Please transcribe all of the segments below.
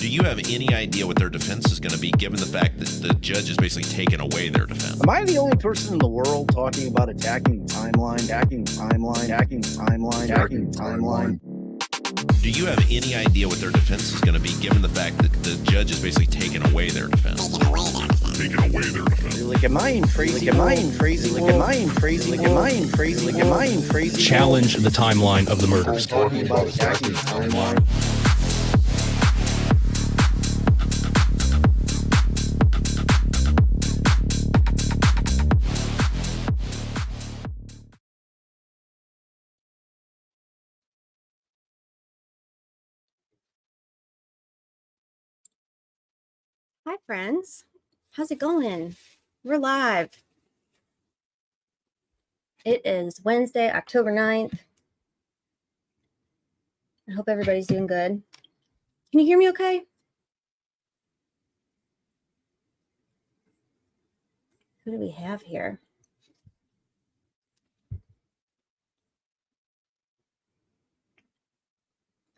Do you have any idea what their defense is going to be, given the fact that the judge is basically taking away their defense? Am I the only person in the world talking about attacking the timeline, attacking the timeline, attacking the timeline, attacking the timeline? Do you have any idea what their defense is going to be, given the fact that the judge is basically taking away their defense? Taking away their defense. Like, am I in crazy? Am I in crazy? Like, am I in crazy? Like, am I in crazy? Like, am I in crazy? Challenge the timeline of the murders. Talking about attacking the timeline. Hi, friends. How's it going? We're live. It is Wednesday, October 9th. I hope everybody's doing good. Can you hear me okay? Who do we have here?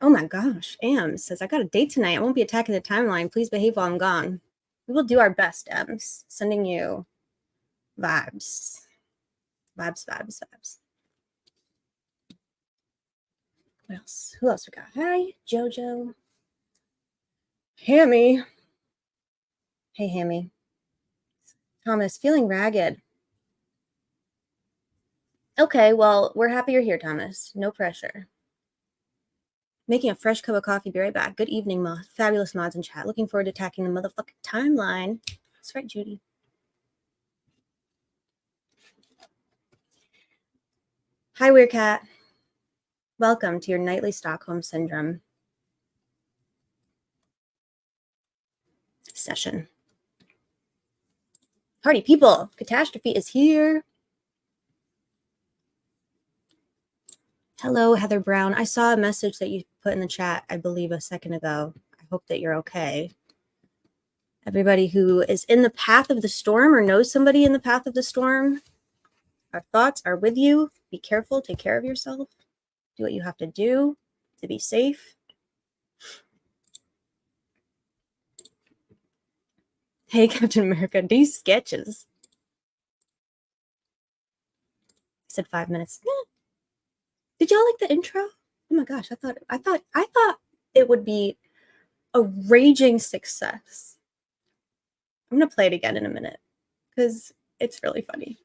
Oh my gosh, Am says, I got a date tonight. I won't be attacking the timeline. Please behave while I'm gone. We will do our best, Ems. Sending you vibes. Vibes, vibes, vibes. What else? Who else we got? Hi, Jojo. Hammy. Hey, Hammy. Thomas, feeling ragged. Okay, well, we're happy you're here, Thomas. No pressure. Making a fresh cup of coffee. Be right back. Good evening, fabulous mods in chat. Looking forward to attacking the motherfucking timeline. That's right, Judy. Hi, Weird Cat. Welcome to your nightly Stockholm Syndrome session. Party people, catastrophe is here. Hello, Heather Brown. I saw a message that you put in the chat, I believe, a second ago. I hope that you're okay. Everybody who is in the path of the storm or knows somebody in the path of the storm, our thoughts are with you. Be careful. Take care of yourself. Do what you have to do to be safe. Hey, Captain America, these sketches. I said 5 minutes. Did y'all like the intro? Oh my gosh, I thought it would be a raging success. I'm gonna play it again in a minute because it's really funny.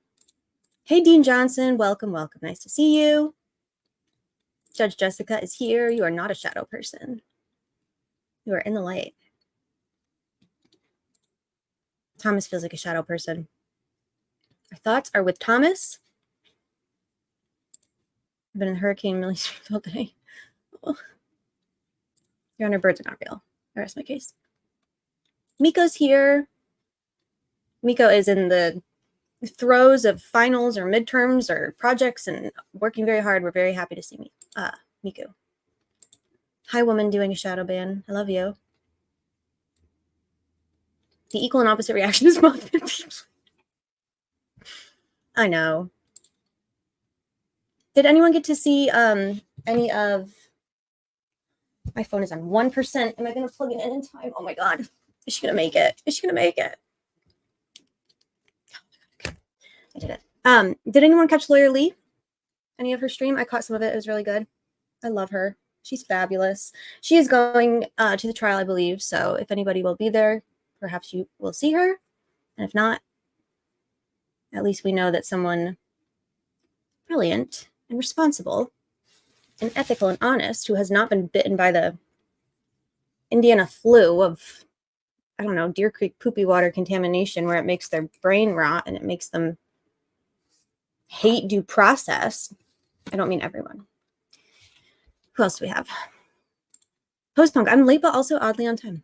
Hey, Dean Johnson, welcome, welcome. Nice to see you. Judge Jessica is here. You are not a shadow person. You are in the light. Thomas feels like a shadow person. Our thoughts are with Thomas. I've been in hurricane Millie Street all day. Oh. Your Honor, birds are not real. I rest my case. Miko's here. Miko is in the throes of finals or midterms or projects and working very hard. We're very happy to see me. Miko. Hi, woman doing a shadow ban. I love you. The equal and opposite reaction is both people. I know. Did anyone get to see any of... My phone is on 1%. Am I going to plug it in time? Oh my God. Is she going to make it? Is she going to make it? Okay. I did it. Did anyone catch Lawyer Lee? Any of her stream? I caught some of it. It was really good. I love her. She's fabulous. She is going to the trial, I believe. So if anybody will be there, perhaps you will see her. And if not, at least we know that someone brilliant and responsible and ethical and honest who has not been bitten by the Indiana flu of, I don't know, Deer Creek poopy water contamination where it makes their brain rot and it makes them hate due process. I don't mean everyone. Who else do we have? Postpunk. I'm late, but also oddly on time.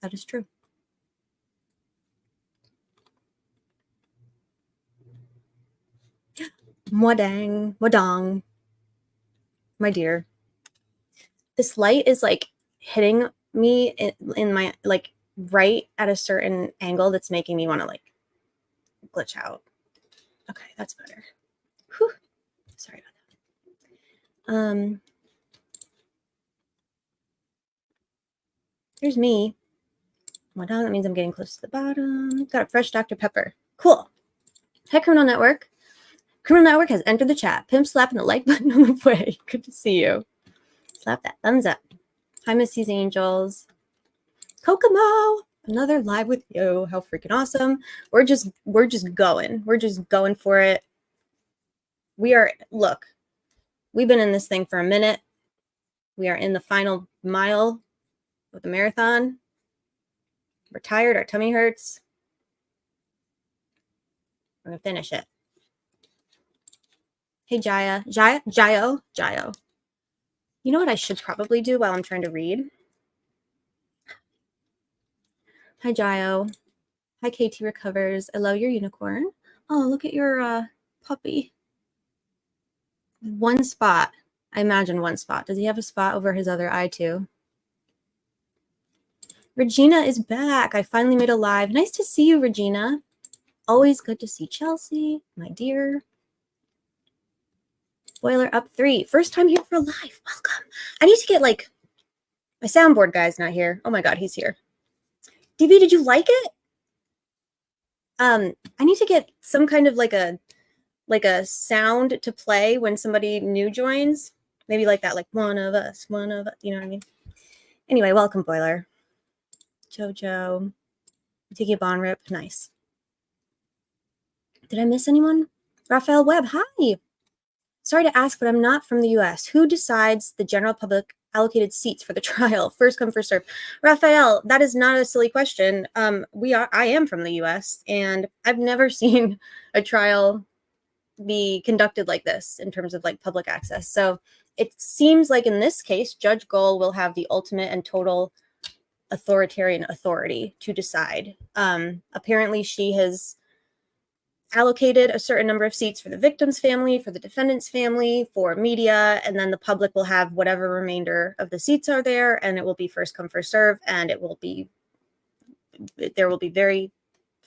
That is true. Mwadang. Mwadong. My dear. This light is like hitting me in my, like, right at a certain angle that's making me want to, like, glitch out. Okay, that's better. Whew. Sorry about that. There's me. Well, that means I'm getting close to the bottom. Got a fresh Dr. Pepper. Cool. Hi, Criminal Network. Criminal Network has entered the chat. Pimp slapping the like button on the way. Good to see you. Slap that thumbs up. Hi, Missy's Angels. Kokomo. Another live with you. How freaking awesome. We're just going. We're just going for it. Look, we've been in this thing for a minute. We are in the final mile of the marathon. We're tired. Our tummy hurts. We're going to finish it. Hey, Jayo. You know what I should probably do while I'm trying to read? Hi, Jayo. Hi, KT Recovers. I love your unicorn. Oh, look at your puppy. One spot. I imagine one spot. Does he have a spot over his other eye too? Regina is back. I finally made a live. Nice to see you, Regina. Always good to see Chelsea, my dear. Boiler up 3. First time here for a live. Welcome. I need to get my soundboard guy's not here. Oh my God, he's here. DB, did you like it? I need to get some kind of like a sound to play when somebody new joins. Maybe like that, like one of us, you know what I mean? Anyway, welcome, Boiler. Jojo. Taking a bond rip. Nice. Did I miss anyone? Raphael Webb. Hi. Sorry to ask, but I'm not from the US. Who decides the general public allocated seats for the trial? First come, first serve. Raphael, that is not a silly question. I am from the US, and I've never seen a trial be conducted like this in terms of public access. So it seems like in this case, Judge Gull will have the ultimate and total authoritarian authority to decide. Apparently, she has allocated a certain number of seats for the victim's family, for the defendant's family, for media, and then the public will have whatever remainder of the seats are there, and it will be first come, first serve, and there will be very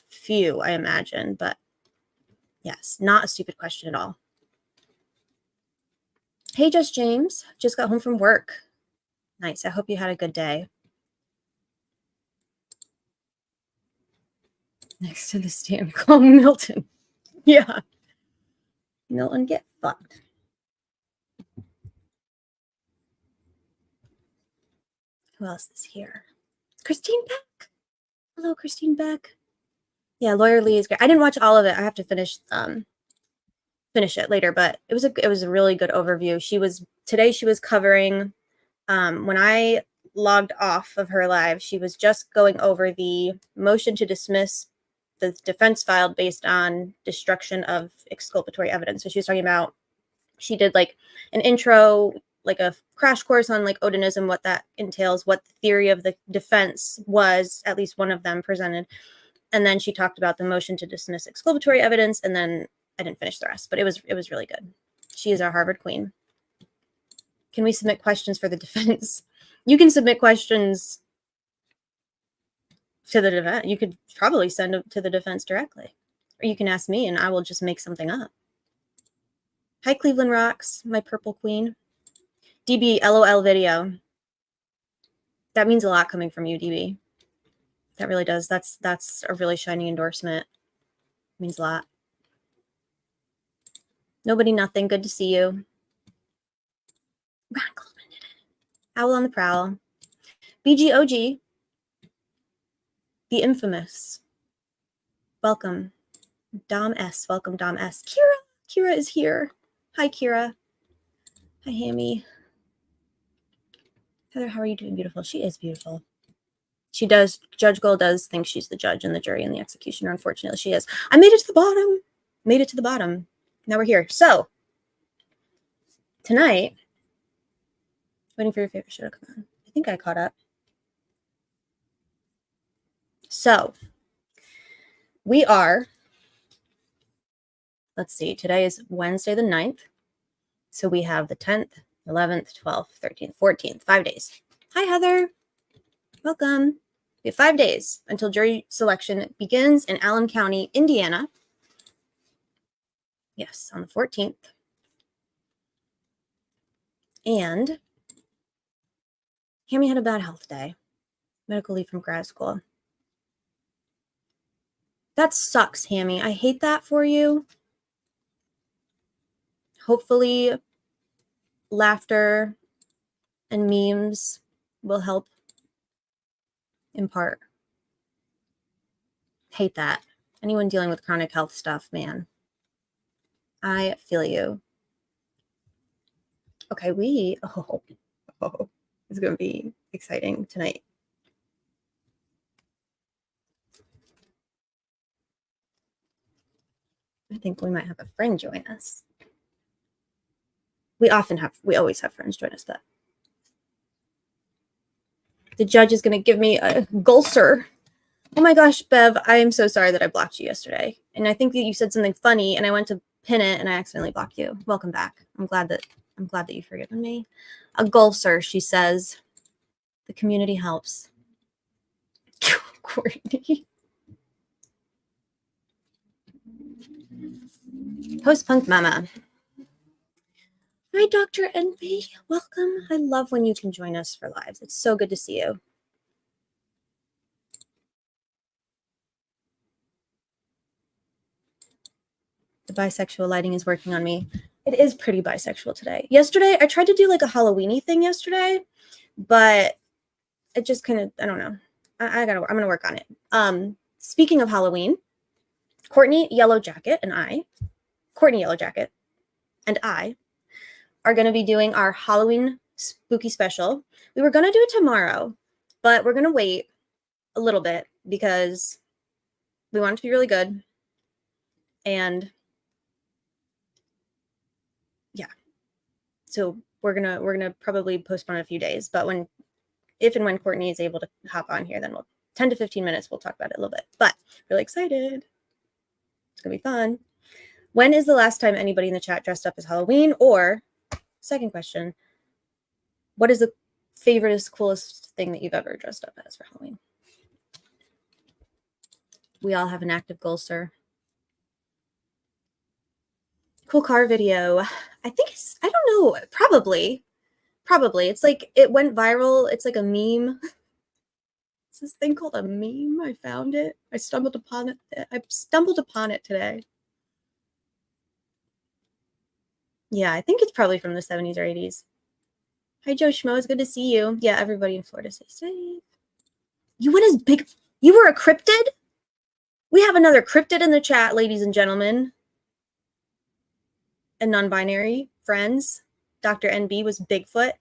few, I imagine, but yes, not a stupid question at all. Hey, Just James, just got home from work. Nice, I hope you had a good day. Next to the stand, call Milton. Yeah. Milton, get fucked. Who else is here? Christine Beck. Hello, Christine Beck. Yeah, Lawyer Lee is great. I didn't watch all of it. I have to finish it later, but it was a really good overview. Today she was covering when I logged off of her live, she was just going over the motion to dismiss the defense filed based on destruction of exculpatory evidence. So she was talking about, she did an intro, a crash course on Odinism, what that entails, what the theory of the defense was, at least one of them presented. And then she talked about the motion to dismiss exculpatory evidence. And then I didn't finish the rest, but it was really good. She is our Harvard queen. Can we submit questions for the defense? You can submit questions to the defense. You could probably send them to the defense directly, or you can ask me and I will just make something up. Hi, Cleveland Rocks, my purple queen. DB, LOL video. That means a lot coming from you, DB. That really does. That's a really shiny endorsement. It means a lot. Nobody, nothing. Good to see you. Ron Coleman did it. Owl on the prowl. BGOG. The infamous. Welcome. Dom S. Welcome, Dom S. Kira is here. Hi, Kira. Hi, Hammy. Heather, how are you doing? Beautiful. She is beautiful. She does. Judge Gull does think she's the judge and the jury and the executioner. Unfortunately, she is. I made it to the bottom. Made it to the bottom. Now we're here. So, tonight, waiting for your favorite show to come on. I think I caught up. So, we are, let's see, today is Wednesday the 9th. So we have the 10th, 11th, 12th, 13th, 14th, 5 days. Hi, Heather. Welcome. We have 5 days until jury selection begins in Allen County, Indiana. Yes, on the 14th. And Hammy had a bad health day. Medical leave from grad school. That sucks, Hammy. I hate that for you. Hopefully, laughter and memes will help in part. Hate that. Anyone dealing with chronic health stuff, man. I feel you. Okay, it's going to be exciting tonight. I think we might have a friend join us. We always have friends join us, but the judge is going to give me a gulcer. Oh my gosh, Bev, I am so sorry that I blocked you yesterday. And I think that you said something funny and I went to pin it and I accidentally blocked you. Welcome back. I'm glad that you've forgiven me. A gulcer, she says. The community helps. Courtney. Post-punk mama. Hi, Dr. NB. Welcome. I love when you can join us for lives. It's so good to see you. The bisexual lighting is working on me. It is pretty bisexual today. Yesterday, I tried to do like a Halloween-y thing yesterday, but it just kind of, I don't know. I'm going to work on it. Speaking of Halloween, Courtney Yellow Jacket and I are going to be doing our Halloween spooky special. We were going to do it tomorrow, but we're going to wait a little bit because we want it to be really good. And yeah, so we're gonna probably postpone a few days, but if and when Courtney is able to hop on here, then we'll 10 to 15 minutes, we'll talk about it a little bit, but really excited. It's gonna be fun. When is the last time anybody in the chat dressed up as Halloween? Or second question, what is the favoriteest, coolest thing that you've ever dressed up as for Halloween? We all have an active goal, sir. Cool car video. I think I don't know, probably. It's like, it went viral. It's like a meme. It's this thing called a meme. I found it. I stumbled upon it today. Yeah, I think it's probably from the 70s or 80s. Hi, Joe Schmo. It's good to see you. Yeah, everybody in Florida, stay safe. You went as big. You were a cryptid? We have another cryptid in the chat, ladies and gentlemen. And non-binary friends. Dr. NB was Bigfoot.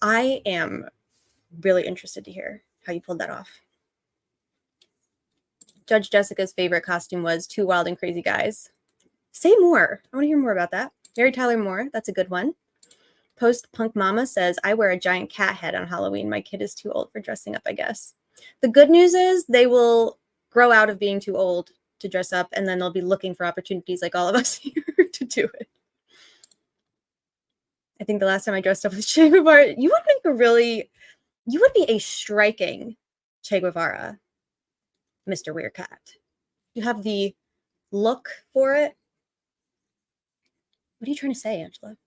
I am really interested to hear how you pulled that off. Judge Jessica's favorite costume was Two Wild and Crazy Guys. Say more. I want to hear more about that. Mary Tyler Moore, that's a good one. Post-punk mama says, I wear a giant cat head on Halloween. My kid is too old for dressing up, I guess. The good news is they will grow out of being too old to dress up, and then they'll be looking for opportunities like all of us here to do it. I think the last time I dressed up with Che Guevara, you would be a striking Che Guevara, Mr. Weircat. You have the look for it. What are you trying to say, Angela?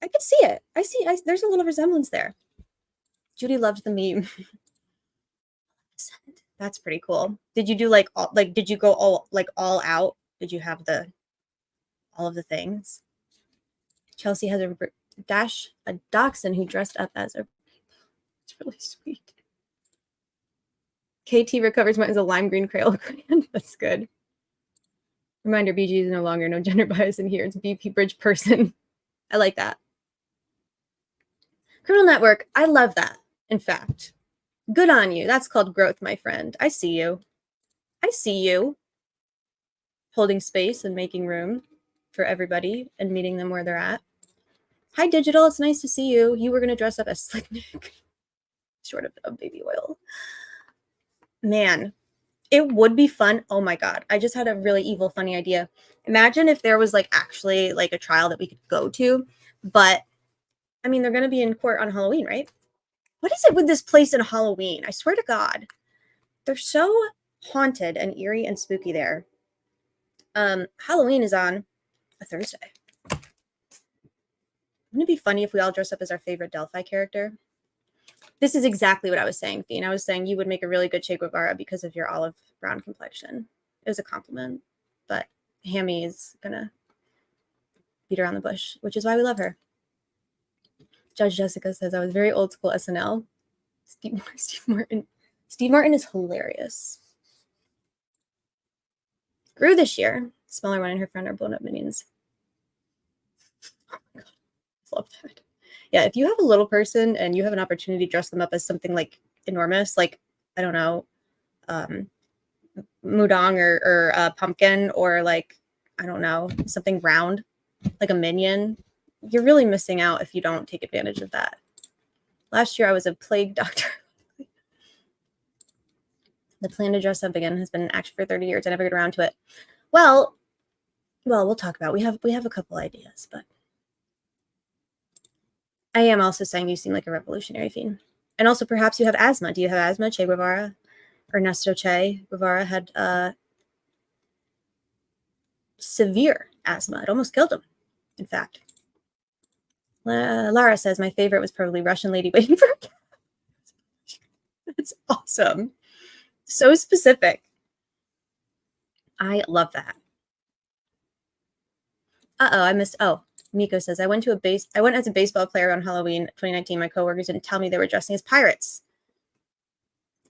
I could see it. There's a little resemblance there. Judy loved the meme. That's pretty cool. Did you do did you go all out? Did you have all of the things? Chelsea has a dachshund who dressed up as a. It's really sweet. KT recovers mine as a lime green Crayola crayon. That's good. Reminder, BG is no longer no gender bias in here. It's BP Bridge person. I like that. Criminal Network. I love that. In fact, good on you. That's called growth, my friend. I see you. Holding space and making room for everybody and meeting them where they're at. Hi, Digital. It's nice to see you. You were going to dress up as Slick Nick. Short of baby oil. Man, it would be fun. Oh my God. I just had a really evil, funny idea. Imagine if there was actually a trial that we could go to, but I mean, they're going to be in court on Halloween, right? What is it with this place in Halloween? I swear to God, they're so haunted and eerie and spooky there. Halloween is on a Thursday. Wouldn't it be funny if we all dress up as our favorite Delphi character? This is exactly what I was saying, Fiend. I was saying you would make a really good Che Guevara because of your olive brown complexion. It was a compliment, but Hammy is gonna beat around the bush, which is why we love her. Judge Jessica says I was very old school SNL. Steve Martin. Steve Martin is hilarious. Grew this year. Smaller one and her friend are blown up minions. Oh my god, I love that. Yeah, if you have a little person and you have an opportunity to dress them up as something like enormous, like I don't know, Mudong or pumpkin, or like I don't know, something round like a minion, you're really missing out if you don't take advantage of that. Last year I was a plague doctor. The plan to dress up again has been in action for 30 years. I never get around to it. Well, we'll talk about it. We have a couple ideas, but I am also saying you seem like a revolutionary, Fiend. And also perhaps you have asthma. Do you have asthma? Che Guevara, Ernesto Che Guevara had severe asthma. It almost killed him, in fact. Lara says my favorite was probably Russian Lady Waiting for a Cab. That's awesome. So specific. I love that. I missed. Oh, Miko says I went as a baseball player on Halloween 2019. My coworkers didn't tell me they were dressing as pirates.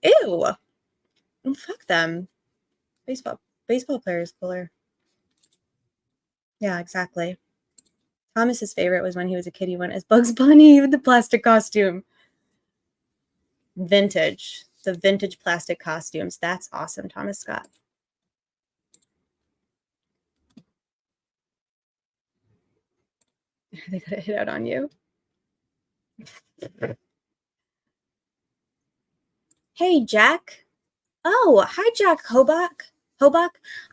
Ew. Oh, fuck them. Baseball player is cooler. Yeah, exactly. Thomas's favorite was when he was a kid. He went as Bugs Bunny with the plastic costume. Vintage. The vintage plastic costumes. That's awesome, Thomas Scott. Are they gonna hit out on you? Hey, Jack. Oh, hi, Jack Hobach.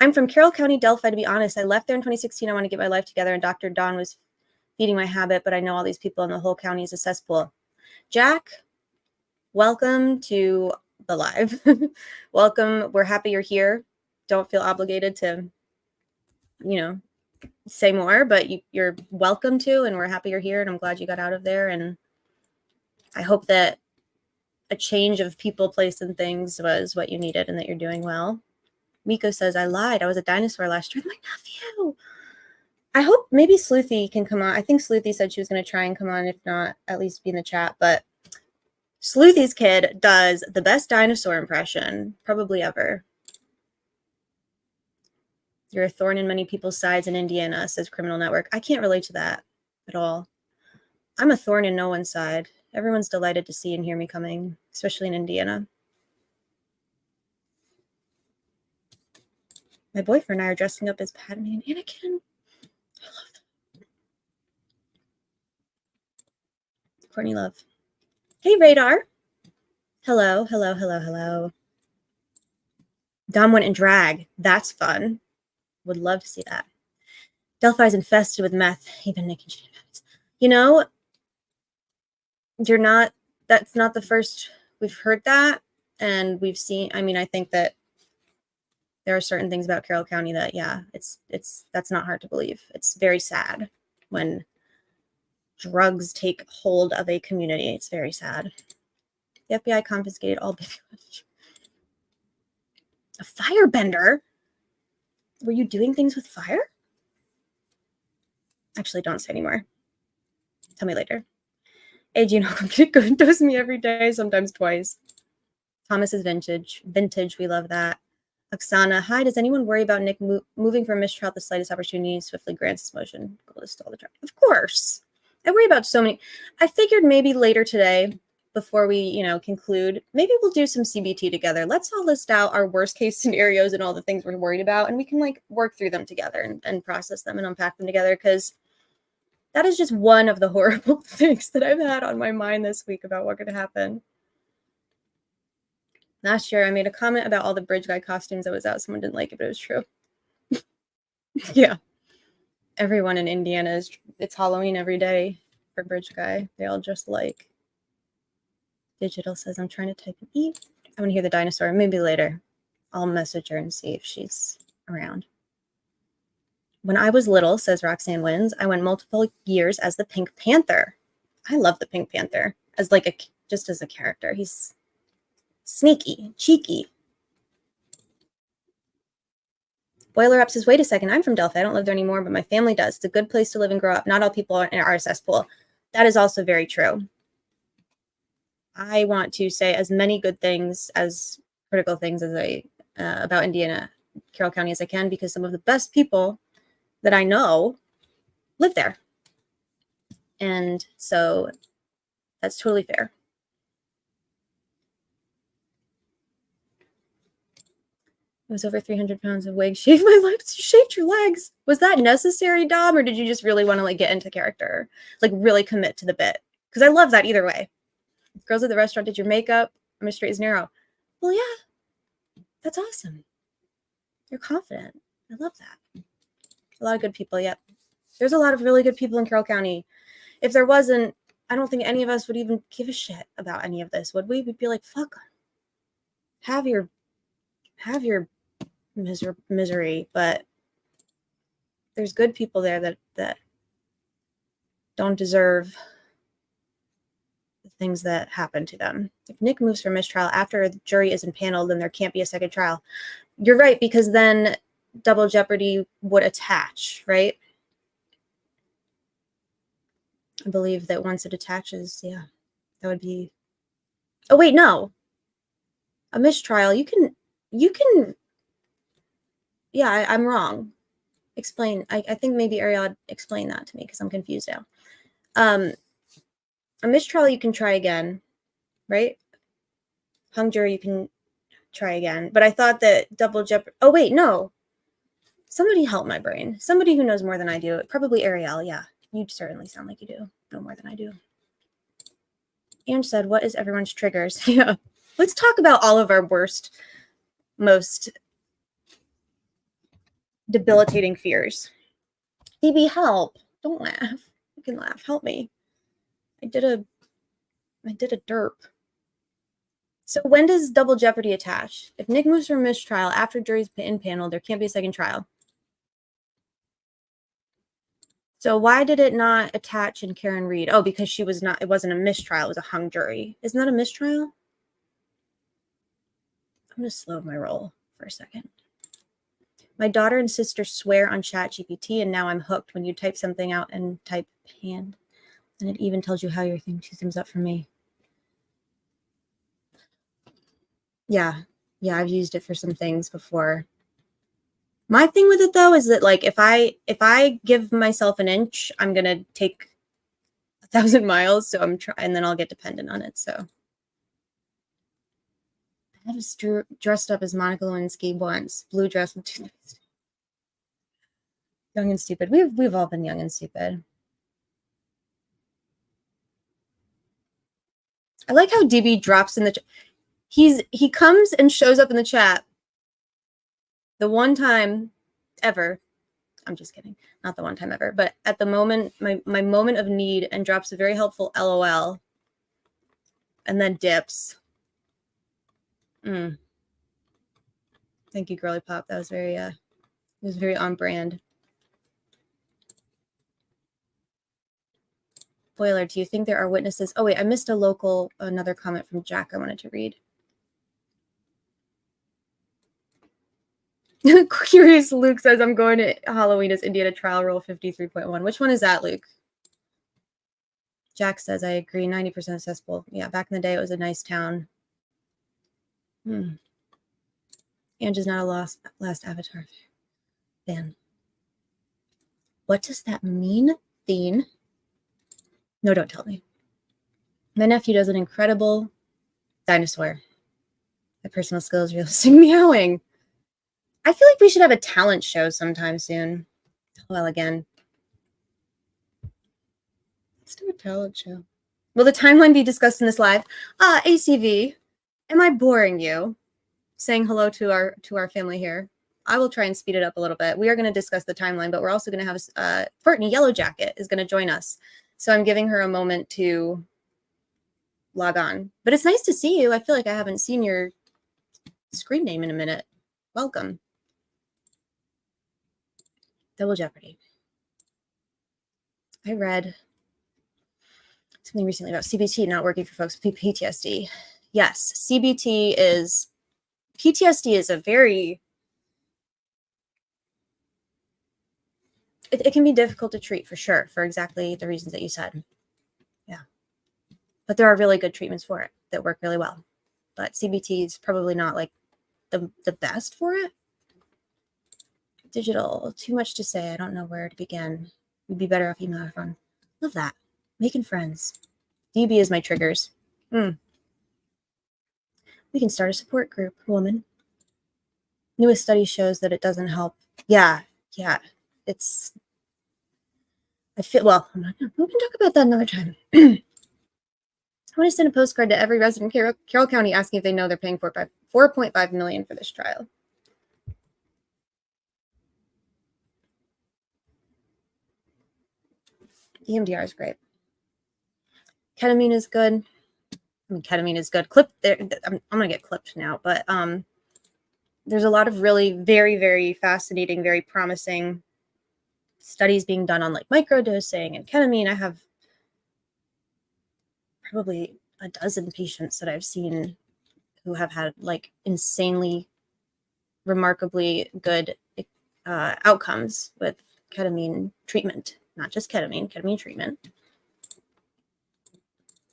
I'm from Carroll County, Delphi, to be honest. I left there in 2016. I want to get my life together, and Dr. Don was feeding my habit, but I know all these people in the whole county is a cesspool. Jack, welcome to the live. Welcome. We're happy you're here. Don't feel obligated to, say more, but you're welcome to, and we're happy you're here, and I'm glad you got out of there, and I hope that a change of people, place, and things was what you needed and that you're doing well. Miko says, I lied. I was a dinosaur last year with my nephew. I hope maybe Sleuthy can come on. I think Sleuthy said she was going to try and come on, if not, at least be in the chat. But Sleuthy's kid does the best dinosaur impression probably ever. You're a thorn in many people's sides in Indiana, says Criminal Network. I can't relate to that at all. I'm a thorn in no one's side. Everyone's delighted to see and hear me coming, especially in Indiana. My boyfriend and I are dressing up as Padme and Anakin. I love that. Courtney Love. Hey, Radar. Hello. Dom went in drag. That's fun. Would love to see that. Delphi's infested with meth. Even Nick and Shane. That's not the first we've heard that. And we've seen, I think that there are certain things about Carroll County that, that's not hard to believe. It's very sad when drugs take hold of a community. It's very sad. The FBI confiscated all baby footage. A firebender? Were you doing things with fire? Actually, don't say anymore. Tell me later. Hey, Gino, come dose me every day, sometimes twice. Thomas is vintage. We love that. Oksana, hi, does anyone worry about Nick moving from mistrial at the slightest opportunity swiftly grants his motion? Goal to stall the trial. Of course. I worry about so many. I figured maybe later today, before we, conclude, maybe we'll do some CBT together. Let's all list out our worst case scenarios and all the things we're worried about, and we can work through them together and process them and unpack them together, because that is just one of the horrible things that I've had on my mind this week about what could happen. Last year, I made a comment about all the bridge guy costumes that was out. Someone didn't like it, but it was true. Yeah. Everyone in Indiana it's Halloween every day for bridge guy. They all just like. Digital says, I'm trying to type an E. I want to hear the dinosaur. Maybe later. I'll message her and see if she's around. When I was little, says Roxanne Wins, I went multiple years as the Pink Panther. I love the Pink Panther. As like just as a character. He's sneaky, cheeky. Boiler Up says, wait a second, I'm from Delphi. I don't live there anymore, but my family does. It's a good place to live and grow up. Not all people are a cesspool. That is also very true. I want to say as many good things, as critical things as about Indiana, Carroll County as I can, because some of the best people that I know live there. And so that's totally fair. It was over 300 pounds of wig. Shaved my legs. You shaved your legs. Was that necessary, Dom? Or did you just really want to like get into character? Like really commit to the bit? Because I love that either way. Girls at the restaurant did your makeup. I'm as straight as an arrow. Well, yeah. That's awesome. You're confident. I love that. A lot of good people, yep. There's a lot of really good people in Carroll County. If there wasn't, I don't think any of us would even give a shit about any of this, would we? We'd be like, fuck. Have your misery, but there's good people there that don't deserve the things that happen to them. If Nick moves for mistrial after the jury is impaneled, then there can't be a second trial. You're right, because then double jeopardy would attach, right? I believe that once it attaches, yeah, that would be. Oh wait, no. A mistrial, you can. Yeah, I'm wrong. Explain. I think maybe Ariad explained that to me because I'm confused now. A mistrial you can try again, right? Hung jury you can try again. But I thought that double jeopardy. Oh wait, no. Somebody help my brain. Somebody who knows more than I do. Probably Ariel. Yeah, you certainly sound like you do know more than I do. Ange said, "What is everyone's triggers?" Yeah, let's talk about all of our worst, most debilitating fears. DB, help! Don't laugh. You can laugh. Help me. I did a derp. So when does double jeopardy attach? If Nick moves for mistrial after jury's impaneled, there can't be a second trial. So why did it not attach in Karen Reed? Oh, because she was not. It wasn't a mistrial. It was a hung jury. Isn't that a mistrial? I'm gonna slow my roll for a second. My daughter and sister swear on ChatGPT, and now I'm hooked. When you type something out and type hand, and it even tells you how you're thinking. 2 thumbs up from me. Yeah, I've used it for some things before. My thing with it though is that like if I give myself an inch, I'm gonna take 1,000 miles. So I'm trying, and then I'll get dependent on it. So I was dressed up as Monica Lewinsky once, blue dress with toothpaste. Young and stupid. We've all been young and stupid. I like how DB drops in the. He comes and shows up in the chat. The one time ever. I'm just kidding. Not the one time ever, but at the moment, my moment of need, and drops a very helpful LOL. And then dips. Thank you, Girly Pop. That was very it was very on brand. Boiler, do you think there are witnesses? Oh wait, I missed another comment from Jack I wanted to read. Curious Luke says, I'm going to Halloween as Indiana Trial Rule 53.1. Which one is that, Luke? Jack says, I agree, 90% accessible. Yeah, back in the day, it was a nice town. Ange is not a last Avatar fan. What does that mean, Thien? No, don't tell me. My nephew does an incredible dinosaur. My personal skills realistic meowing. I feel like we should have a talent show sometime soon. Well, again. Let's do a talent show. Will the timeline be discussed in this live? ACV, am I boring you? Saying hello to our family here. I will try and speed it up a little bit. We are going to discuss the timeline, but we're also going to have Courtney Yellow Jacket is going to join us. So I'm giving her a moment to log on. But it's nice to see you. I feel like I haven't seen your screen name in a minute. Welcome. Double Jeopardy. I read Something recently about CBT not working for folks with PTSD. Yes, PTSD is a very, it can be difficult to treat for sure, for exactly the reasons that you said. Yeah. But there are really good treatments for it that work really well. But CBT is probably not like the best for it. Digital, too much to say. I don't know where to begin. We'd be better off email or phone. Love that. Making friends. DB is my triggers. We can start a support group, woman. Newest study shows that it doesn't help. Yeah. It's, I feel, well, we can talk about that another time. I want to send a postcard to every resident in Carroll County asking if they know they're paying $4.5 million for this trial. EMDR is great. Ketamine is good. I mean, ketamine is good. Clip there. I'm gonna get clipped now, but there's a lot of really very, very fascinating, very promising studies being done on like microdosing and ketamine. I have probably a dozen patients that I've seen who have had like insanely, remarkably good outcomes with ketamine treatment. Not just ketamine treatment.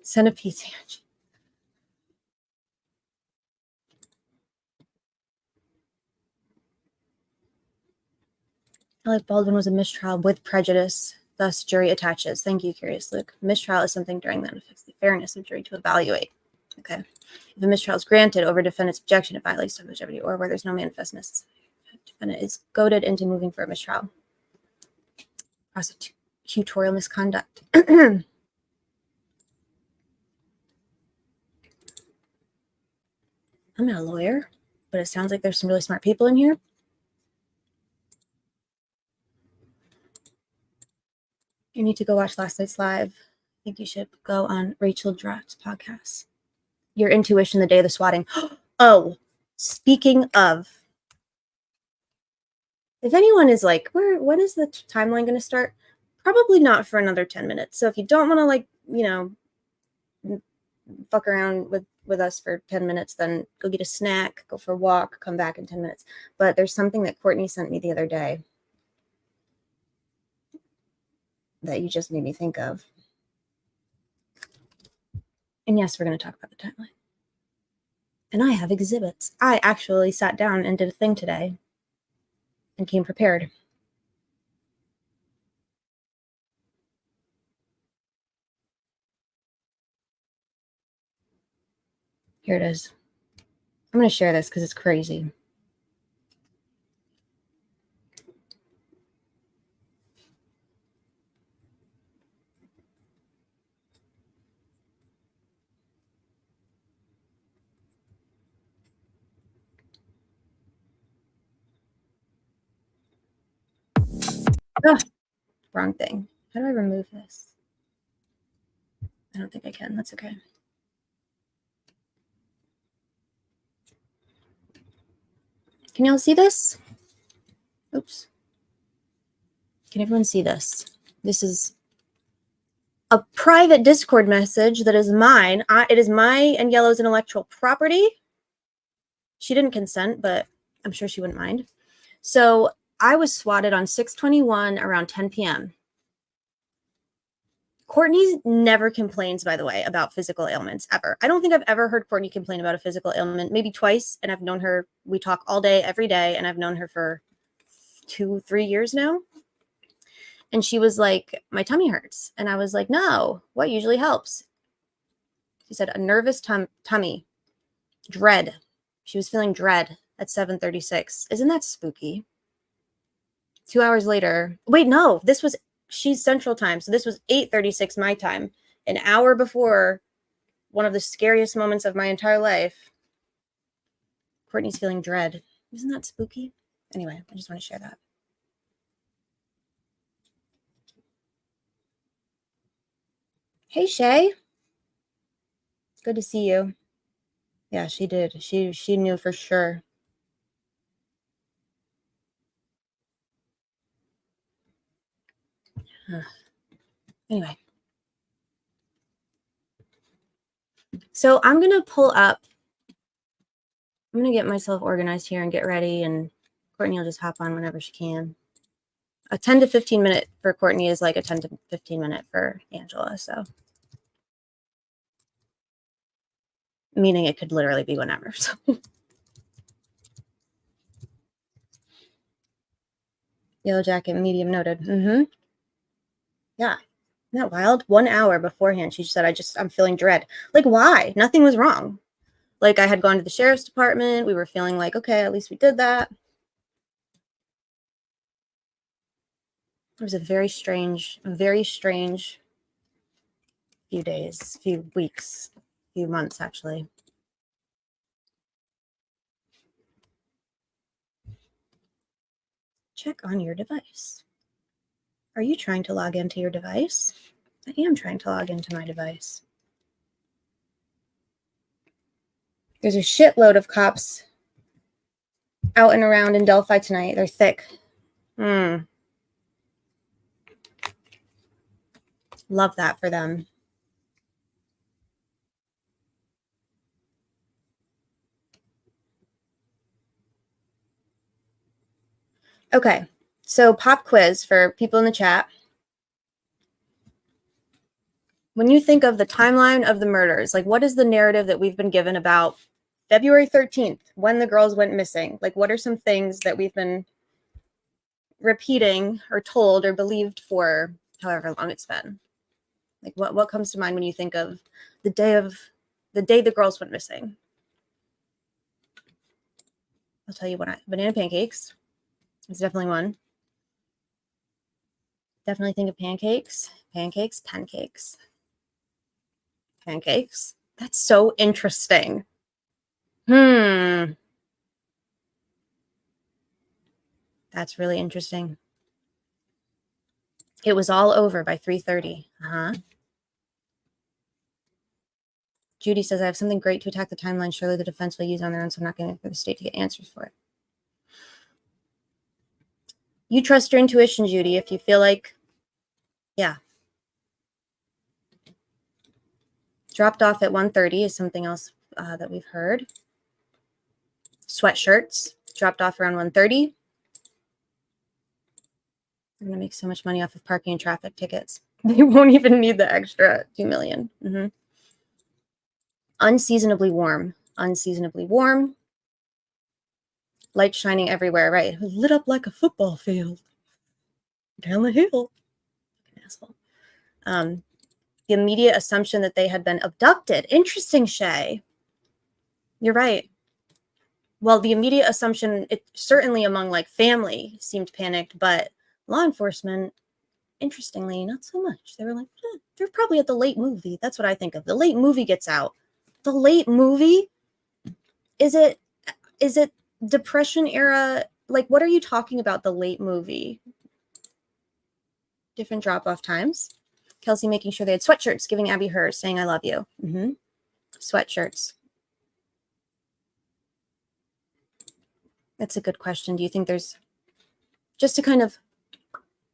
Centipede sandwich. Alec Baldwin was a mistrial with prejudice, thus jury attaches. Thank you, Curious Luke. Mistrial is something during that affects the fairness of jury to evaluate. Okay. If a mistrial is granted over defendant's objection, it violates subjectivity or where there's no manifest necessity. Defendant is goaded into moving for a mistrial. Prosecutorial misconduct. I'm not a lawyer, but it sounds like there's some really smart people in here. You need to go watch last night's live. I think you should go on Rachel Draft's podcast. Your intuition the day of the swatting. Oh, speaking of, if anyone is like, when is the timeline going to start? Probably not for another 10 minutes. So if you don't want to like, fuck around with us for 10 minutes, then go get a snack, go for a walk, come back in 10 minutes. But there's something that Courtney sent me the other day that you just made me think of. And yes, we're going to talk about the timeline. And I have exhibits. I actually sat down and did a thing today and came prepared. Here it is. I'm going to share this because it's crazy. Oh, wrong thing. How do I remove this? I don't think I can. That's okay. Can y'all see this? Oops. Can everyone see this? This is a private Discord message that is mine. It is my and Yellow's intellectual property. She didn't consent, but I'm sure she wouldn't mind. So I was swatted on 6/21 around 10 p.m. Courtney never complains, by the way, about physical ailments, ever. I don't think I've ever heard Courtney complain about a physical ailment, maybe twice, and I've known her, we talk all day, every day, and I've known her for 2-3 years now. And she was like, my tummy hurts. And I was like, no, what usually helps? She said, a nervous tummy, dread. She was feeling dread at 7:36. Isn't that spooky? 2 hours later, wait, no, she's Central Time. So this was 8:36 my time, an hour before one of the scariest moments of my entire life. Courtney's feeling dread. Isn't that spooky? Anyway, I just want to share that. Hey, Shay. Good to see you. Yeah, she did. She knew for sure. Anyway. So I'm going to pull up. I'm going to get myself organized here and get ready, and Courtney will just hop on whenever she can. A 10 to 15 minute for Courtney is like a 10 to 15 minute for Angela. So meaning it could literally be whenever. So. Yellow jacket, medium noted. Yeah. Isn't that wild? 1 hour beforehand, she said, I'm feeling dread. Like, why? Nothing was wrong. Like, I had gone to the sheriff's department. We were feeling like, okay, at least we did that. It was a very strange few days, few weeks, few months, actually. Check on your device. Are you trying to log into your device? I am trying to log into my device. There's a shitload of cops out and around in Delphi tonight. They're thick. Love that for them. Okay, so pop quiz for people in the chat. When you think of the timeline of the murders, like what is the narrative that we've been given about February 13th, when the girls went missing? Like what are some things that we've been repeating or told or believed for however long it's been? Like what comes to mind when you think of the day the girls went missing? I'll tell you what, banana pancakes is definitely one. Definitely think of pancakes. Pancakes. That's so interesting. That's really interesting. It was all over by 3:30. Judy says, I have something great to attack the timeline. Surely the defense will use on their own, so I'm not going to for the state to get answers for it. You trust your intuition, Judy, if you feel like, yeah. Dropped off at 1:30 is something else that we've heard. Sweatshirts dropped off around 1:30. I'm going to make so much money off of parking and traffic tickets. They won't even need the extra $2 million. Unseasonably warm. Light shining everywhere, right? It was lit up like a football field down the hill. Asshole. The immediate assumption that they had been abducted. Interesting, Shay. You're right. Well, the immediate assumption, it certainly among like family seemed panicked, but law enforcement, interestingly, not so much. They were like, they're probably at the late movie. That's what I think of. The late movie gets out. The late movie? Is it Depression era? Like, what are you talking about, the late movie? Different drop-off times. Kelsey making sure they had sweatshirts, giving Abby hers, saying, I love you. Sweatshirts. That's a good question. Do you think there's, just to kind of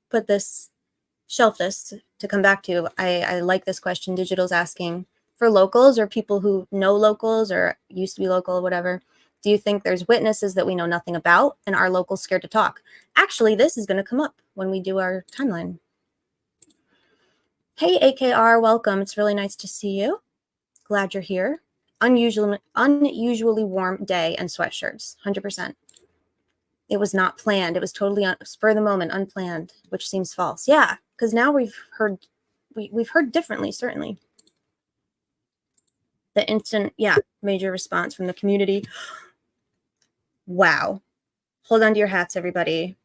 put this, shelf this to come back to, I like this question. Digital's asking for locals or people who know locals or used to be local or whatever. Do you think there's witnesses that we know nothing about and are locals scared to talk? Actually, this is going to come up when we do our timeline. Hey, AKR, welcome. It's really nice to see you. Glad you're here. Unusually warm day and sweatshirts, 100%. It was not planned. It was totally spur of the moment, unplanned, which seems false. Yeah, because now we've heard differently, certainly. The instant, major response from the community. Wow. Hold on to your hats, everybody.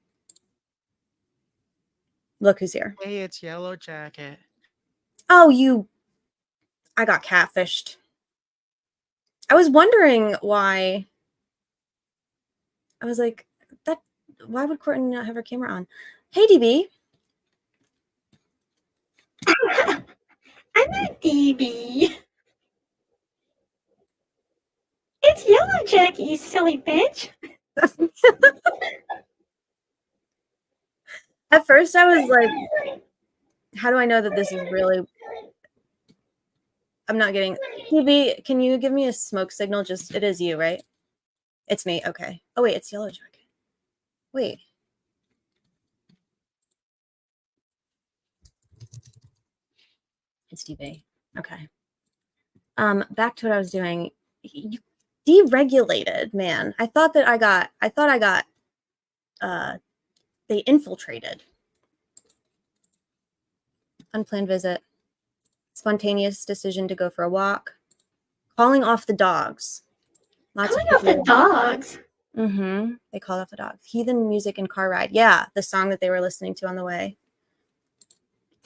Look who's here. Hey, it's Yellow Jacket. Oh, I got catfished. I was wondering why. I was like, why would Courtney not have her camera on? Hey, DB. I'm not DB. It's Yellow Jacket, you silly bitch. At first, I was like, how do I know that this is really... I'm not getting... TB, can you give me a smoke signal? Just, it is you, right? It's me. Okay. Oh, wait, it's Yellow Jacket. Wait. It's TB. Okay. Back to what I was doing. You deregulated, man. I thought I got, they infiltrated. Unplanned visit. Spontaneous decision to go for a walk. Calling off the dogs. Calling off the dogs. Mm-hmm. They called off the dogs. Heathen music and car ride. Yeah, the song that they were listening to on the way.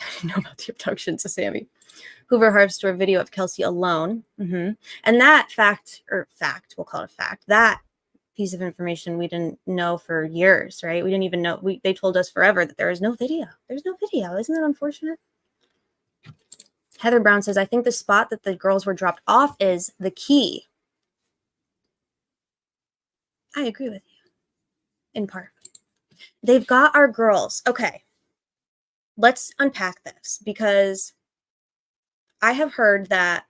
I didn't know about the abductions of Sammy. Hoover harvested a video of Kelsey alone. Mm-hmm. And that fact, we'll call it a fact, that piece of information we didn't know for years, right? We didn't even know. They told us forever that there is no video. There's no video. Isn't that unfortunate? Heather Brown says, I think the spot that the girls were dropped off is the key. I agree with you, in part. They've got our girls. Okay, let's unpack this, because I have heard that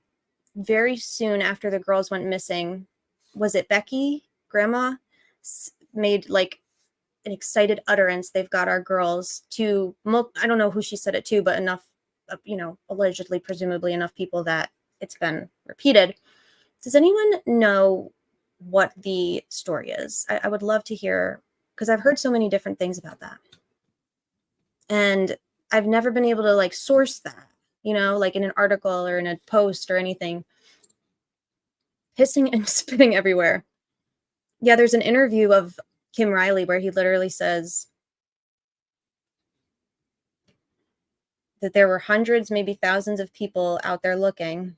very soon after the girls went missing, was it Becky, grandma, made like an excited utterance, they've got our girls, to, I don't know who she said it to, but enough, allegedly, presumably enough people that it's been repeated. Does anyone know what the story is? I would love to hear, because I've heard so many different things about that. And I've never been able to like source that, like in an article or in a post or anything. Pissing and spitting everywhere. Yeah, there's an interview of Kim Riley where he literally says that there were hundreds, maybe thousands of people out there looking,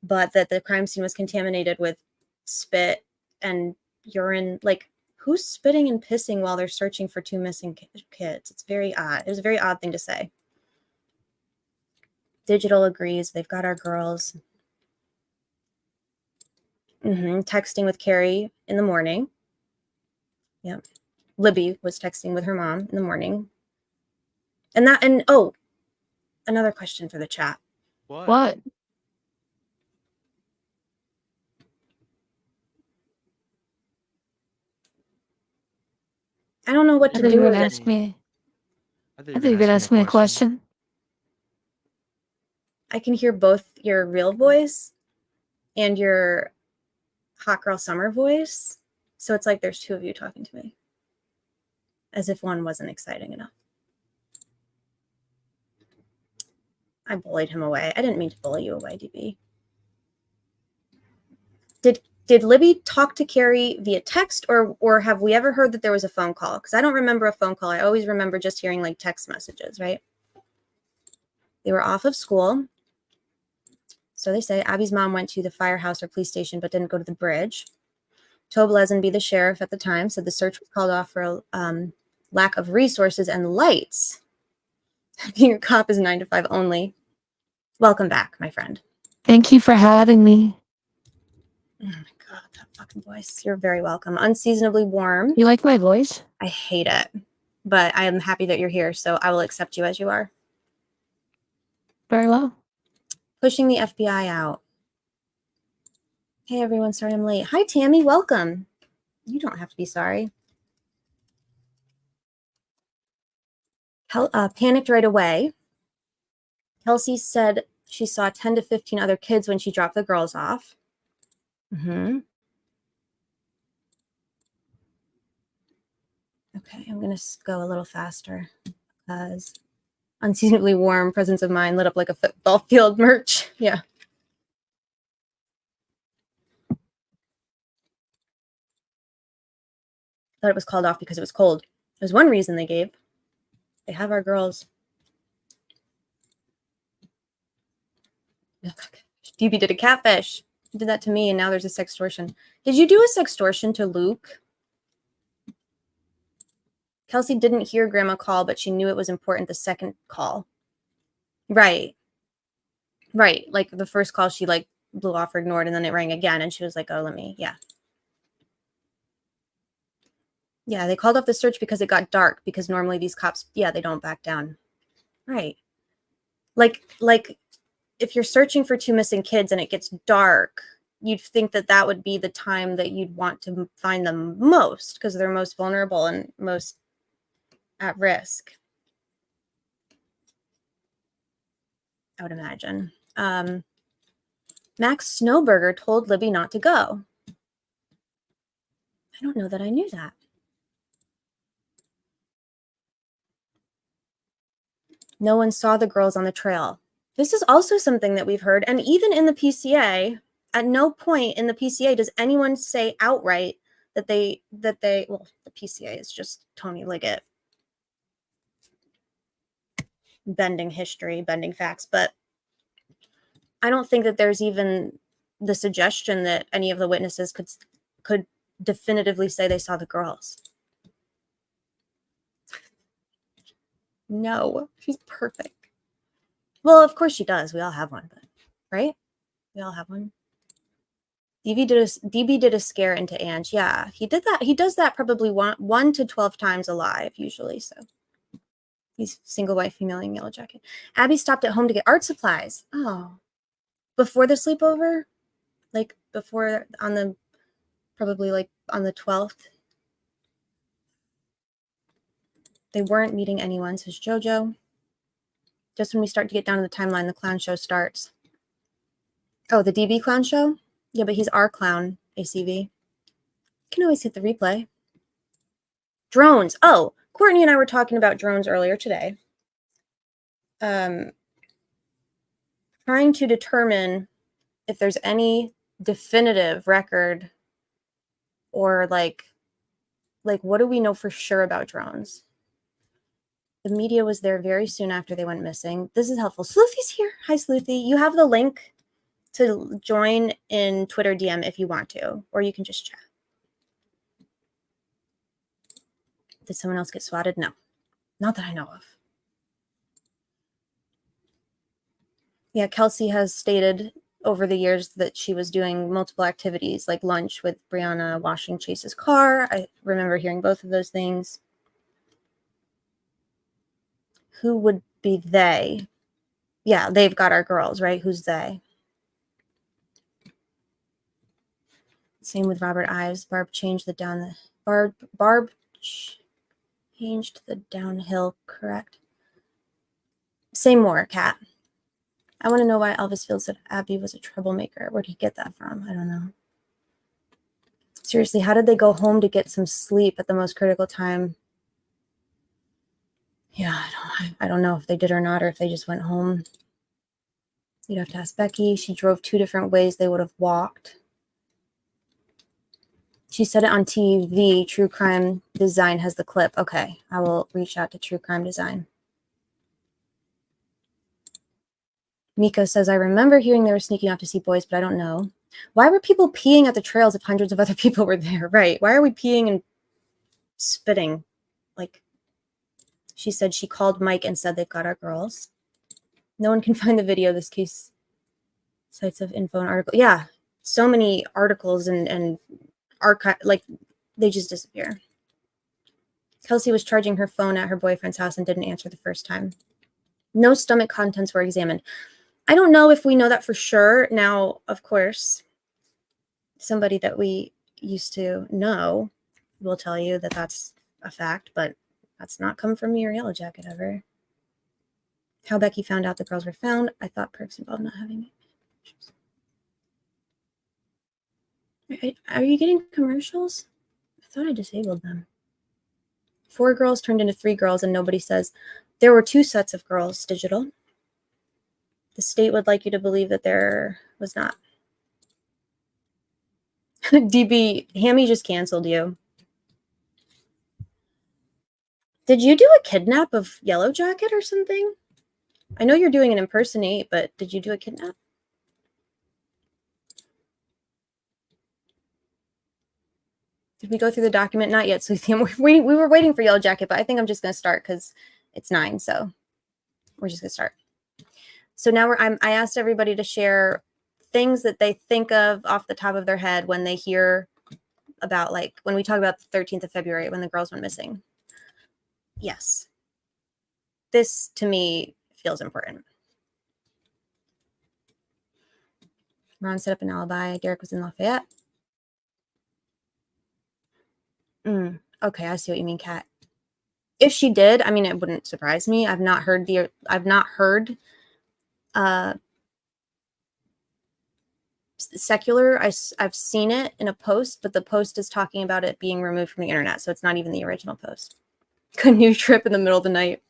but that the crime scene was contaminated with spit and urine. Like, who's spitting and pissing while they're searching for two missing kids? It's very odd. It was a very odd thing to say. Digital agrees. They've got our girls. Texting with Carrie in the morning. Yep. Libby was texting with her mom in the morning. Another question for the chat. What? I don't know what to do with it. Ask me. I think you could ask me a question. I can hear both your real voice and your hot girl summer voice. So it's like there's two of you talking to me. As if one wasn't exciting enough. I bullied him away. I didn't mean to bully you away, DB. Did Libby talk to Carrie via text, or have we ever heard that there was a phone call? Because I don't remember a phone call. I always remember just hearing like text messages, right? They were off of school. So they say Abby's mom went to the firehouse or police station, but didn't go to the bridge. Tob Lesenby, the sheriff at the time, said the search was called off for lack of resources and lights. Being a cop is 9 to 5 only. Welcome back, my friend. Thank you for having me. Oh my God, that fucking voice. You're very welcome. Unseasonably warm. You like my voice? I hate it, but I am happy that you're here, so I will accept you as you are. Very well. Pushing the FBI out. Hey everyone, sorry I'm late. Hi Tammy, welcome. You don't have to be sorry. Panicked right away. Kelsey said she saw 10 to 15 other kids when she dropped the girls off. Okay, I'm going to go a little faster because unseasonably warm, presence of mind, lit up like a football field merch. Yeah. Thought it was called off because it was cold. There's one reason they gave. They have our girls. DB did a catfish. He did that to me, and now there's a sextortion. Did you do a sextortion to Luke? Kelsey didn't hear Grandma call, but she knew it was important the second call. Right. Right. Like the first call, she like blew off or ignored, and then it rang again, and she was like, oh, yeah. Yeah, they called off the search because it got dark, because normally these cops, they don't back down. Right. Like if you're searching for two missing kids and it gets dark, you'd think that that would be the time that you'd want to find them most because they're most vulnerable and most at risk. I would imagine. Max Snowberger told Libby not to go. I don't know that I knew that. No one saw the girls on the trail. This is also something that we've heard. And even in the PCA, at no point in the PCA does anyone say outright that they, well, the PCA is just Tony Liggett bending history, bending facts. But I don't think that there's even the suggestion that any of the witnesses could definitively say they saw the girls. No, she's perfect. Well, of course she does. We all have one, but right? We all have one. DB did a scare into Ange. Yeah, he did that. He does that probably 1 to 12 times alive, usually. So he's single white female in yellow jacket. Abby stopped at home to get art supplies. Oh, before the sleepover, like before on the probably like on the 12th. They weren't meeting anyone, says JoJo. Just when we start to get down to the timeline, the clown show starts. Oh, the DB clown show? Yeah, but he's our clown, ACV. You can always hit the replay. Drones. Oh, Courtney and I were talking about drones earlier today. Trying to determine if there's any definitive record or like what do we know for sure about drones? The media was there very soon after they went missing. This is helpful. Sleuthy's here. Hi, Sleuthy. You have the link to join in Twitter DM if you want to, or you can just chat. Did someone else get swatted? No, not that I know of. Yeah, Kelsey has stated over the years that she was doing multiple activities like lunch with Brianna, washing Chase's car. I remember hearing both of those things. Who would be they? Yeah, they've got our girls, right? Who's they? Same with Robert Ives. Barb changed the changed the downhill, correct? Say more, Kat. I want to know why Elvis feels that Abby was a troublemaker. Where'd he get that from? I don't know. Seriously, how did they go home to get some sleep at the most critical time? Yeah, I don't know if they did or not, or if they just went home. You'd have to ask Becky. She drove 2 different ways they would have walked. She said it on TV. True Crime Design has the clip. Okay, I will reach out to True Crime Design. Miko says, I remember hearing they were sneaking off to see boys, but I don't know. Why were people peeing at the trails if hundreds of other people were there? Right. Why are we peeing and spitting? Like, she said she called Mike and said they've got our girls. No one can find the video. This case sites of info and article. Yeah, so many articles and archive, like they just disappear. Kelsey was charging her phone at her boyfriend's house and didn't answer the first time. No stomach contents were examined. I don't know if we know that for sure. Now, of course, somebody that we used to know will tell you that that's a fact, but that's not come from me or Yellow Jacket ever. How Becky found out the girls were found. I thought perks involved not having it. Are you getting commercials? I thought I disabled them. 4 girls turned into 3 girls, and nobody says there were 2 sets of girls. Digital. The state would like you to believe that there was not. DB, Hammy just canceled you. Did you do a kidnap of Yellow Jacket or something? I know you're doing an impersonate, but did you do a kidnap? Did we go through the document? Not yet, Lucian. We were waiting for Yellow Jacket, but I think I'm just going to start because it's 9, so we're just going to start. So now I asked everybody to share things that they think of off the top of their head when they hear about, like, when we talk about the 13th of February when the girls went missing. Yes. This, to me, feels important. Ron set up an alibi. Derek was in Lafayette. Okay, I see what you mean, Kat. If she did, I mean, it wouldn't surprise me. I've not heard secular. I've seen it in a post, but the post is talking about it being removed from the internet, so it's not even the original post. Canoe trip in the middle of the night.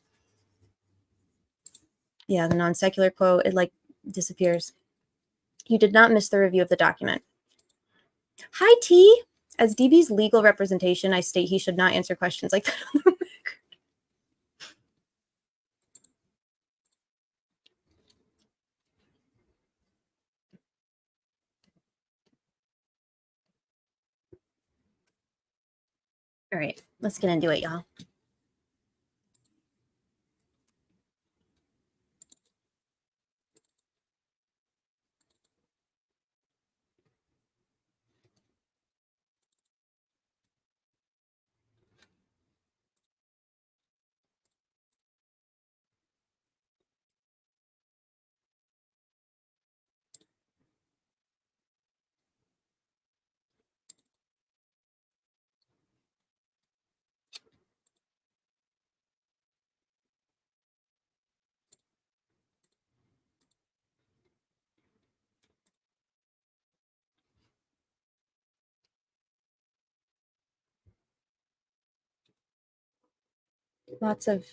Yeah, the non-secular quote, it like disappears. You did not miss the review of the document. Hi, T. As DB's legal representation, I state he should not answer questions like that on the record. All right, let's get into it, y'all. Lots of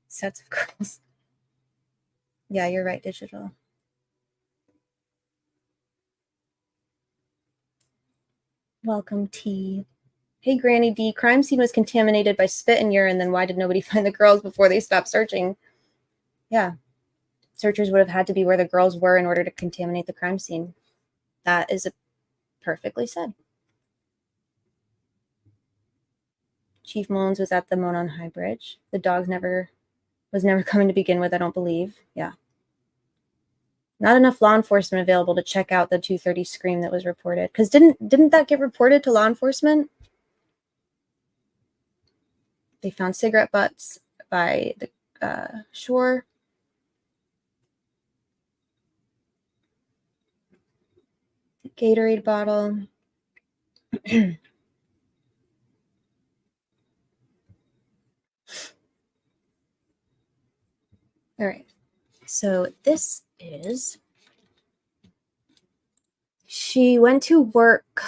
sets of girls. Yeah, you're right, Digital. Welcome, T. Hey, Granny D. Crime scene was contaminated by spit and urine. Then why did nobody find the girls before they stopped searching? Yeah. Searchers would have had to be where the girls were in order to contaminate the crime scene. That is perfectly said. Chief Mullins was at the Monon High Bridge. The dog was never coming to begin with, I don't believe. Yeah. Not enough law enforcement available to check out the 2:30 scream that was reported. Because didn't that get reported to law enforcement? They found cigarette butts by the shore. The Gatorade bottle. All right. So this is, she went to work.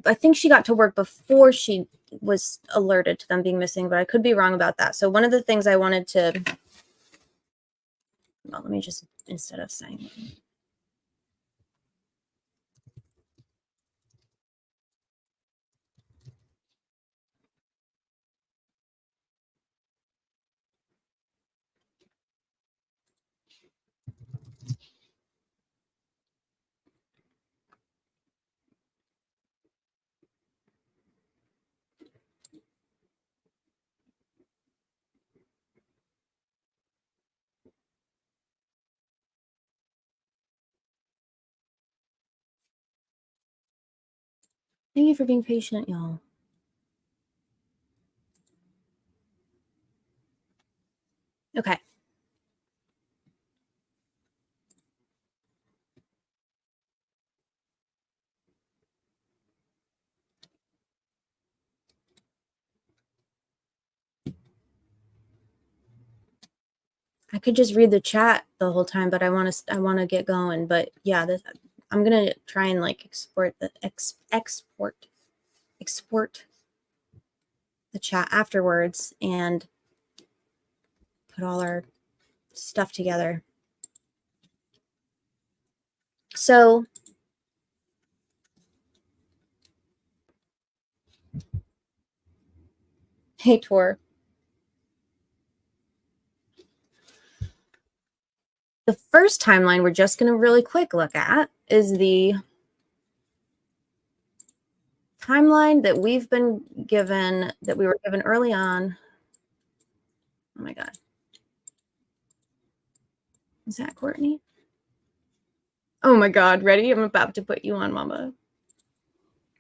I think she got to work before she was alerted to them being missing, but I could be wrong about that. So one of the things I wanted to, well, let me just, instead of saying, thank you for being patient, y'all. Okay. I could just read the chat the whole time, but I want to get going. But yeah, I'm gonna try and like export the chat afterwards and put all our stuff together. So hey, Tor. The first timeline we're just going to really quick look at is the timeline that we've been given, that we were given early on. Oh my God. Is that Courtney? Oh my God. Ready? I'm about to put you on, Mama.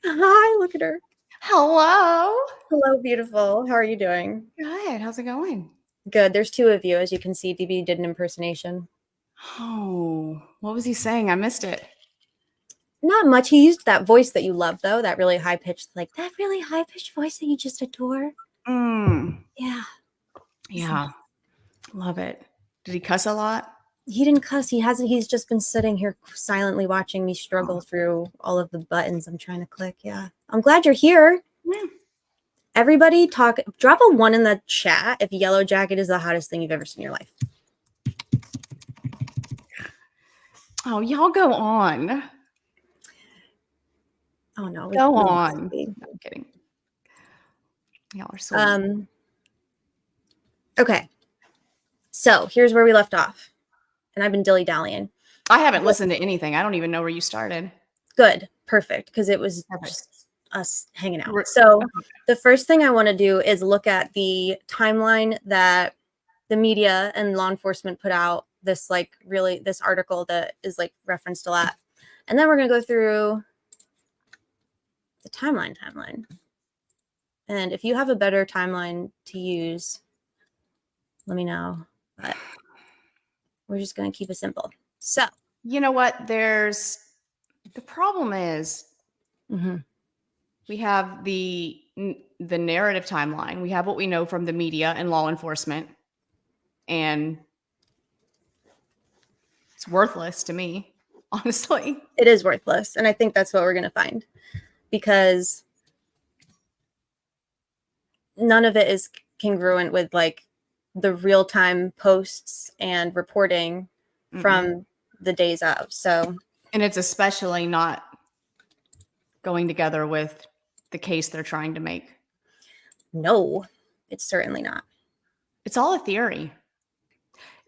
Hi, look at her. Hello. Hello, beautiful. How are you doing? Good. How's it going? Good. There's two of you. As you can see, DB did an impersonation. Oh, what was he saying? I missed it. Not much. He used that voice that you love, though. That really high pitched, like that really high pitched voice that you just adore. Yeah. Yeah. Love it. Did he cuss a lot? He didn't cuss. He hasn't. He's just been sitting here silently watching me struggle through all of the buttons I'm trying to click. Yeah. I'm glad you're here. Yeah. Everybody drop a 1 in the chat if Yellow Jacket is the hottest thing you've ever seen in your life. Oh, y'all go on. Oh no. Go on. No, I'm kidding. Y'all are so Okay. So here's where we left off. And I've been dilly-dallying. I haven't listened to anything. I don't even know where you started. Good. Perfect. Because it was just us hanging out. So the first thing I want to do is look at the timeline that the media and law enforcement put out, this article that is like referenced a lot. And then we're going to go through the timeline. And if you have a better timeline to use, let me know. But we're just going to keep it simple. So, you know what? The problem is we have the narrative timeline. We have what we know from the media and law enforcement. And it's worthless to me, honestly. It is worthless. And I think that's what we're going to find. Because none of it is congruent with like the real-time posts and reporting from the days of. So, and it's especially not going together with the case they're trying to make. No, it's certainly not. It's all a theory.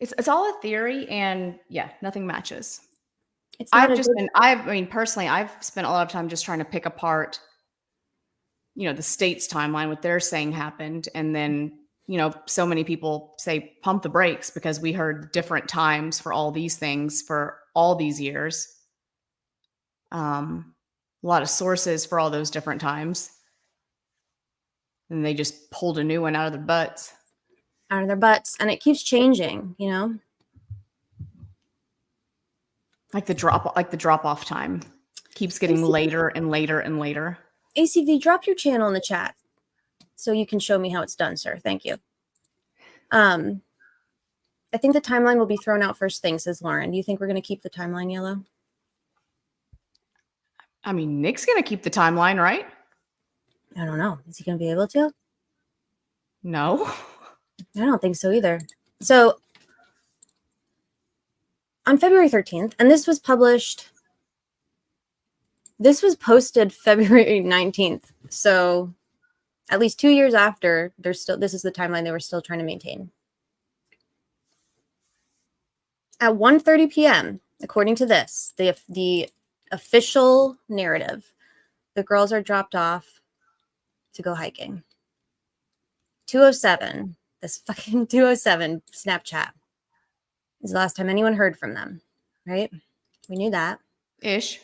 It's all a theory, and yeah, nothing matches. Personally, I've spent a lot of time just trying to pick apart, the state's timeline, what they're saying happened. And then, so many people say pump the brakes because we heard different times for all these things for all these years. A lot of sources for all those different times. And they just pulled a new one out of their butts. And it keeps changing, Like the drop off time keeps getting later and later and later. ACV, drop your channel in the chat so you can show me how it's done, sir. Thank you. I think the timeline will be thrown out first thing, says Lauren. Do you think we're going to keep the timeline yellow? I mean, Nick's going to keep the timeline, right? I don't know. Is he going to be able to? No. I don't think so either. So on February 13th, and this was posted February 19th. So at least 2 years after, this is the timeline they were still trying to maintain. At 1:30 p.m., according to this, the official narrative, the girls are dropped off to go hiking. 2:07, this fucking 2:07 Snapchat is the last time anyone heard from them, right? We knew that. Ish.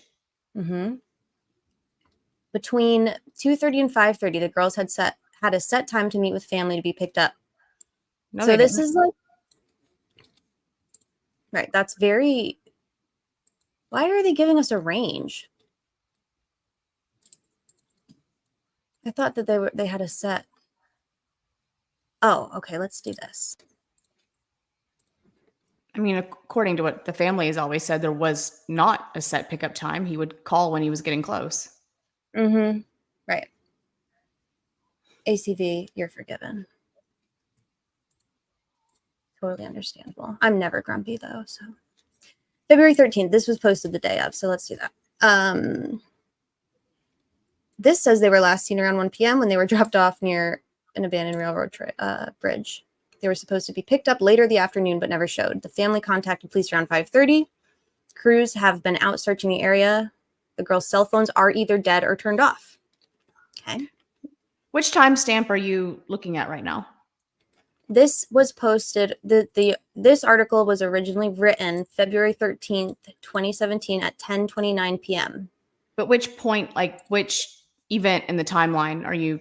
Between 2:30 and 5:30, the girls had a set time to meet with family to be picked up. No, so this is like, right, that's very, why are they giving us a range? I thought that they had a set. Oh, okay, let's do this. I mean, according to what the family has always said, there was not a set pickup time. He would call when he was getting close. Right. ACV, you're forgiven. Totally understandable. I'm never grumpy though, so. February 13th, this was posted the day of, so let's do that. This says they were last seen around 1 p.m. when they were dropped off near an abandoned railroad bridge. They were supposed to be picked up later the afternoon, but never showed. The family contacted police around 5:30. Crews have been out searching the area. The girls' cell phones are either dead or turned off. Okay. Which timestamp are you looking at right now? This was posted. This article was originally written February 13th, 2017 at 10:29 p.m. But which point, like which event in the timeline are you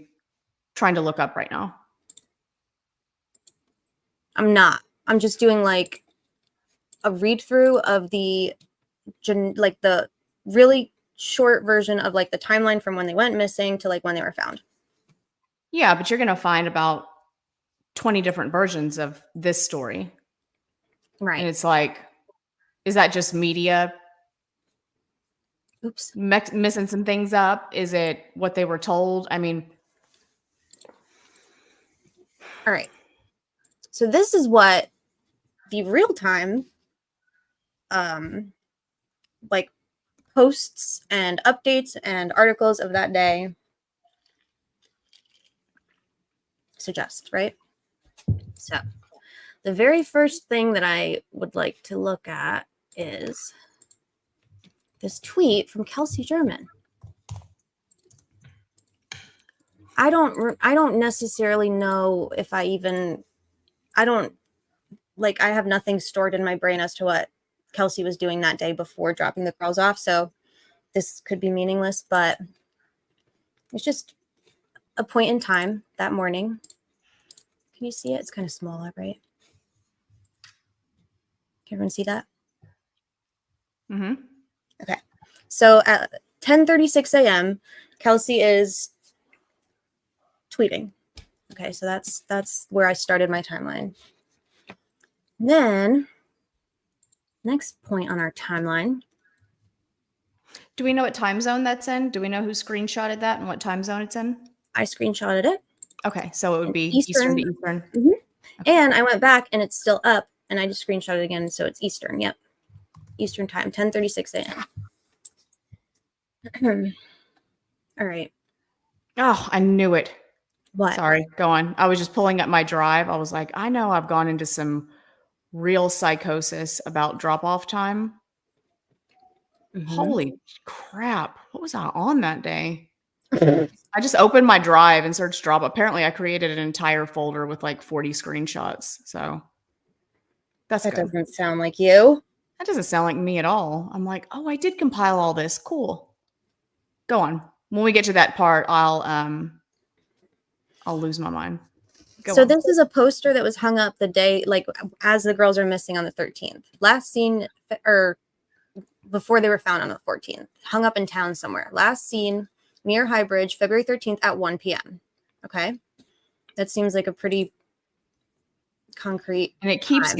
trying to look up right now? I'm not. I'm just doing like a read through of the like the really short version of like the timeline from when they went missing to like when they were found. Yeah, but you're going to find about 20 different versions of this story. Right. And it's like, is that just media Oops. messing some things up? Is it what they were told? I mean, All right. So this is what the real time like posts and updates and articles of that day suggest, right? So the very first thing that I would like to look at is this tweet from Kelsey German. I don't necessarily know if I have nothing stored in my brain as to what Kelsey was doing that day before dropping the girls off. So this could be meaningless, but it's just a point in time that morning. Can you see it? It's kind of small, right? Can everyone see that? mm-hmm. Okay. So at 10:36 a.m., Kelsey is tweeting. Okay, so that's where I started my timeline. Then, next point on our timeline. Do we know what time zone that's in? Do we know who screenshotted that and what time zone it's in? I screenshotted it. Okay, so it would be Eastern. Eastern to Eastern. Mhm. Okay. And I went back and it's still up, and I just screenshotted it again, so it's Eastern. Yep, Eastern time, 10:36 a.m. All right. Oh, I knew it. What? Sorry, go on. I was just pulling up my drive. I was like, I know I've gone into some real psychosis about drop-off time. Mhm. Holy crap. What was I on that day? I just opened my drive and searched drop. Apparently, I created an entire folder with like 40 screenshots. So that's That good. doesn't sound like you. That doesn't sound like me at all. I'm like, oh, I did compile all this. Cool. Go on. When we get to that part, I'll lose my mind. Go on. This is a poster that was hung up the day, like as the girls are missing on the 13th. Last seen, or before they were found on the 14th. Hung up in town somewhere. Last seen near High Bridge, February 13th at 1 p.m. Okay, that seems like a pretty concrete. And it keeps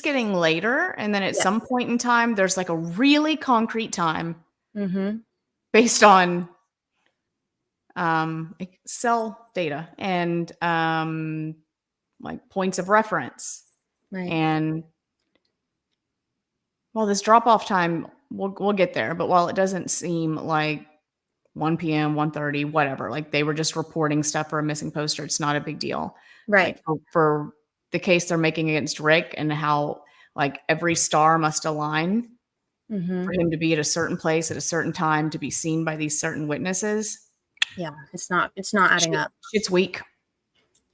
getting later, and then at Yes. some point in time, there's like a really concrete time Mm-hmm. based on Excel data and like points of reference. Right. And while this drop off time, we'll get there, but while it doesn't seem like 1 p.m., 1:30, whatever, like they were just reporting stuff for a missing poster, it's not a big deal. Right. Like for the case they're making against Rick and how like every star must align Mm-hmm. for him to be at a certain place at a certain time to be seen by these certain witnesses. Yeah, it's not adding up. Shit's weak.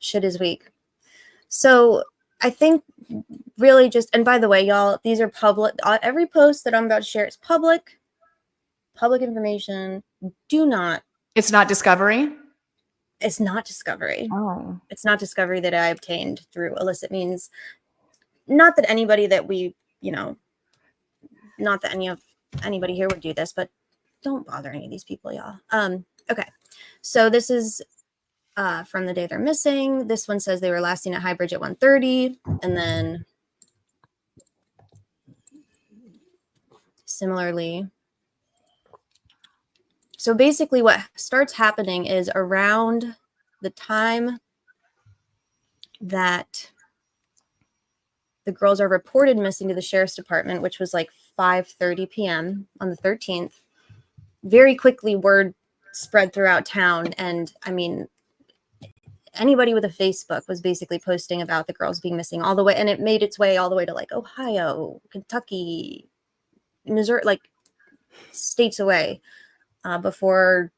Shit is weak. So I think really just, and by the way, y'all, these are public. Every post that I'm about to share is public information. Do not. It's not discovery. It's not discovery. Oh, It's not discovery that I obtained through illicit means. Not that anybody that we, not that anybody here would do this, but don't bother any of these people, y'all. Okay. So this is from the day they're missing. This one says they were last seen at High Bridge at 1:30, and then similarly. So basically what starts happening is around the time that the girls are reported missing to the sheriff's department, which was like 5:30 p.m. on the 13th. Very quickly, word spread throughout town. And I mean, anybody with a Facebook was basically posting about the girls being missing all the way. And it made its way all the way to like Ohio, Kentucky, Missouri, like states away before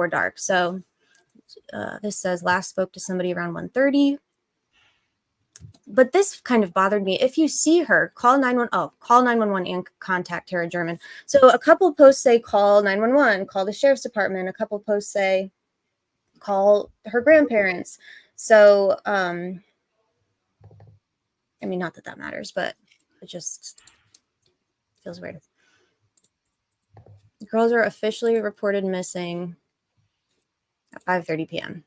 dark. So this says last spoke to somebody around 1:30. But this kind of bothered me. If you see her, call 911 and contact Tara German. So a couple posts say call 911, call the sheriff's department. A couple posts say call her grandparents. So, I mean, not that that matters, but It just feels weird. The girls are officially reported missing at 5:30 p.m.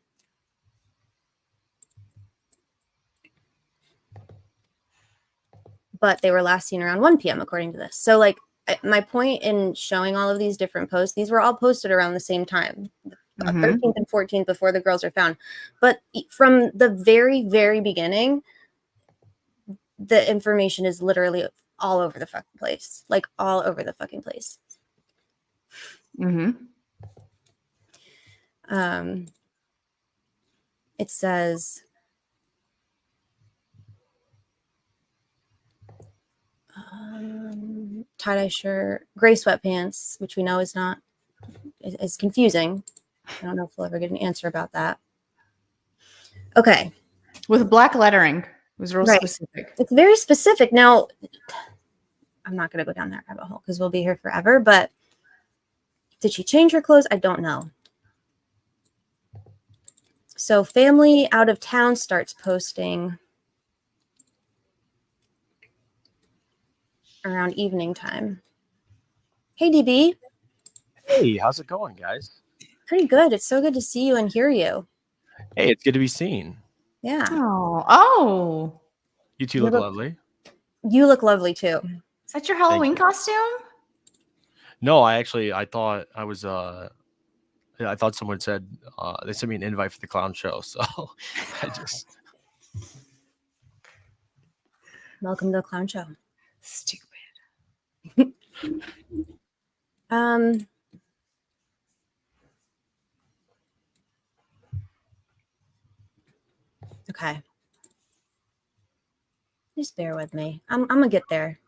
But they were last seen around 1 p.m. according to this. So like my point in showing all of these different posts, these were all posted around the same time, 13th and 14th before the girls are found. But from the very, very beginning, the information is literally all over the fucking place. Like all over the fucking place. It says tie-dye shirt, gray sweatpants, which we know is not is confusing. I don't know if we'll ever get an answer about that. Okay. With black lettering. It was real specific. It's very specific. Now, I'm not going to go down that rabbit hole because we'll be here forever, but did she change her clothes? I don't know. So family out of town starts posting around evening time. Hey, DB. Hey, how's it going, guys? Pretty good. It's so good to see you and hear you. Hey, it's good to be seen. Yeah. Oh. You two look lovely. You look lovely too. Is that your Halloween costume? No, I thought I was I thought someone said they sent me an invite for the clown show, so I just Welcome to the clown show. Stupid. Okay. Just bear with me. I'm gonna get there.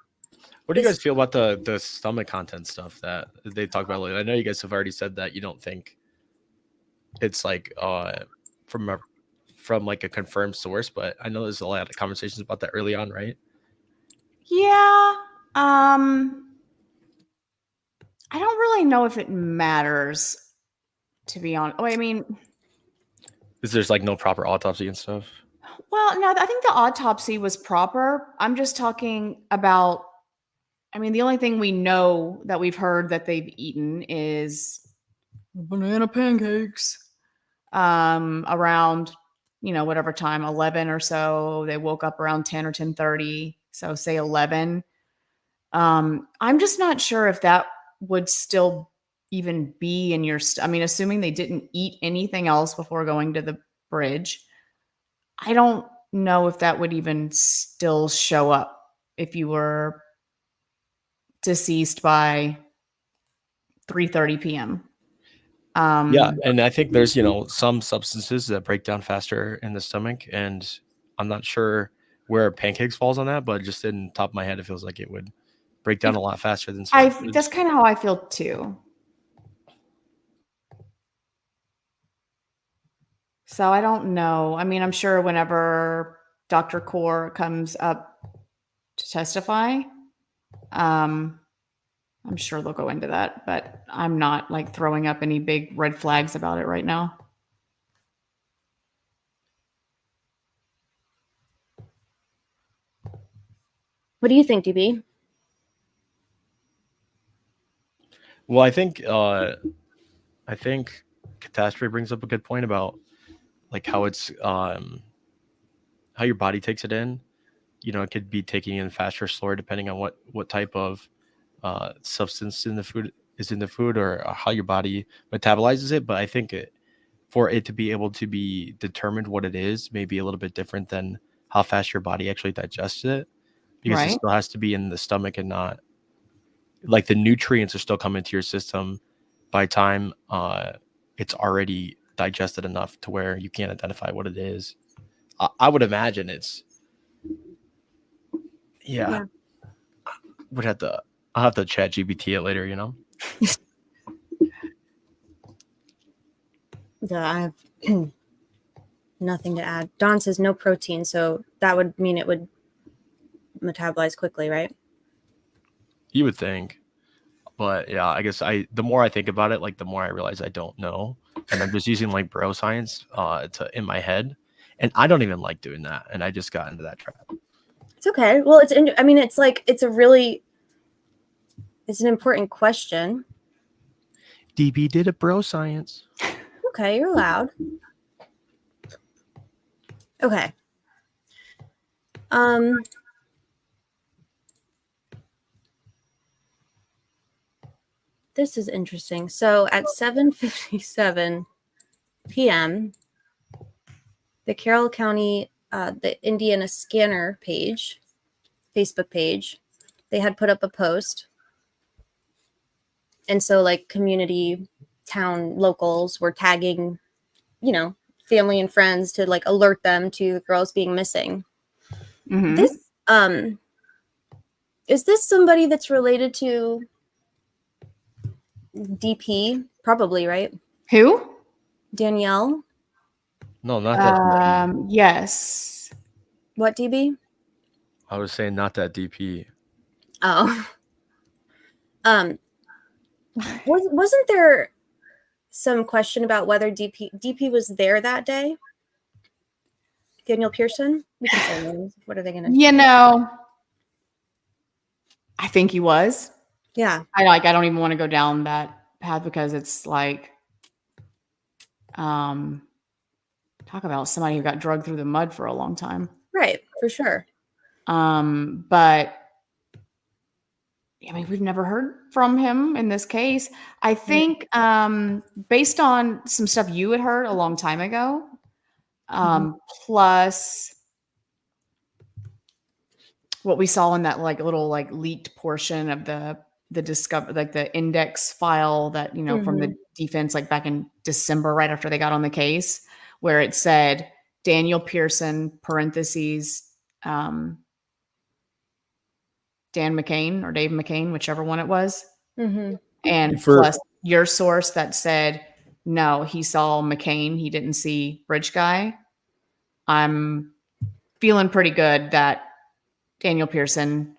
What do you guys feel about the stomach content stuff that they talk about? I know you guys have already said that you don't think it's like from like a confirmed source, but I know there's a lot of conversations about that early on, right? Yeah. I don't really know if it matters, to be honest. I mean, Is there's like no proper autopsy and stuff? Well, no, I think the autopsy was proper. I'm just talking about, I mean, the only thing we know that we've heard that they've eaten is banana pancakes around, whatever time, 11 or so. They woke up around 10 or 10:30. So say 11. I'm just not sure if that would still even be in your, assuming they didn't eat anything else before going to the bridge. I don't know if that would even still show up if you were deceased by 3:30 p.m. Yeah, and I think there's some substances that break down faster in the stomach, and I'm not sure where pancakes falls on that, but just in the top of my head, it feels like it would break down a lot faster than that's kind of how I feel too. So I don't know. I mean, I'm sure whenever Dr. Kaur comes up to testify, I'm sure they'll go into that, but I'm not like throwing up any big red flags about it right now. What do you think, DB? Well, I think Catastrophe brings up a good point about like how it's how your body takes it in. It could be taking in faster or slower depending on what type of substance is in the food or how your body metabolizes it. But I think for it to be able to be determined what it is may be a little bit different than how fast your body actually digests it, because it still has to be in the stomach and not like the nutrients are still coming to your system by time it's already digested enough to where you can't identify what it is. I would imagine it's yeah. I'll have to chat GPT it later, I have nothing to add. Don says no protein, so that would mean it would metabolize quickly, right? You would think. But yeah, I guess the more I think about it, like the more I realize I don't know. And I'm just using like bro science in my head. And I don't even like doing that. And I just got into that trap. It's okay. Well, I mean, it's like, it's an important question. DB did a bro science. Okay, you're allowed. Okay. This is interesting. So at 7:57 p.m., the Carroll County, the Indiana Scanner page, Facebook page, they had put up a post. And so like community, town locals were tagging, family and friends to like alert them to the girls being missing. Mhm. This, is this somebody that's related to DP? Probably, right? Who? Danielle? No, not that. Yes. What DB? I was saying not that DP. Oh. Wasn't there some question about whether DP was there that day? Daniel Pearson? We can say names. What are they going to You know, I think he was. Yeah. I don't even want to go down that path because it's like, talk about somebody who got drugged through the mud for a long time. Right, for sure. But I mean, we've never heard from him in this case. I think, based on some stuff you had heard a long time ago, plus what we saw in that like little like leaked portion of the discover, like the index file that, from the defense, like back in December, right after they got on the case, where it said Daniel Pearson, parentheses, Dan McCain or Dave McCain, whichever one it was. And plus your source that said, no, he saw McCain. He didn't see Bridge Guy. I'm feeling pretty good that Daniel Pearson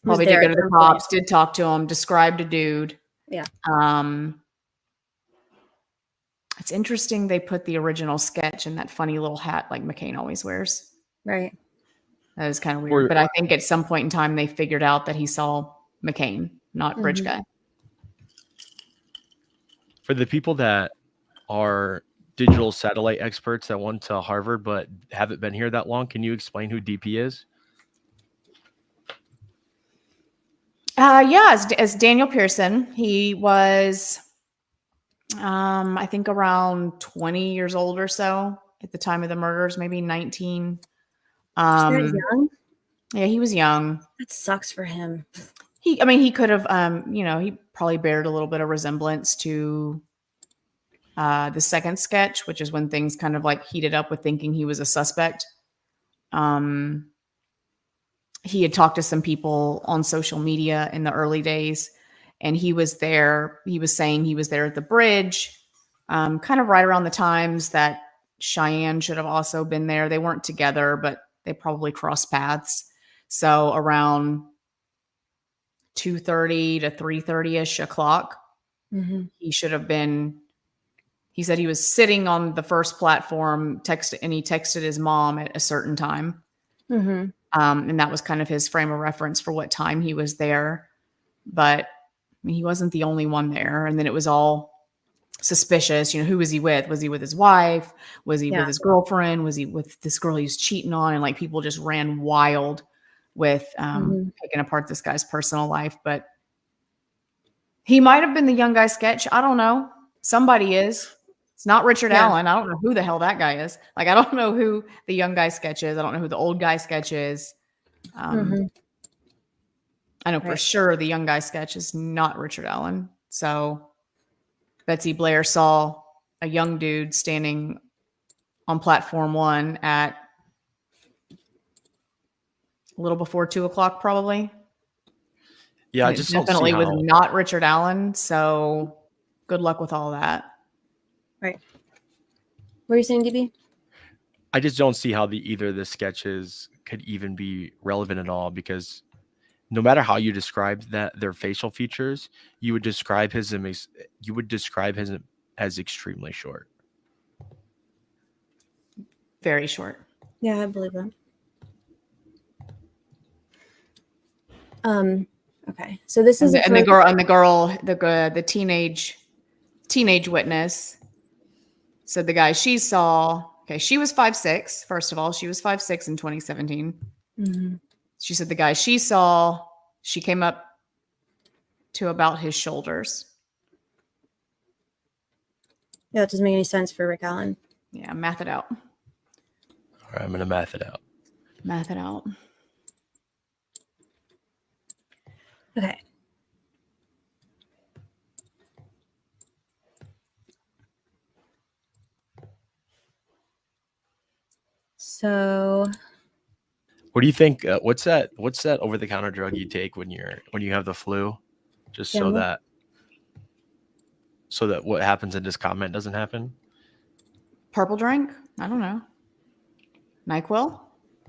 probably did go to the cops, did talk to him, described a dude. Yeah. It's interesting they put the original sketch in that funny little hat like McCain always wears. Right. That is kind of weird. But I think at some point in time they figured out that he saw McCain, not Bridge Guy. For the people that are digital satellite experts that went to Harvard but haven't been here that long, can you explain who DP is? Yeah, as Daniel Pearson, he was, I think around 20 years old or so at the time of the murders, maybe 19. Young? Yeah, he was young. That sucks for him. He could have, he probably bared a little bit of resemblance to the second sketch, which is when things kind of like heated up with thinking he was a suspect. He had talked to some people on social media in the early days, and he was there. He was saying he was there at the bridge, kind of right around the times that Cheyenne should have also been there. They weren't together, but they probably crossed paths. So around 2:30 to 3:30ish o'clock, he should have been. He said he was sitting on the first platform, and he texted his mom at a certain time. And that was kind of his frame of reference for what time he was there. But he wasn't the only one there. And then it was all suspicious. Who was he with? Was he with his wife? Was he with his girlfriend? Was he with this girl he's cheating on? And like people just ran wild with picking apart this guy's personal life. But he might have been the young guy sketch. I don't know. Somebody is. It's not Richard Allen. I don't know who the hell that guy is. Like, I don't know who the young guy sketch is. I don't know who the old guy sketch is. I know for sure the young guy sketch is not Richard Allen. So Betsy Blair saw a young dude standing on platform 1 at a little before 2:00, probably. Yeah, and I just definitely was not Richard Allen. So good luck with all that. Right. What are you saying, DB? I just don't see how either of the sketches could even be relevant at all, because no matter how you describe their facial features, you would describe his as extremely short. Very short. Yeah, I believe that. Okay, so this is And the teenage witness said the guy she saw. Okay, she was 5'6". First of all, she was 5'6" in 2017. Mhm. She said the guy she saw, she came up to about his shoulders. Yeah, it doesn't make any sense for Rick Allen. Yeah, math it out. All right, I'm gonna math it out. Math it out. Okay. So What do you think? What's that over the counter drug you take when you have the flu, just Camel? so that what happens in this comment doesn't happen? Purple drink? I don't know. NyQuil?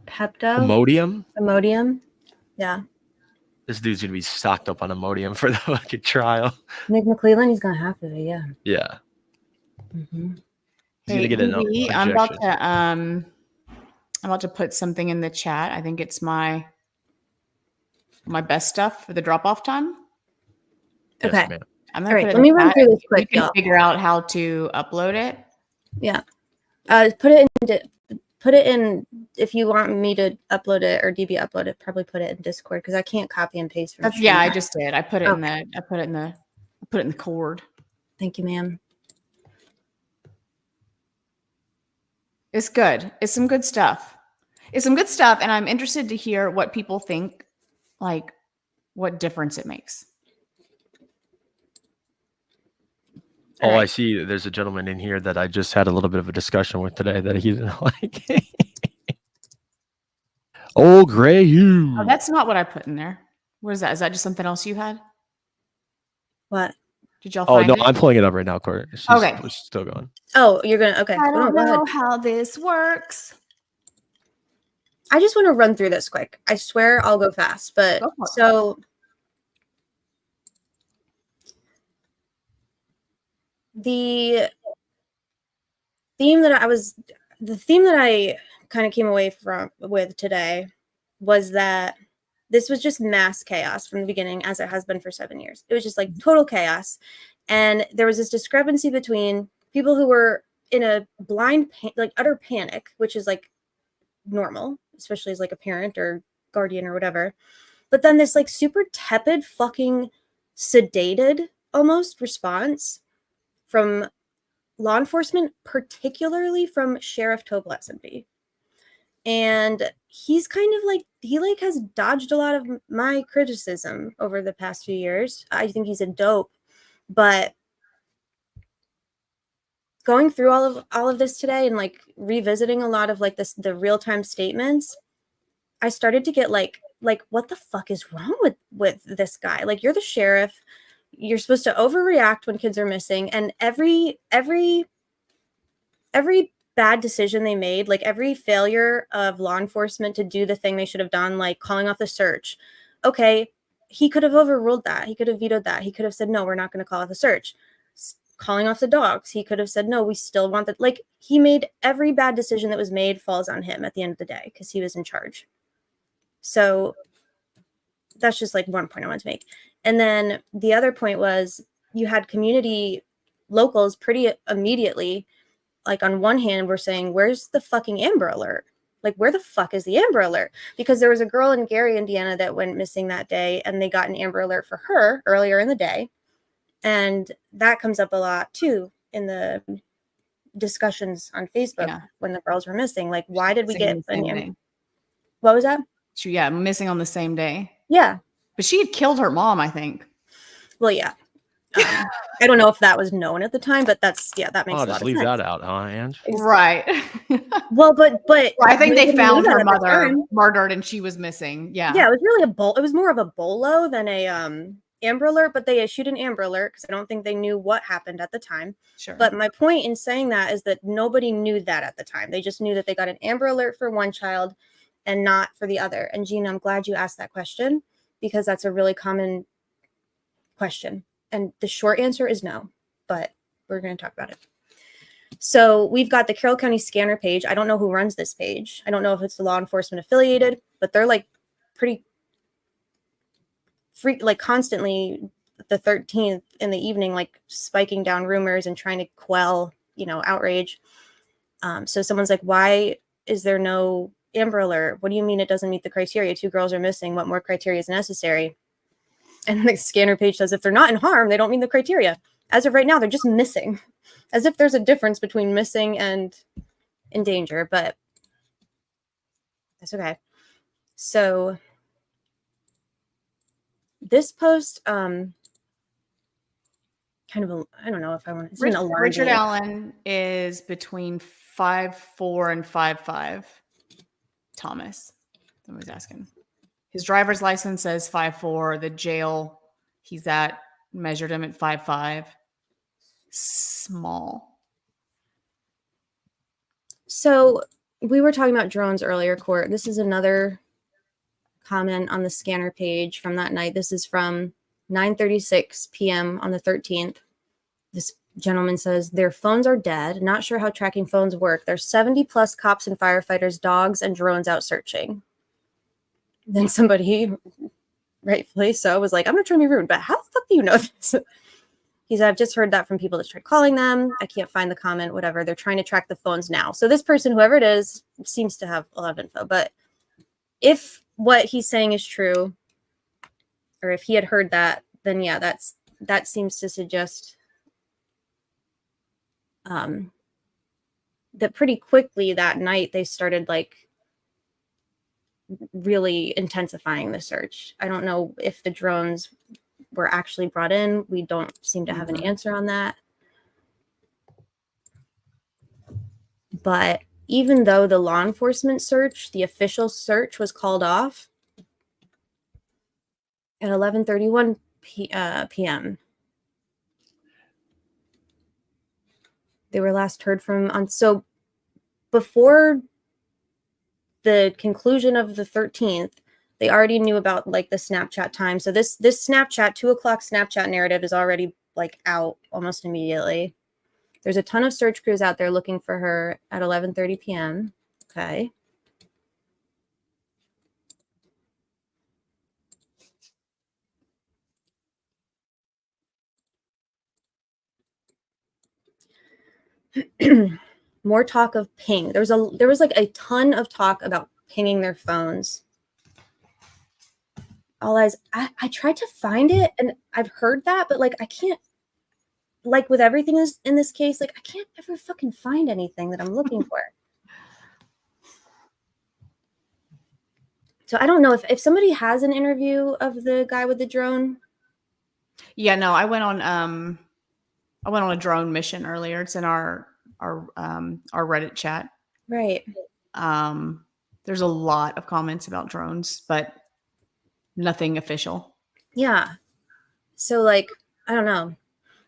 Pepto, Imodium? Imodium. Yeah. This dude's gonna be stocked up on Imodium for the fucking trial. Nick McClellan, he's gonna have to be, yeah. Yeah. Mm-hmm. He's gonna get an Lee, injection. I'm about to put something in the chat. I think it's my best stuff for the drop-off time. Yes, Okay. ma'am. I'm All gonna right, put it let me in the run chat. through this You quick, can y'all. figure out how to upload it. Yeah. Put it in if you want me to upload it or DB upload it, probably put it in Discord because I can't copy and paste from Yeah, I Stream. just did. I put it Okay. in the cord. Thank you, ma'am. It's good. It's some good stuff. And I'm interested to hear what people think, like what difference it makes. Oh, All I right. see. There's a gentleman in here that I just had a little bit of a discussion with today that he didn't like. Oh, Gray, you. Oh, that's not what I put in there. What is that? Is that just something else you had? What? Did y'all Oh find no, it? I'm pulling it up right now, Court. She's still going. Oh, you're gonna okay. I don't Go ahead. know how this works. I just want to run through this quick. I swear I'll go fast, but Go for it. so the theme that I kind of came away with today was that this was just mass chaos from the beginning, as it has been for 7 years. It was just like total chaos. And there was this discrepancy between people who were in a blind, utter panic, which is like normal, especially as like a parent or guardian or whatever. But then this like super tepid, fucking sedated almost response from law enforcement, particularly from Sheriff Tobin. And he's kind of like, he like has dodged a lot of my criticism over the past few years. I think he's a dope, but going through all of this today and like revisiting a lot of like the real-time statements, I started to get like what the fuck is wrong with this guy? Like, you're the sheriff, you're supposed to overreact when kids are missing, and every bad decision they made, like every failure of law enforcement to do the thing they should have done, like calling off the search. Okay, he could have overruled that. He could have vetoed that. He could have said, no, we're not going to call off the search. Calling off the dogs, he could have said, no, we still want that. Like, he made every bad decision that was made falls on him at the end of the day because he was in charge. So that's just like one point I wanted to make. And then the other point was you had community locals pretty immediately, like on one hand, we're saying, where's the fucking Amber Alert? Like, where the fuck is the Amber Alert? Because there was a girl in Gary, Indiana that went missing that day, and they got an Amber Alert for her earlier in the day. And that comes up a lot too in the discussions on Facebook when the girls were missing. Like, why did we get an Amber? What was that? Missing on the same day. Yeah. But she had killed her mom, I think. Well, yeah. I don't know if that was known at the time, but that makes a lot of sense. Just leave that out, huh, Ange? Right. Well, but I think they found her mother murdered and she was missing. Yeah. Yeah, it was really it was more of a bolo than a Amber Alert, but they issued an Amber Alert because I don't think they knew what happened at the time. Sure. But my point in saying that is that nobody knew that at the time. They just knew that they got an Amber Alert for one child and not for the other. And Gina, I'm glad you asked that question because that's a really common question. And the short answer is no, but we're going to talk about it. So we've got the Carroll County Scanner page. I don't know who runs this page. I don't know if it's the law enforcement affiliated, but they're like pretty constantly the 13th in the evening, like spiking down rumors and trying to quell, outrage. So someone's like, why is there no Amber Alert? What do you mean it doesn't meet the criteria? 2 girls are missing. What more criteria is necessary? And the scanner page says, if they're not in harm, they don't meet the criteria. As of right now, they're just missing. As if there's a difference between missing and in danger, but that's okay. So this post, kind of, I don't know if I want to, Richard Allen is between 5'4" and 5'5". Thomas, somebody's asking. His driver's license says 5'4". The jail he's at measured him at 5'5". Small. So we were talking about drones earlier, Court. This is another comment on the scanner page from that night. This is from 9:36 p.m. on the 13th. This gentleman says, their phones are dead. Not sure how tracking phones work. There's 70 plus cops and firefighters, dogs, and drones out searching. Then somebody, rightfully so, was like, I'm not trying to be rude, but how the fuck do you know this? He said, I've just heard that from people that tried calling them. I can't find the comment, whatever. They're trying to track the phones now. So this person, whoever it is, seems to have a lot of info. But if what he's saying is true, or if he had heard that, then yeah, that seems to suggest that pretty quickly that night they started like really intensifying the search. I don't know if the drones were actually brought in. We don't seem to have an answer on that. But even though the law enforcement search, the official search was called off at 11:31 p.m. They were last heard from on. So before the conclusion of the 13th, they already knew about like the Snapchat time. So this Snapchat 2 o'clock Snapchat narrative is already like out almost immediately. There's a ton of search crews out there looking for her at 11:30 p.m. Okay. More talk of ping. There was like a ton of talk about pinging their phones. All eyes. I tried to find it, and I've heard that, but like I can't. Like with everything in this case, like I can't ever fucking find anything that I'm looking for. So I don't know if somebody has an interview of the guy with the drone. Yeah, no, I went on a drone mission earlier. It's in our Reddit chat. Right. There's a lot of comments about drones, but nothing official. Yeah. So like, I don't know.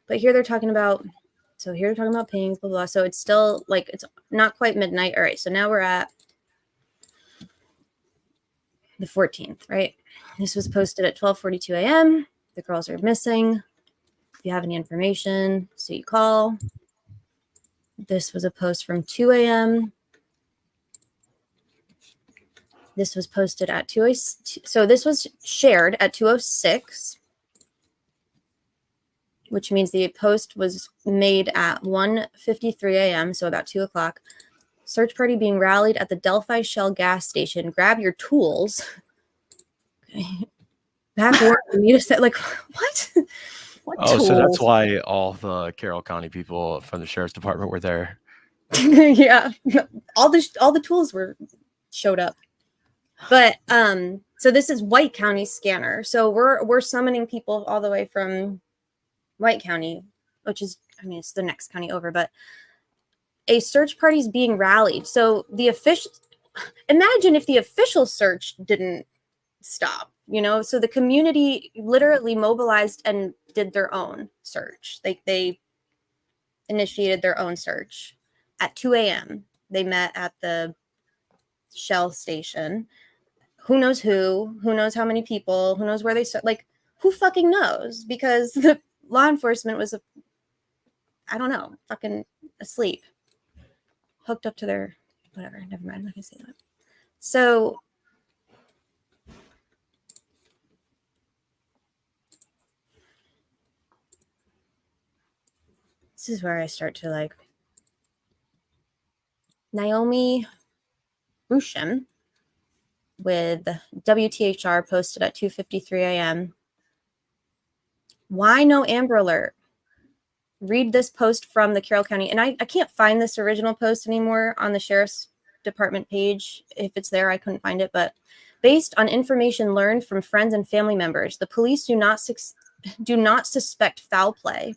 But here they're talking about pings, blah, blah. So it's still like, it's not quite midnight. All right. So now we're at the 14th, right? This was posted at 12:42 a.m. The girls are missing. If you have any information, so you call. This was a post from 2 a.m. This was posted at 2:06. So this was shared at 2:06, which means the post was made at 1:53 a.m. So about 2 o'clock. Search party being rallied at the Delphi Shell gas station. Grab your tools. Okay. Back work. You just said like what? So that's why all the Carroll County people from the sheriff's department were there. Yeah, all the tools showed up. But so this is White County scanner. So we're summoning people all the way from White County, which is, I mean, it's the next county over, but a search party is being rallied. So imagine if the official search didn't stop, so the community literally mobilized and did their own search. They initiated their own search at 2 a.m. They met at the Shell station. Who knows who knows how many people, who knows where they start, like who fucking knows, because the law enforcement was I don't know, fucking asleep, hooked up to their whatever. Never mind, I'm not gonna say that. So This is where I start to like. Naomi Rusham with WTHR posted at 2:53 a.m. Why no Amber Alert? Read this post from the Carroll County, and I can't find this original post anymore on the Sheriff's Department page. If it's there, I couldn't find it, but based on information learned from friends and family members, the police do not suspect foul play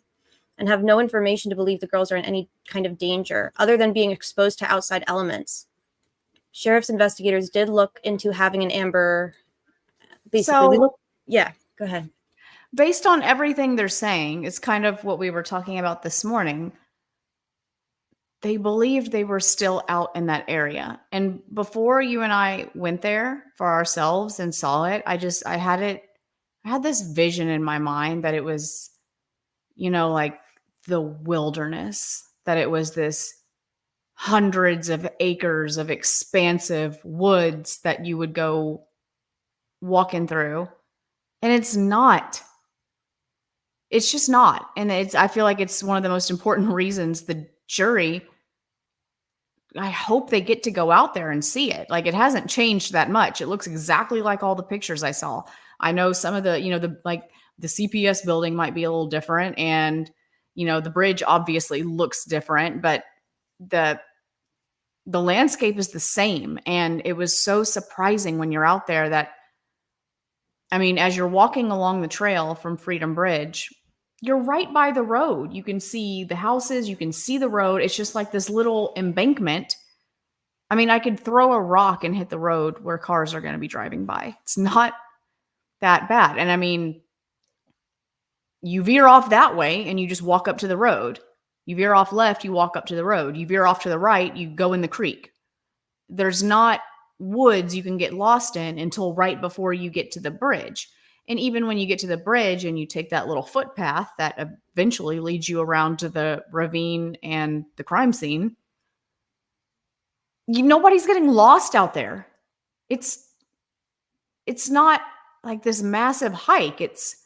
and have no information to believe the girls are in any kind of danger other than being exposed to outside elements. Sheriff's investigators did look into having an Amber. Basically, yeah, go ahead. Based on everything they're saying, it's kind of what we were talking about this morning. They believed they were still out in that area. And before you and I went there for ourselves and saw it, I had this vision in my mind that it was, like the wilderness, that it was this hundreds of acres of expansive woods that you would go walking through. And it's not. It's just not. And I feel like it's one of the most important reasons the jury, I hope they get to go out there and see it. Like, it hasn't changed that much. It looks exactly like all the pictures I saw. I know some of the, the CPS building might be a little different, and, the bridge obviously looks different, but the landscape is the same. And it was so surprising when you're out there that, as you're walking along the trail from Freedom Bridge, you're right by the road. You can see the houses, you can see the road. It's just like this little embankment. I could throw a rock and hit the road where cars are going to be driving by. It's not that bad. And you veer off that way and you just walk up to the road. You veer off left, you walk up to the road. You veer off to the right, you go in the creek. There's not woods you can get lost in until right before you get to the bridge. And even when you get to the bridge and you take that little footpath that eventually leads you around to the ravine and the crime scene, nobody's getting lost out there. It's not like this massive hike. It's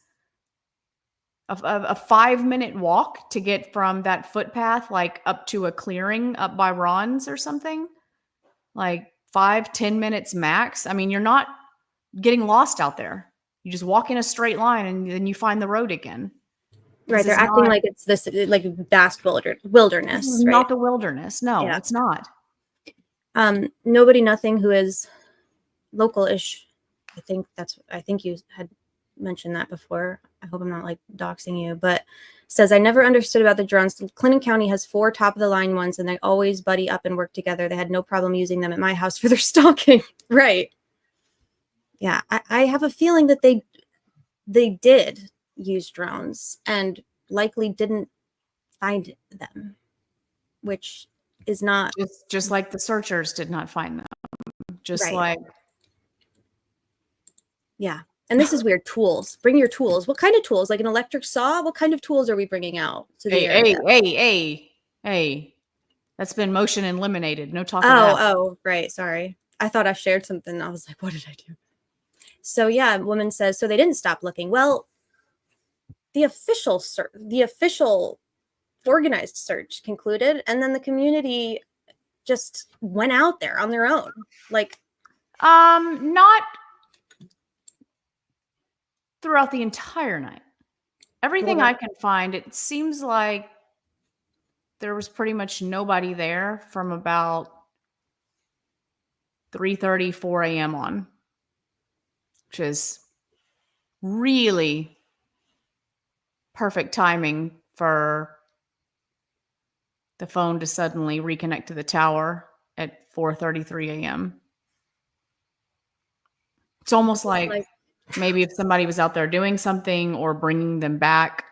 a 5-minute walk to get from that footpath, like up to a clearing up by Ron's or something, like 5-10 minutes max. You're not getting lost out there. You just walk in a straight line and then you find the road again. Right. They're acting like it's this like vast wilderness. This is right? not the wilderness. No, Yeah. It's not. Nobody Nothing, who is local-ish. I think you had mentioned that before. I hope I'm not like doxing you, but says, I never understood about the drones. Clinton County has 4 top-of-the-line ones, and they always buddy up and work together. They had no problem using them at my house for their stalking. Right. Yeah, I have a feeling that they did use drones and likely didn't find them, which is not... Just like the searchers did not find them. Just right. like... Yeah. And this is weird. Tools. Bring your tools. What kind of tools? Like an electric saw? What kind of tools are we bringing out to the area? Hey. That's been motion eliminated. No talk about that. Oh, right. Sorry. I thought I shared something. I was like, what did I do? So yeah, woman says, so they didn't stop looking. Well, the official organized search concluded, and then the community just went out there on their own. Like, not throughout the entire night. Everything I can find, it seems like there was pretty much nobody there from about 3:30, 4 a.m. on, which is really perfect timing for the phone to suddenly reconnect to the tower at 4:33 a.m. It's almost like maybe if somebody was out there doing something or bringing them back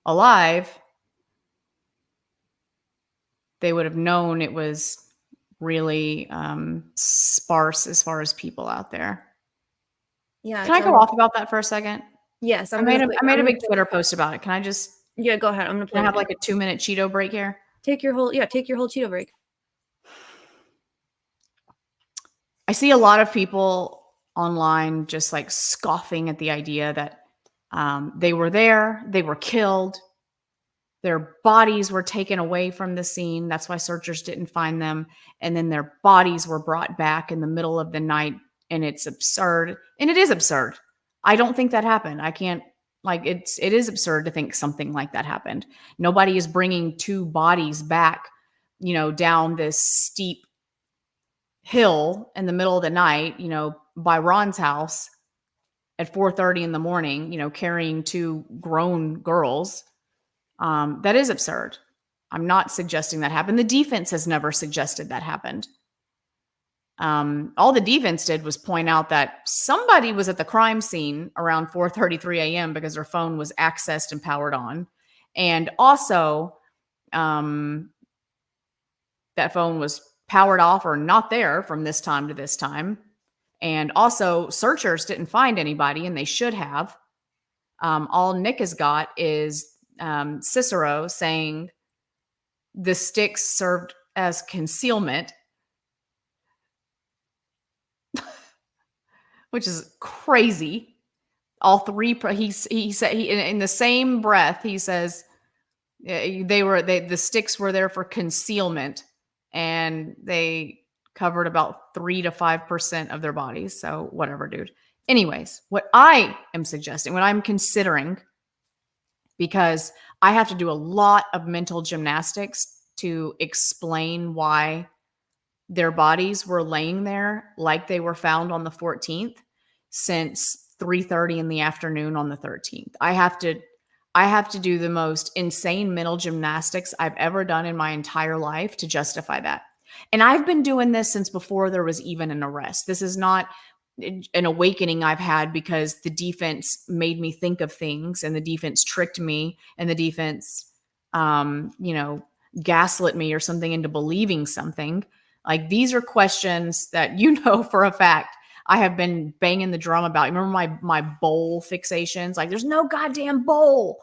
alive, they would have known it was really sparse as far as people out there. Yeah. Can I go off about that for a second? Yes. I made a big Twitter post about it. Can I just... Yeah, go ahead. I'm gonna have like a 2-minute Cheeto break here. Take your whole Cheeto break. I see a lot of people online just like scoffing at the idea that they were there, they were killed, Their bodies were taken away from the scene. That's why searchers didn't find them. And then their bodies were brought back in the middle of the night. And it's absurd. And it is absurd. I don't think that happened. I can't, like, it is absurd to think something like that happened. Nobody is bringing two bodies back, you know, down this steep hill in the middle of the night, you know, by Ron's house at 4:30 in the morning, you know, carrying two grown girls. That is absurd. I'm not suggesting that happened. The defense has never suggested that happened. All the defense did was point out that somebody was at the crime scene around 4:33 a.m. because their phone was accessed and powered on. And also, that phone was powered off or not there from this time to this time. And also, searchers didn't find anybody, and they should have. All Nick has got is Cicero saying the sticks served as concealment, which is crazy. All three, he said in the same breath, he says the sticks were there for concealment, and they covered about 3 to 5% of their bodies. So whatever, dude. Anyways, what I am suggesting, what I'm considering, because I have to do a lot of mental gymnastics to explain why their bodies were laying there like they were found on the 14th since 3:30 in the afternoon on the 13th. I have to do the most insane mental gymnastics I've ever done in my entire life to justify that. And I've been doing this since before there was even an arrest. This is not an awakening I've had because the defense made me think of things, and the defense tricked me, and the defense, gaslit me or something into believing something. Like, these are questions that, you know, for a fact, I have been banging the drum about. You remember my bowl fixations? Like, there's no goddamn bowl.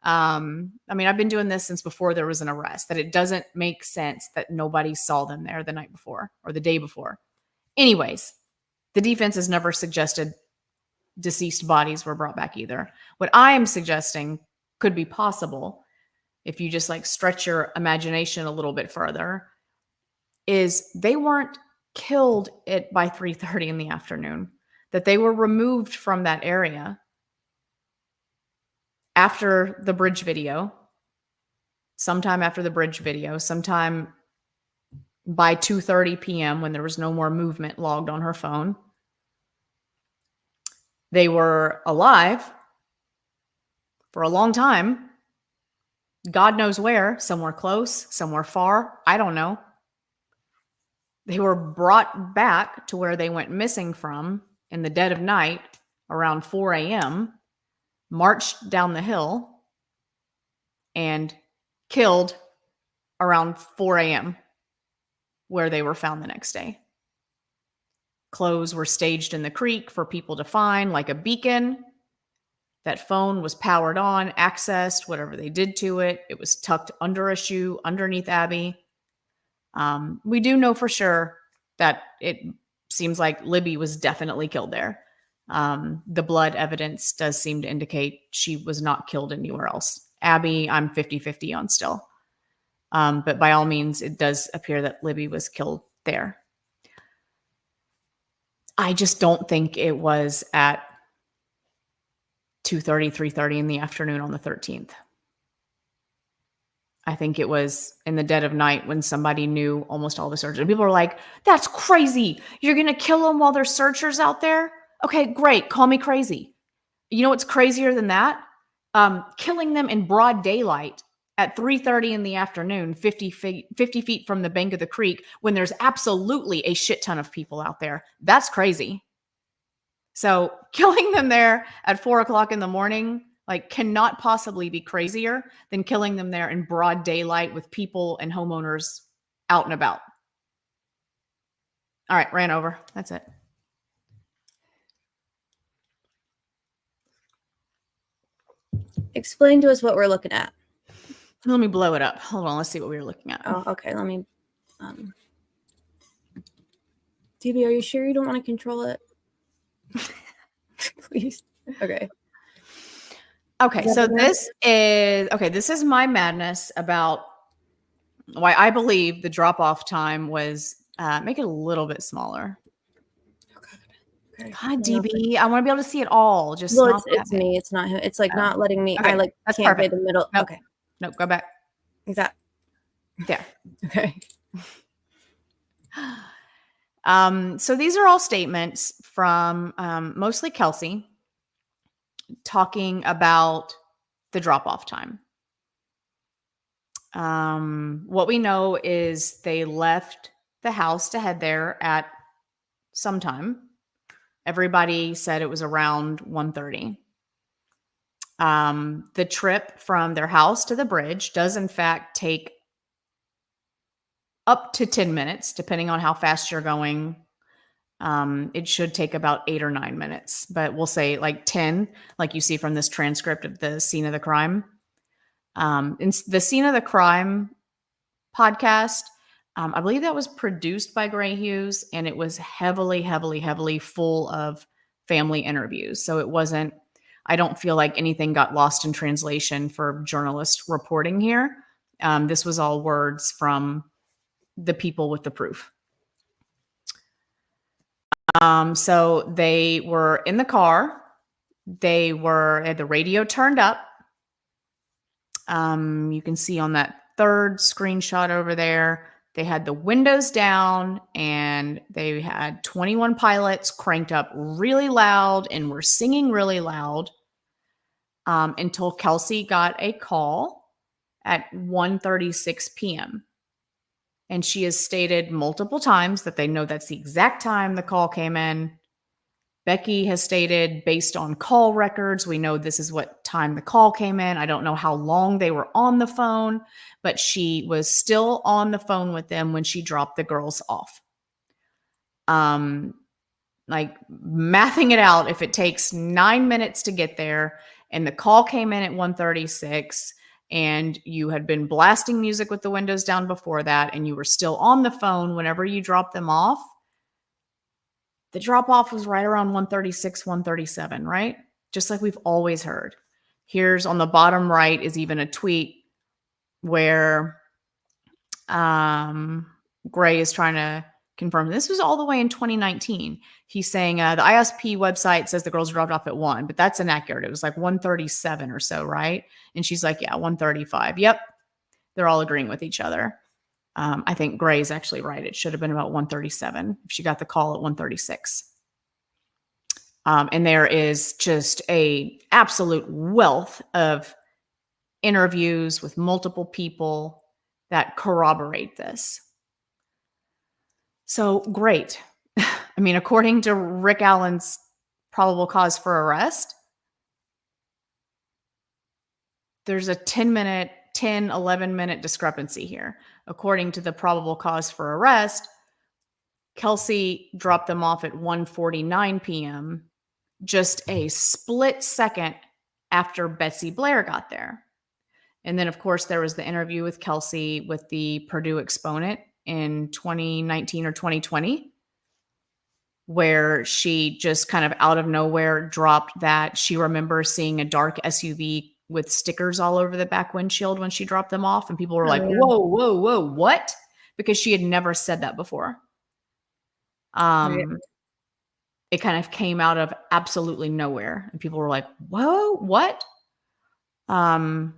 I mean, I've been doing this since before there was an arrest, that it doesn't make sense that nobody saw them there the night before or the day before. Anyways, the defense has never suggested deceased bodies were brought back either. What I am suggesting could be possible, if you just like stretch your imagination a little bit further, is they weren't killed by 3:30 in the afternoon, that they were removed from that area after the bridge video, sometime after the bridge video, sometime by 2:30 p.m. when there was no more movement logged on her phone. They were alive for a long time. God knows where, somewhere close, somewhere far. I don't know. They were brought back to where they went missing from in the dead of night around 4 a.m., marched down the hill, and killed around 4 a.m., where they were found the next day. Clothes were staged in the creek for people to find, like a beacon. That phone was powered on, accessed, whatever they did to it. It was tucked under a shoe underneath Abby. We do know for sure that it seems like Libby was definitely killed there. The blood evidence does seem to indicate she was not killed anywhere else. Abby, I'm 50-50 on still. But by all means, it does appear that Libby was killed there. I just don't think it was at 2:30, 3:30 in the afternoon on the 13th. I think it was in the dead of night when somebody knew almost all the searchers. People were like, that's crazy. You're going to kill them while there's searchers out there? Okay, great. Call me crazy. You know what's crazier than that? Killing them in broad daylight at 3:30 in the afternoon, 50 feet from the bank of the creek, when there's absolutely a shit ton of people out there. That's crazy. So killing them there at 4 o'clock in the morning, like, cannot possibly be crazier than killing them there in broad daylight with people and homeowners out and about. All right, ran over. That's it. Explain to us what we're looking at. Let me blow it up. Hold on. Let's see what we were looking at. Oh, okay. Let me. DB, are you sure you don't want to control it? Please. Okay. Okay, Is so that enough? this is my madness about why I believe the drop-off time was make it a little bit smaller. Okay. God, DB, I want to be able to see it all. Just Well, not it's that big. me. It's not him. It's like Oh. not letting me. Okay, I like that's can't perfect. get the middle. Nope. Okay. Nope, go back. Is that There. okay? So these are all statements from mostly Kelsey talking about the drop-off time. What we know is they left the house to head there at some time. Everybody said it was around 1:30. The trip from their house to the bridge does in fact take up to 10 minutes, depending on how fast you're going. It should take about 8 or 9 minutes, but we'll say like 10, like you see from this transcript of the scene of the crime. In the scene of the crime podcast, I believe that was produced by Gray Hughes, and it was heavily, heavily, heavily full of family interviews. So it wasn't, I don't feel like anything got lost in translation for journalist reporting here. This was all words from the people with the proof. So they were in the car. They had the radio turned up. You can see on that third screenshot over there, they had the windows down and they had 21 Pilots cranked up really loud and were singing really loud until Kelsey got a call at 1:36 p.m. And she has stated multiple times that they know that's the exact time the call came in. Becky has stated, based on call records, we know this is what time the call came in. I don't know how long they were on the phone, but she was still on the phone with them when she dropped the girls off. Like mathing it out, if it takes 9 minutes to get there and the call came in at 1:36 and you had been blasting music with the windows down before that and you were still on the phone whenever you dropped them off, the drop-off was right around 1:36, 1:37, right? Just like we've always heard. Here's on the bottom right is even a tweet where Gray is trying to confirm. This was all the way in 2019. He's saying the ISP website says the girls dropped off at 1, but that's inaccurate. It was like 1:37 or so, right? And she's like, yeah, 1:35. Yep. They're all agreeing with each other. I think Gray's actually right. It should have been about 1:37 if she got the call at 1:36. And there is just a absolute wealth of interviews with multiple people that corroborate this. So great. I mean, according to Rick Allen's probable cause for arrest, there's a 11-minute discrepancy here. According to the probable cause for arrest, Kelsey dropped them off at 1:49 p.m., just a split second after Betsy Blair got there. And then, of course, there was the interview with Kelsey with the Purdue exponent in 2019 or 2020, where she just kind of out of nowhere dropped that she remembers seeing a dark SUV with stickers all over the back windshield when she dropped them off. And people were like, whoa, whoa, whoa, what? Because she had never said that before. Right. It kind of came out of absolutely nowhere. And people were like, whoa, what? That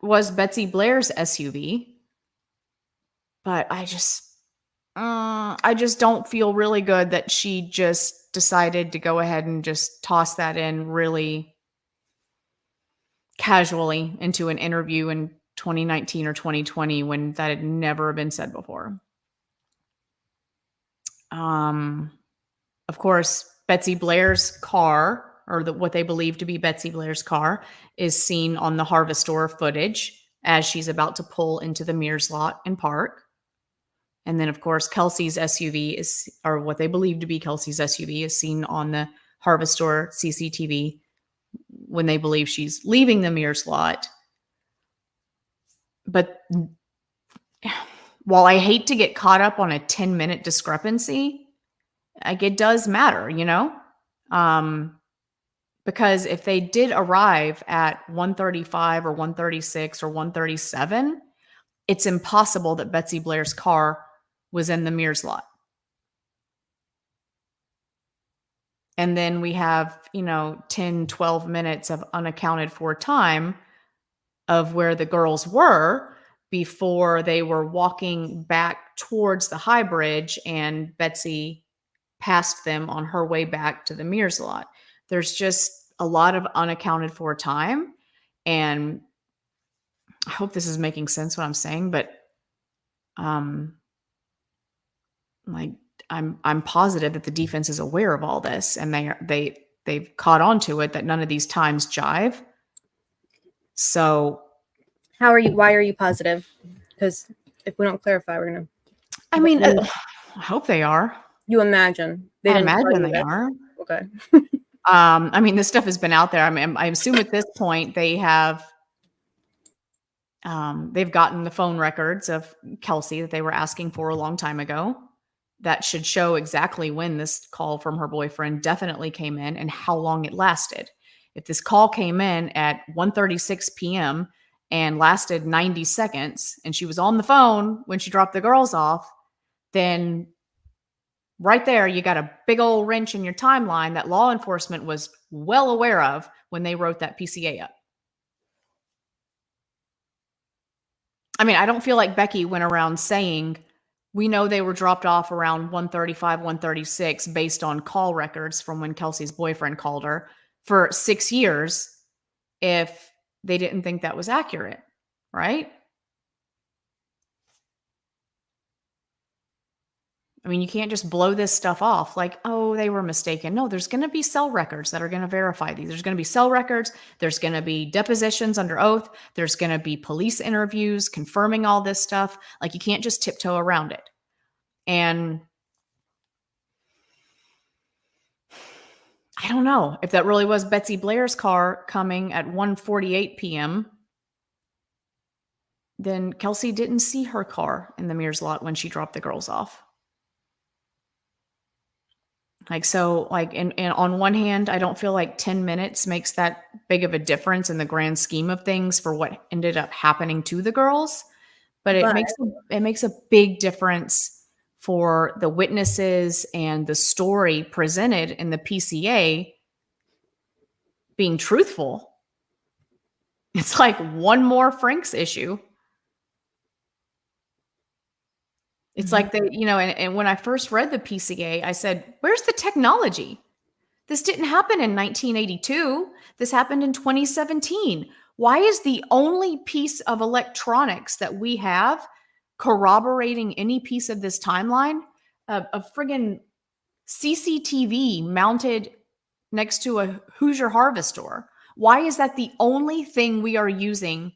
was Betsy Blair's SUV. But I just don't feel really good that she just decided to go ahead and just toss that in really casually into an interview in 2019 or 2020 when that had never been said before. Of course, Betsy Blair's car, or what they believe to be Betsy Blair's car, is seen on the Harvestor footage as she's about to pull into the Mears lot and park. And then, of course, Kelsey's SUV or what they believe to be Kelsey's SUV, is seen on the Harvestor CCTV when they believe she's leaving the Mears lot. But while I hate to get caught up on a 10-minute discrepancy, like it does matter, you know? Because if they did arrive at 1:35 or 1:36 or 1:37, it's impossible that Betsy Blair's car was in the Mears lot. And then we have, 10, 12 minutes of unaccounted for time of where the girls were before they were walking back towards the High Bridge and Betsy passed them on her way back to the Mears lot. There's just a lot of unaccounted for time. And I hope this is making sense what I'm saying, but like I'm positive that the defense is aware of all this and they've caught on to it that none of these times jive. So why are you positive? Because if we don't clarify, we're gonna. I mean, I hope they are. You imagine. I imagine they are. Okay. I mean, this stuff has been out there. I mean, I assume at this point they've gotten the phone records of Kelsey that they were asking for a long time ago. That should show exactly when this call from her boyfriend definitely came in and how long it lasted. If this call came in at 1:36 p.m. and lasted 90 seconds and she was on the phone when she dropped the girls off, then right there, you got a big old wrench in your timeline that law enforcement was well aware of when they wrote that PCA up. I mean, I don't feel like Becky went around saying, we know they were dropped off around 1:35, 1:36 based on call records from when Kelsey's boyfriend called her for 6 years if they didn't think that was accurate, right? I mean, you can't just blow this stuff off like, oh, they were mistaken. No, there's going to be cell records that are going to verify these. There's going to be cell records. There's going to be depositions under oath. There's going to be police interviews confirming all this stuff. Like, you can't just tiptoe around it. And I don't know if that really was Betsy Blair's car coming at 1:48 p.m. Then Kelsey didn't see her car in the Mears lot when she dropped the girls off. Like, so, like, and on one hand, I don't feel like 10 minutes makes that big of a difference in the grand scheme of things for what ended up happening to the girls. But it makes a big difference for the witnesses and the story presented in the PCA being truthful. It's like one more Frank's issue. It's like they, and when I first read the PCA, I said, where's the technology? This didn't happen in 1982. This happened in 2017. Why is the only piece of electronics that we have corroborating any piece of this timeline a friggin' CCTV mounted next to a Hoosier Harvest store? Why is that the only thing we are using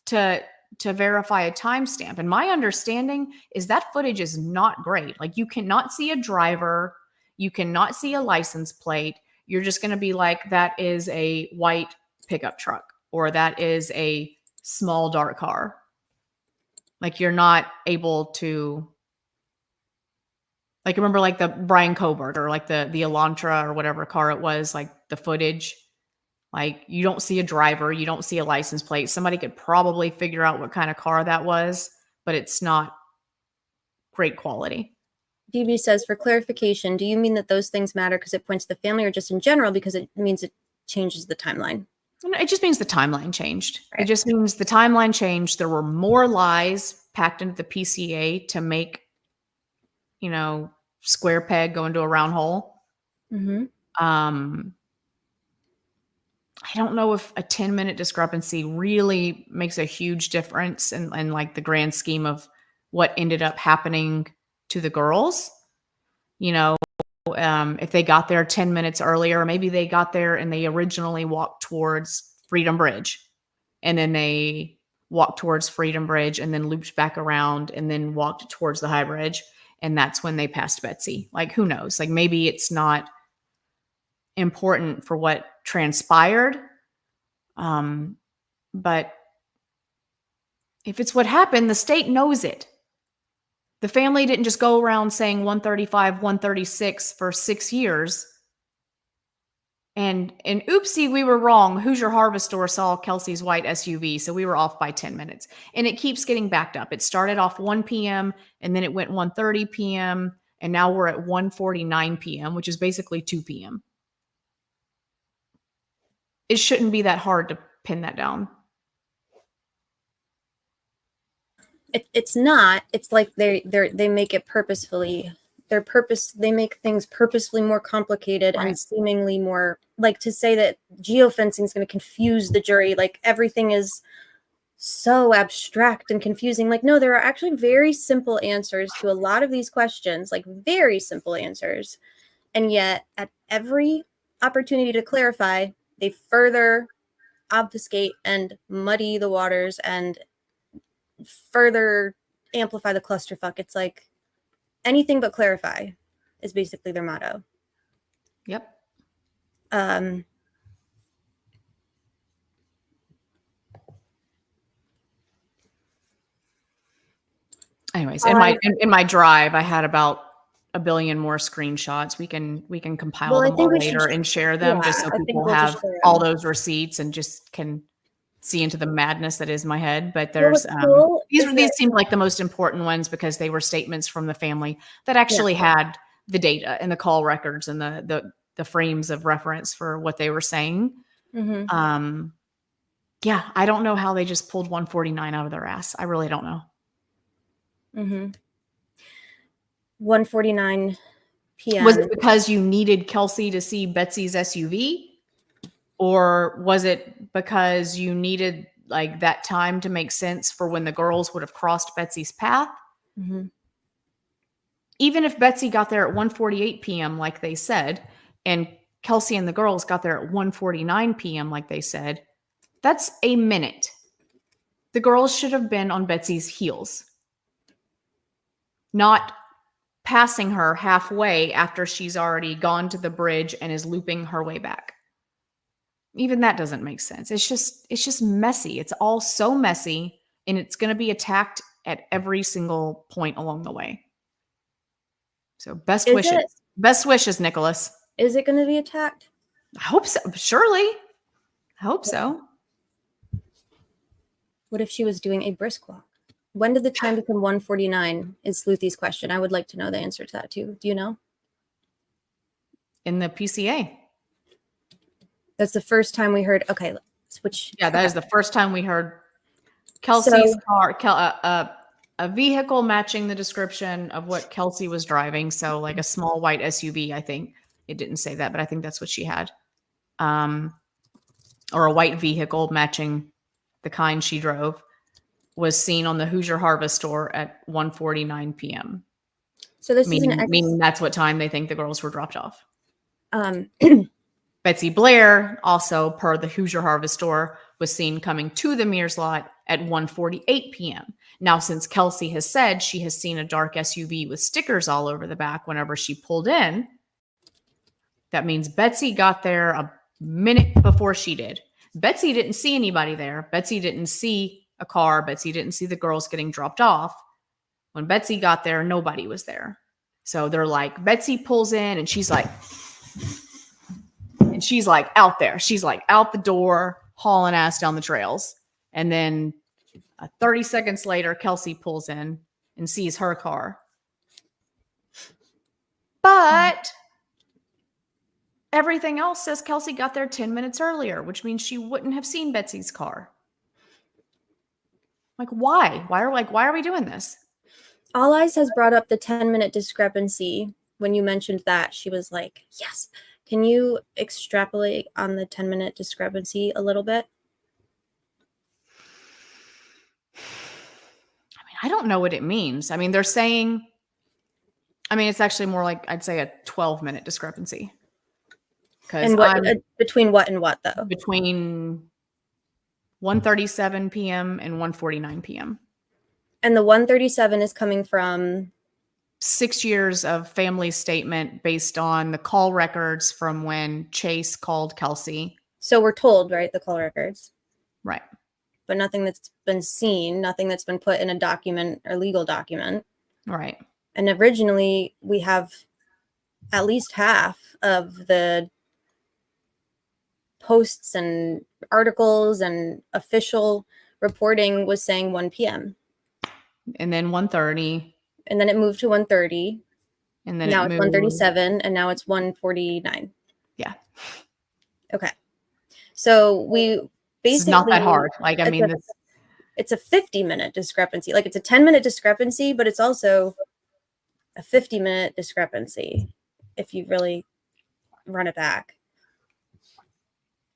to verify a timestamp? And my understanding is that footage is not great. Like, you cannot see a driver. You cannot see a license plate. You're just going to be like, that is a white pickup truck, or that is a small dark car. Like, you're not able to, like, remember like the Brian Coburn or like the Elantra or whatever car it was, like the footage. Like, you don't see a driver, you don't see a license plate. Somebody could probably figure out what kind of car that was, but it's not great quality. DB says, for clarification, do you mean that those things matter because it points to the family, or just in general because it means it changes the timeline? It just means the timeline changed. Right. It just means the timeline changed. There were more lies packed into the PCA to make, square peg go into a round hole. Mm-hmm. I don't know if a 10-minute discrepancy really makes a huge difference in like the grand scheme of what ended up happening to the girls. If they got there 10 minutes earlier, maybe they got there and they originally walked towards Freedom Bridge, and then they walked towards Freedom Bridge and then looped back around and then walked towards the High Bridge. And that's when they passed Betsy. Like, who knows? Like, maybe it's not important for what transpired. But if it's what happened, the state knows it. The family didn't just go around saying 1:35, 1:36 for 6 years. And oopsie, we were wrong. Hoosier Harvest Store saw Kelsey's white SUV, so we were off by 10 minutes. And it keeps getting backed up. It started off 1 p.m. and then it went 1:30 p.m. and now we're at 1:49 p.m., which is basically 2 p.m. It shouldn't be that hard to pin that down. It's not. It's like they make it purposefully. They make things purposefully more complicated Right. and seemingly more, like, to say that geofencing is going to confuse the jury, like everything is so abstract and confusing. Like, no, there are actually very simple answers to a lot of these questions, like very simple answers. And yet at every opportunity to clarify, they further obfuscate and muddy the waters and further amplify the clusterfuck. It's like anything but clarify is basically their motto. Yep. Anyways, in my drive, I had about a billion more screenshots. We can compile them all later and share them just so people have all those receipts and just can see into the madness that is my head. But there's these seemed like the most important ones because they were statements from the family that actually had the data and the call records and the frames of reference for what they were saying. Mm-hmm. Yeah, I don't know how they just pulled 149 out of their ass. I really don't know. Mm-hmm. 1:49 p.m. Was it because you needed Kelsey to see Betsy's SUV? Or was it because you needed like that time to make sense for when the girls would have crossed Betsy's path? Mm-hmm. Even if Betsy got there at 1:48 p.m. like they said, and Kelsey and the girls got there at 1:49 p.m. like they said, that's a minute. The girls should have been on Betsy's heels, not passing her halfway after she's already gone to the bridge and is looping her way back. Even that doesn't make sense. It's just messy. It's all so messy, and it's going to be attacked at every single point along the way. So best wishes, Nicholas. Is it going to be attacked? I hope so. Surely. I hope so. What if she was doing a brisk walk? When did the time become 1:49 is Sleuthy's question. I would like to know the answer to that too. Do you know? In the PCA. That's the first time we heard. Okay, let's switch. Yeah, that is the first time we heard Kelsey's car, a vehicle matching the description of what Kelsey was driving. So like a small white SUV, I think. It didn't say that, but I think that's what she had. Or a white vehicle matching the kind she drove was seen on the Hoosier Harvest Store at 1:49 p.m. So this meaning that's what time they think the girls were dropped off. Um, Betsy Blair, also per the Hoosier Harvest Store, was seen coming to the Mears lot at 1:48 p.m. Now, since Kelsey has said she has seen a dark SUV with stickers all over the back whenever she pulled in, that means Betsy got there a minute before she did. Betsy didn't see anybody there. Betsy didn't see a car. Betsy didn't see the girls getting dropped off. When Betsy got there, nobody was there. So they're like, Betsy pulls in and she's like out there. She's like out the door, hauling ass down the trails. And then 30 seconds later, Kelsey pulls in and sees her car. But everything else says Kelsey got there 10 minutes earlier, which means she wouldn't have seen Betsy's car. Like, why? Why are we doing this? All Eyes has brought up the 10-minute discrepancy. When you mentioned that, she was like, yes. Can you extrapolate on the 10-minute discrepancy a little bit? I mean, I don't know what it means. I mean, they're saying, it's actually more like, I'd say a 12-minute discrepancy. And between what and what, though? Between 1:37 p.m. and 1:49 p.m. And the 1:37 is coming from 6 years of family statement based on the call records from when Chase called Kelsey. So we're told, right, the call records. Right. But nothing that's been seen, nothing that's been put in a document or legal document. Right. And originally we have at least half of the posts and articles and official reporting was saying 1 p.m. And then 1:30. And then it moved to 1:30. And then Now it it's moved. 1:37, and now it's 1:49. Yeah. Okay. So we This is not that basically, hard. Like, I mean, it's a 50-minute discrepancy. Like, it's a 10-minute discrepancy, but it's also a 50-minute discrepancy if you really run it back.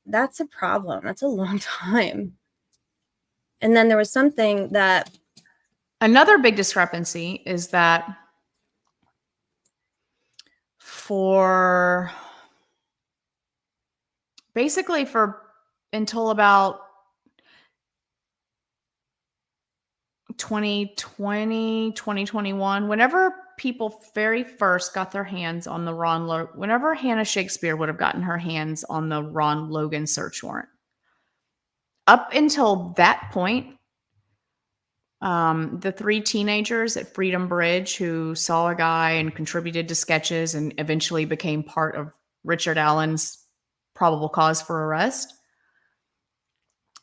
That's a problem. That's a long time. And then there was something that another big discrepancy is that for basically for until about 2020, 2021, whenever people very first got their hands on the whenever Hannah Shakespeare would have gotten her hands on the Ron Logan search warrant, up until that point, the 3 teenagers at Freedom Bridge who saw a guy and contributed to sketches and eventually became part of Richard Allen's probable cause for arrest,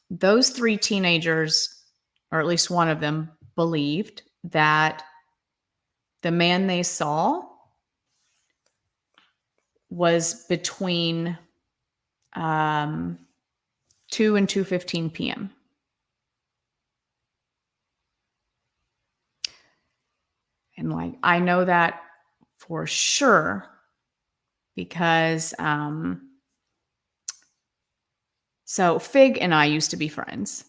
those 3 teenagers, or at least one of them, believed that the man they saw was between 2 and 2:15 p.m. And like, I know that for sure because so Fig and I used to be friends.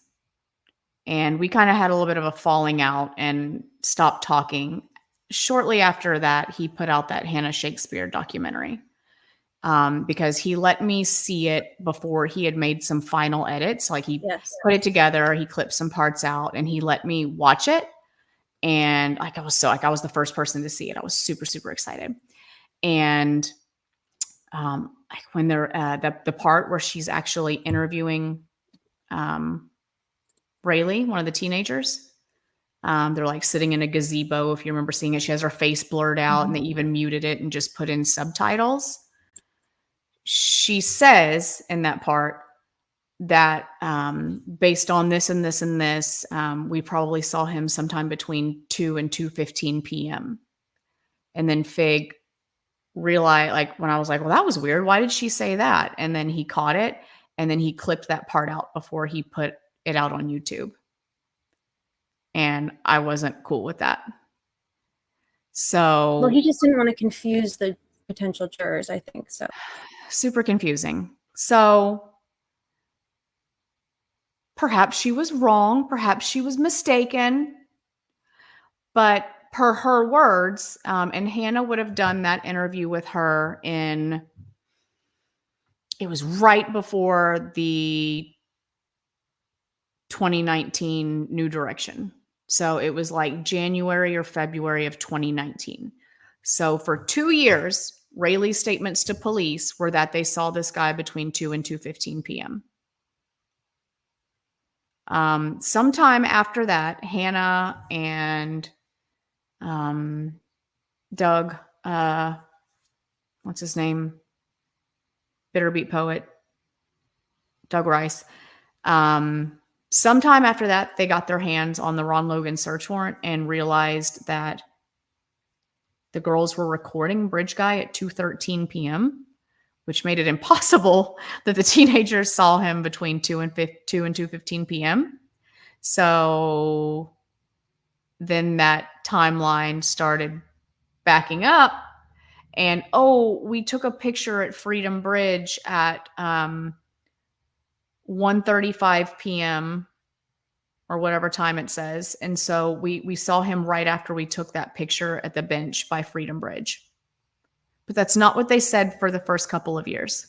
And we kind of had a little bit of a falling out and stopped talking. Shortly after that, he put out that Hannah Shakespeare documentary because he let me see it before he had made some final edits. Like, he put it together, he clipped some parts out, and he let me watch it. And I was the first person to see it. I was super, super excited. And like when they're the part where she's actually interviewing Rayleigh, one of the teenagers, they're like sitting in a gazebo. If you remember seeing it, she has her face blurred out, and they even muted it and just put in subtitles. She says in that part that based on this and this and this, we probably saw him sometime between 2 and 2:15 p.m. And then Fig realized, like, when I was like, well, that was weird. Why did she say that? And then he caught it, and then he clipped that part out before he put it out on YouTube. And I wasn't cool with that. So, well, he just didn't want to confuse the potential jurors, I think. So super confusing. So perhaps she was wrong. Perhaps she was mistaken. But per her words, and Hannah would have done that interview with her it was right before the 2019 New Direction. So it was like January or February of 2019. So for 2 years, Rayleigh's statements to police were that they saw this guy between 2 and 2:15 p.m. Sometime after that, Hannah and Doug, what's his name? Bitterbeat poet, Doug Rice. Sometime after that, they got their hands on the Ron Logan search warrant and realized that the girls were recording Bridge Guy at 2:13 p.m., which made it impossible that the teenagers saw him between 2 and 2:15 p.m. So then that timeline started backing up. And, we took a picture at Freedom Bridge at 1:35 p.m. or whatever time it says. And so we saw him right after we took that picture at the bench by Freedom Bridge. But that's not what they said for the first couple of years.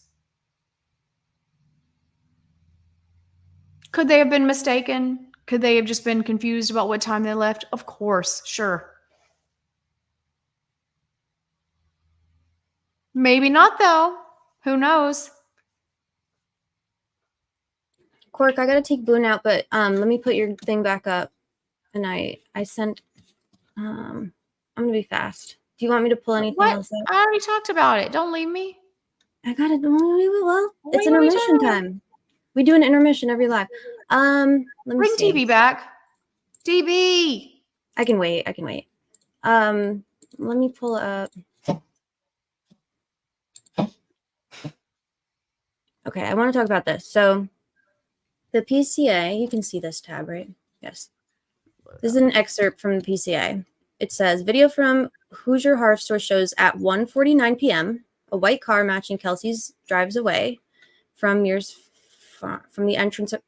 Could they have been mistaken? Could they have just been confused about what time they left? Of course, sure. Maybe not, though. Who knows? Cork, I gotta take Boone out, but let me put your thing back up. And I sent I'm gonna be fast. Do you want me to pull anything else out? I already talked about it. Don't leave me. I got it. Well, it's Wait, let me intermission try. time. We do an intermission every live. Let me Bring see. TB back. TB. I can wait. Let me pull up. Okay, I want to talk about this. So the PCA, you can see this tab, right? Yes. This is an excerpt from the PCA. It says, video from Hoosier Harv Store shows at 1:49 p.m. a white car matching Kelsey's drives away from from the entrance of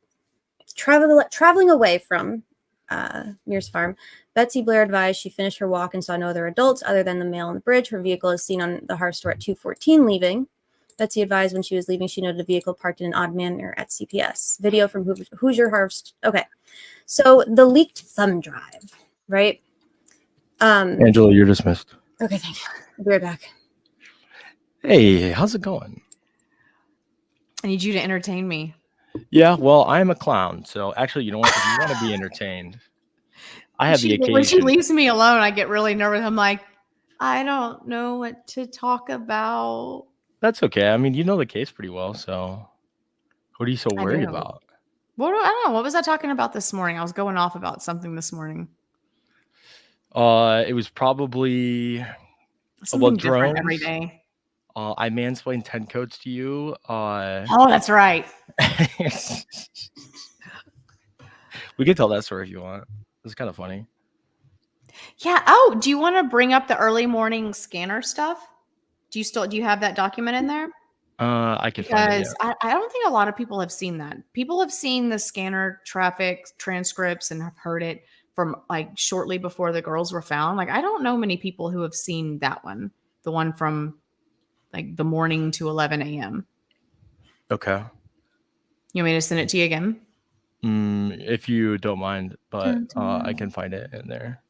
traveling away from Mears Farm. Betsy Blair advised she finished her walk and saw no other adults other than the male on the bridge. Her vehicle is seen on the Harv Store at 2:14 leaving. Betsy advised when she was leaving, she noted a vehicle parked in an odd manner at CPS. Video from Hoosier Harv. Okay. So the leaked thumb drive, right? Angela, you're dismissed. Okay, thank you. I'll be right back. Hey, how's it going? I need you to entertain me. Yeah, well, I'm a clown, so actually, you know what? If you want to be entertained, I have the occasion. When she leaves me alone, I get really nervous. I'm like, I don't know what to talk about. That's okay. I mean, you know the case pretty well, so what are you so I worried do. about? I don't know. What was I talking about this morning? I was going off about something this morning. It was probably Something about different drones. every day. I mansplained 10 codes to you. Oh, that's right. We can tell that story if you want. It's kind of funny. Yeah. Oh, do you want to bring up the early morning scanner stuff? Do you have that document in there? I can find it. Because I don't think a lot of people have seen that. People have seen the scanner traffic transcripts and have heard it from like shortly before the girls were found. Like, I don't know many people who have seen that one, the one from like the morning to 11 a.m. Okay. You want me to send it to you again? If you don't mind, but I can find it in there.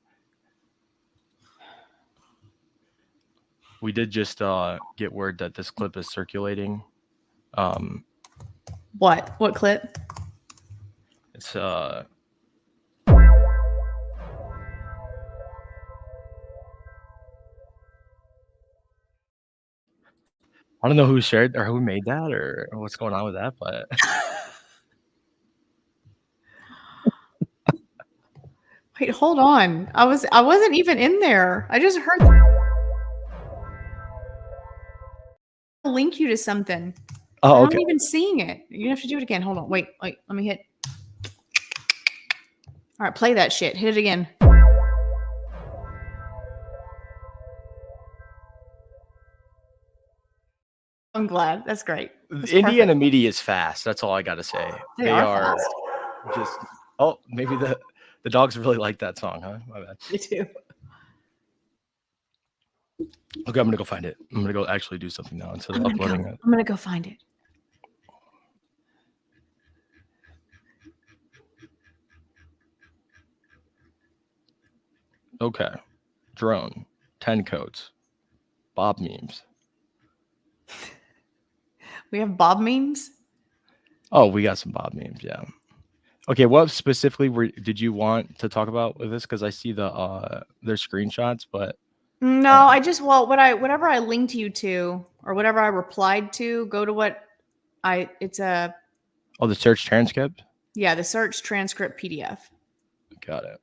We did just get word that this clip is circulating. What clip? It's I don't know who shared or who made that or what's going on with that, but Wait, hold on. I wasn't even in there. I just heard. I'll link you to something. oh, I'm okay. not even seeing it. You have to do it again. Hold on. Wait. Let me hit. All right, play that shit. Hit it again. I'm glad. That's great. That's Indiana perfect. media is fast. That's all I got to say. They are fast. Just. Oh, maybe the dogs really like that song, huh? My bad. Me too. Okay, I'm gonna go find it. I'm gonna go actually do something now instead of uploading it. I'm gonna go find it. Okay, drone, 10 codes, Bob memes. We have Bob memes. Oh, we got some Bob memes, yeah. Okay, what specifically did you want to talk about with this? Because I see their screenshots, but No, I just whatever I linked you to or whatever I replied to, go to what it's a the search transcript. Yeah, the search transcript PDF. Got it.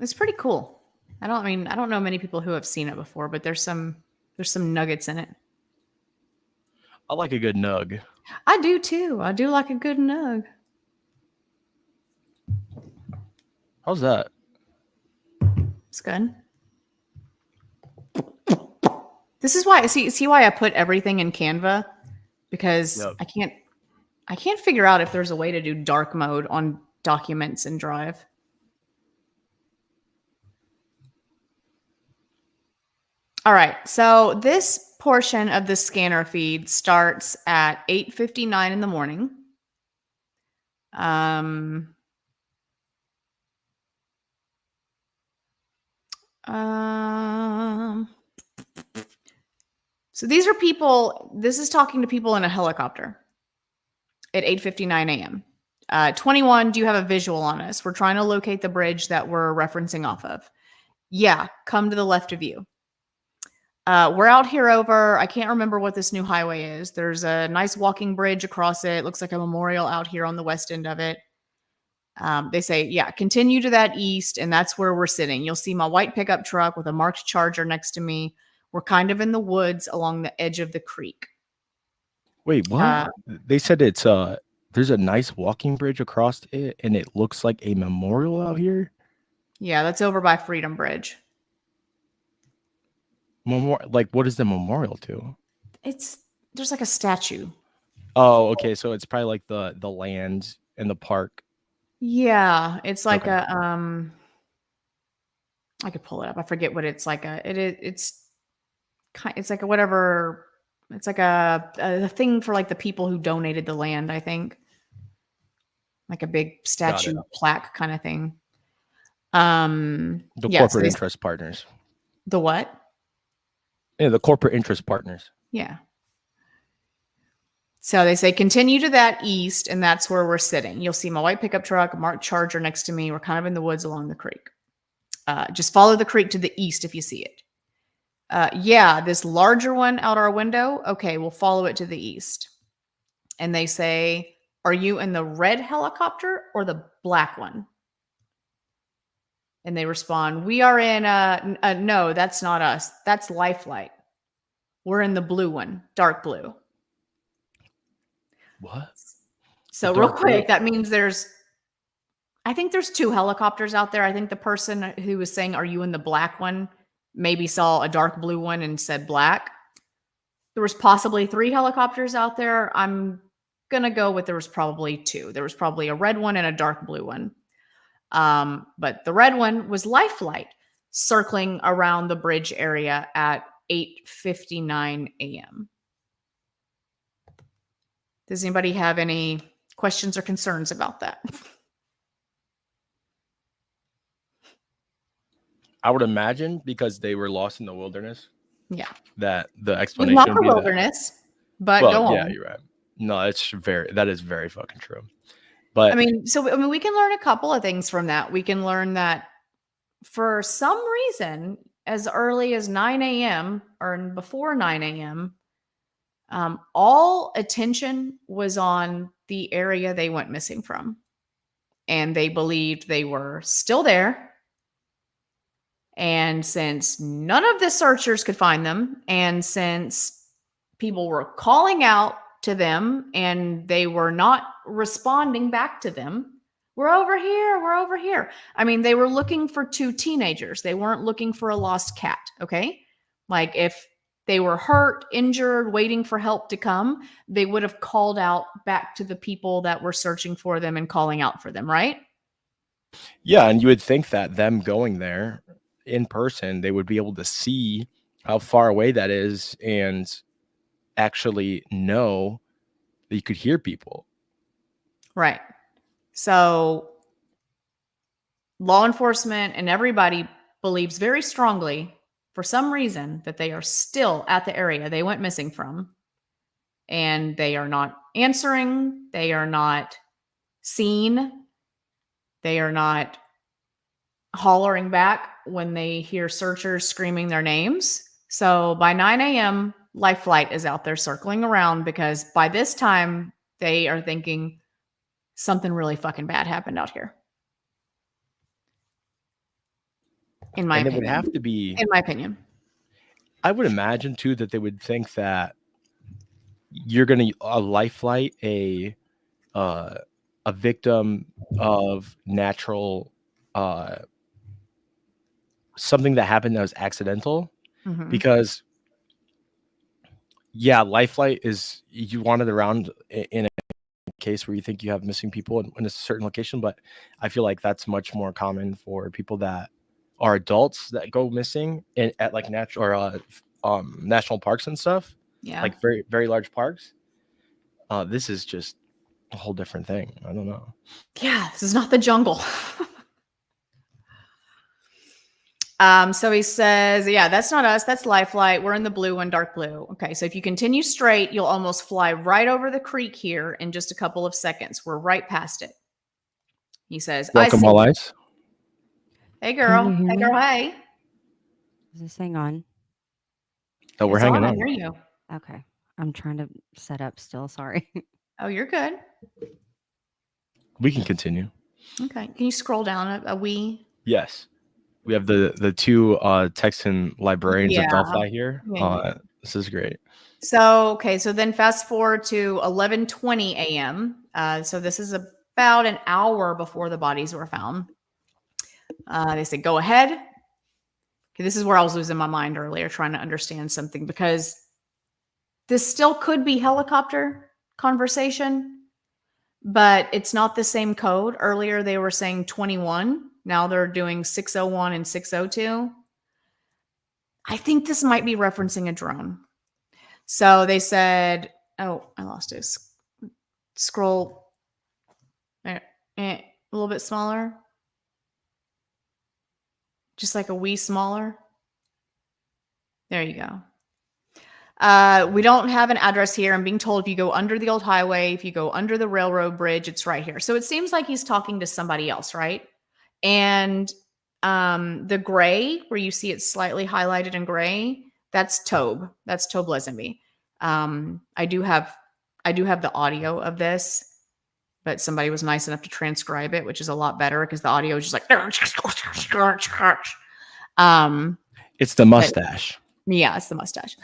It's pretty cool. I don't know many people who have seen it before, but there's some nuggets in it. I like a good nug. I do too. I do like a good nug. How's that? It's good. This is why see why I put everything in Canva, because Yep. I can't figure out if there's a way to do dark mode on documents in Drive. All right, so this portion of the scanner feed starts at 8:59 in the morning. So these are people, this is talking to people in a helicopter. at 8:59 a.m. 21, do you have a visual on us? We're trying to locate the bridge that we're referencing off of. Yeah, come to the left of you. We're out here over, I can't remember what this new highway is. There's a nice walking bridge across it. Looks like a memorial out here on the west end of it. They say, yeah, continue to that east, and that's where we're sitting. You'll see my white pickup truck with a marked Charger next to me. We're kind of in the woods along the edge of the creek. Wait, what? They said it's there's a nice walking bridge across it, and it looks like a memorial out here. Yeah, that's over by Freedom Bridge. Like, what is the memorial to? There's like a statue. Oh, okay. So it's probably like the land and the park. Yeah, it's like Okay. I could pull it up. I forget what it's like. It's like a whatever. It's like a thing for like the people who donated the land. I think, like a big statue plaque kind of thing. The yeah, corporate interest partners. The what? Yeah, the corporate interest partners. Yeah. So they say, continue to that east, and that's where we're sitting. You'll see my white pickup truck, a marked Charger next to me. We're kind of in the woods along the creek. Just follow the creek to the east if you see it. Yeah, this larger one out our window. Okay, we'll follow it to the east. And they say, are you in the red helicopter or the black one? And they respond, we are in no, that's not us. That's Lifelight. We're in the blue one, dark blue. What? So real quick, that means I think there's 2 helicopters out there. I think the person who was saying, are you in the black one, maybe saw a dark blue one and said black. There was possibly 3 helicopters out there. I'm going to go with there was probably 2. There was probably a red one and a dark blue one. But the red one was Lifelight circling around the bridge area at 8:59 a.m. Does anybody have any questions or concerns about that? I would imagine because they were lost in the wilderness. Yeah. That the explanation Not would the be wilderness, but well, go on. yeah, you're right. No, that is very fucking true. But I mean, we can learn a couple of things from that. We can learn that for some reason, as early as 9 a.m. or before 9 a.m., all attention was on the area they went missing from. And they believed they were still there. And since none of the searchers could find them, and since people were calling out to them and they were not responding back to them, we're over here, we're over here. I mean, they were looking for 2 teenagers. They weren't looking for a lost cat, okay? Like if they were hurt, injured, waiting for help to come, they would have called out back to the people that were searching for them and calling out for them, right? yeah, and you would think that them going there in person, they would be able to see how far away that is and actually know that you could hear people. Right. So law enforcement and everybody believes very strongly, for some reason, that they are still at the area they went missing from. And they are not answering. They are not seen. They are not hollering back when they hear searchers screaming their names. So by 9 a.m., Lifelight is out there circling around because by this time they are thinking something really fucking bad happened out here. In my opinion. It would have to be, in my opinion. I would imagine too that they would think that you're going to Lifelight a victim of natural something that happened that was accidental. Mm-hmm. Because yeah, Lifelight is, you want it around in a case where you think you have missing people in a certain location, but I feel like that's much more common for people that are adults that go missing at like natural or national parks and stuff. Yeah, like very, very large parks. This is just a whole different thing. I don't know. Yeah, this is not the jungle. So he says, yeah, that's not us. That's Lifelight. We're in the blue one, dark blue. Okay. So if you continue straight, you'll almost fly right over the creek here in just a couple of seconds. We're right past it. He says, Welcome, I see. all eyes. Hey, girl. Can you hear Hey, me? girl. Hey. Is this thing on? Oh, we're It's hanging on. I on. hear you. Okay. I'm trying to set up still. Sorry. Oh, you're good. We can continue. Okay. Can you scroll down a wee? Yes. We have the two Texan librarians of Yeah. Delphi here. Yeah. This is great. So, okay. So then fast forward to 11:20 a.m. So this is about an hour before the bodies were found. They said, go ahead. Okay, this is where I was losing my mind earlier, trying to understand something, because this still could be helicopter conversation, but it's not the same code. Earlier, they were saying 21. Now they're doing 601 and 602. I think this might be referencing a drone. So they said, oh, I lost it. Scroll a little bit smaller. Just like a wee smaller. There you go. We don't have an address here. I'm being told if you go under the old highway, if you go under the railroad bridge, it's right here. So it seems like he's talking to somebody else, right? And the gray, where you see it slightly highlighted in gray, that's Tob. That's Tob Lesenby. I do have the audio of this, but somebody was nice enough to transcribe it, which is a lot better because the audio is just like It's the mustache. yeah, it's the mustache.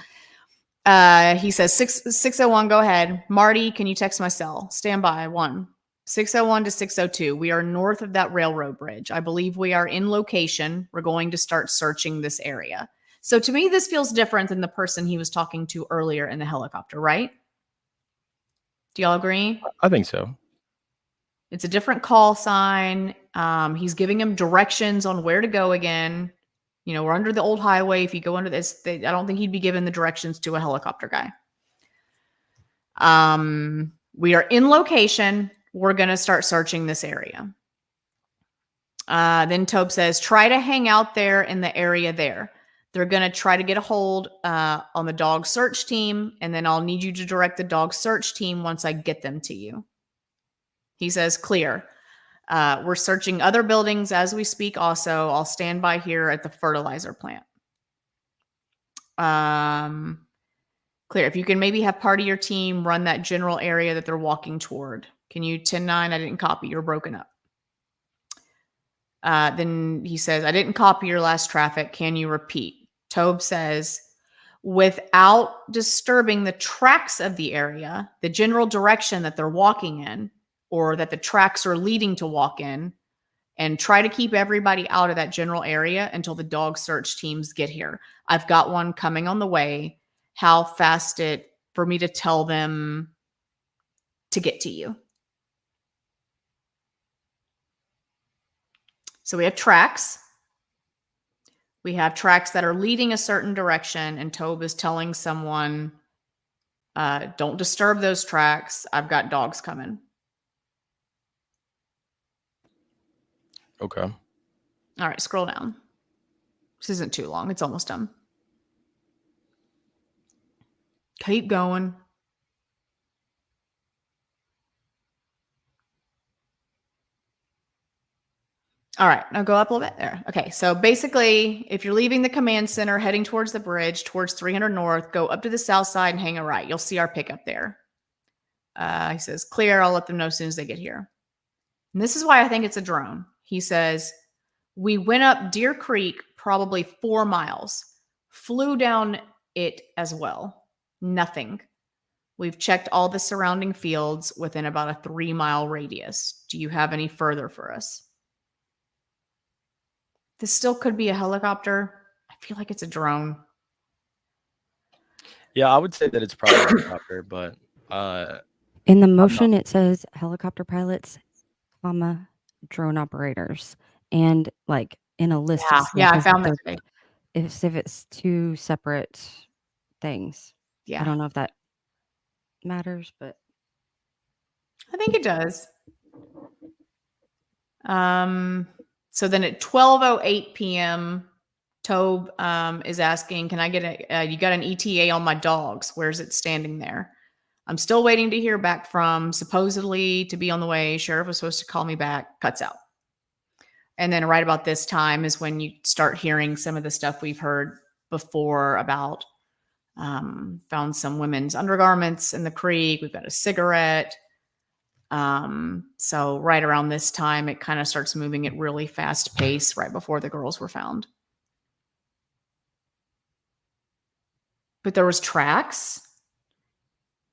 He says 601, go ahead. Marty, can you text my cell? Stand by. 601 to 602. We are north of that railroad bridge. I believe we are in location. We're going to start searching this area. So to me, this feels different than the person he was talking to earlier in the helicopter, right? Do y'all agree? I think so. It's a different call sign. He's giving him directions on where to go again. You know, we're under the old highway. If you go under this, I don't think he'd be given the directions to a helicopter guy. We are in location. We're going to start searching this area. Then Tob says, try to hang out there in the area there. They're going to try to get a hold on the dog search team, and then I'll need you to direct the dog search team once I get them to you. He says, clear. We're searching other buildings as we speak also. I'll stand by here at the fertilizer plant. Clear. If you can maybe have part of your team run that general area that they're walking toward. Can you 10-9? I didn't copy. You're broken up. Then he says, I didn't copy your last traffic. Can you repeat? Tob says, without disturbing the tracks of the area, the general direction that they're walking in, or that the tracks are leading to walk in, and try to keep everybody out of that general area until the dog search teams get here. I've got one coming on the way. How fast it for me to tell them to get to you? So we have tracks. We have tracks that are leading a certain direction, and Tob is telling someone, don't disturb those tracks. I've got dogs coming. Okay. All right, scroll down. This isn't too long. It's almost done. Keep going. All right, now go up a little bit there. Okay, so basically, if you're leaving the command center, heading towards the bridge, towards 300 North, go up to the south side and hang a right. You'll see our pickup there. He says, clear. I'll let them know as soon as they get here. And this is why I think it's a drone. He says, we went up Deer Creek probably 4 miles, flew down it as well. Nothing. We've checked all the surrounding fields within about a 3-mile radius. Do you have any further for us? This still could be a helicopter. I feel like it's a drone. Yeah, I would say that it's probably a helicopter, but In the motion, it says helicopter pilots, comma, drone operators. And like in a list of stuff, Yeah, I as found if that they're- today. as if it's two separate things. Yeah, I don't know if that matters, but I think it does. So then at 12:08 p.m., Tobe is asking, can I get you got an ETA on my dogs? Where's it standing there? I'm still waiting to hear back from, supposedly to be on the way. Sheriff was supposed to call me back. Cuts out. And then right about this time is when you start hearing some of the stuff we've heard before about found some women's undergarments in the creek. We've got a cigarette. So right around this time, it kind of starts moving at really fast pace right before the girls were found. But there was tracks.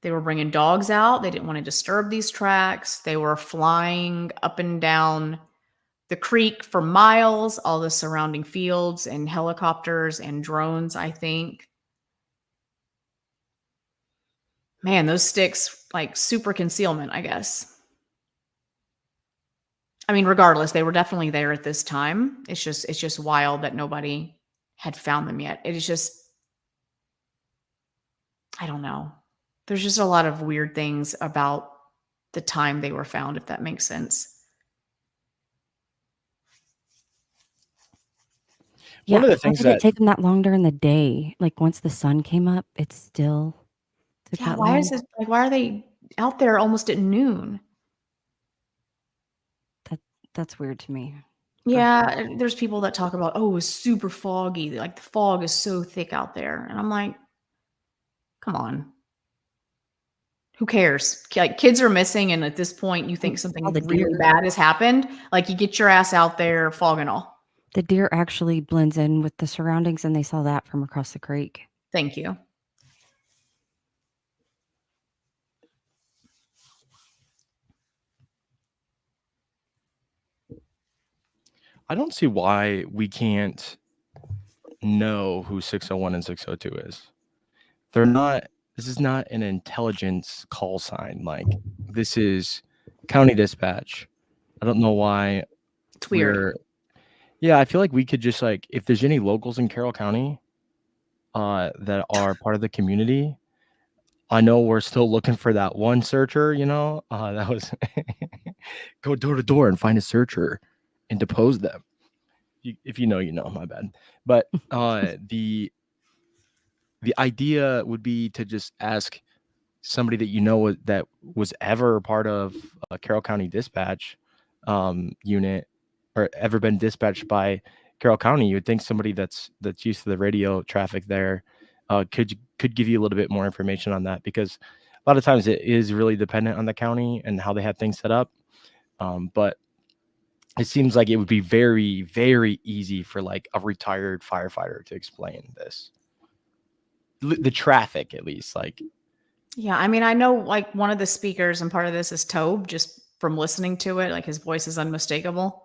They were bringing dogs out. They didn't want to disturb these tracks. They were flying up and down the creek for miles, all the surrounding fields and helicopters and drones, I think. Man, those sticks, like super concealment, I guess. I mean, regardless, they were definitely there at this time. It's just wild that nobody had found them yet. It is just, I don't know. There's just a lot of weird things about the time they were found, if that makes sense. Yeah, One of the how things did it that take them that long during the day? Like once the sun came up, it still took Yeah, that why long. is it like, why are they out there almost at noon? That's weird to me. Yeah, there's people that talk about, oh, it's super foggy. Like the fog is so thick out there. And I'm like, come on. Who cares? Like kids are missing, and at this point, you think something all the really deer. bad has happened. Like you get your ass out there, fog and all. The deer actually blends in with the surroundings, and they saw that from across the creek. Thank you. I don't see why we can't know who 601 and 602 is. They're not. This is not an intelligence call sign. Like this is county dispatch. I don't know why. It's weird. Yeah, I feel like we could just like if there's any locals in Carroll County that are part of the community. I know we're still looking for that one searcher, that was go door to door and find a searcher and depose them. If you know, my bad. But the idea would be to just ask somebody that that was ever part of a Carroll County dispatch unit or ever been dispatched by Carroll County. You would think somebody that's used to the radio traffic there could give you a little bit more information on that, because a lot of times it is really dependent on the county and how they have things set up. But it seems like it would be very, very easy for like a retired firefighter to explain this. The traffic, at least, like. Yeah, I mean, I know like one of the speakers and part of this is Tobe, just from listening to it, like his voice is unmistakable.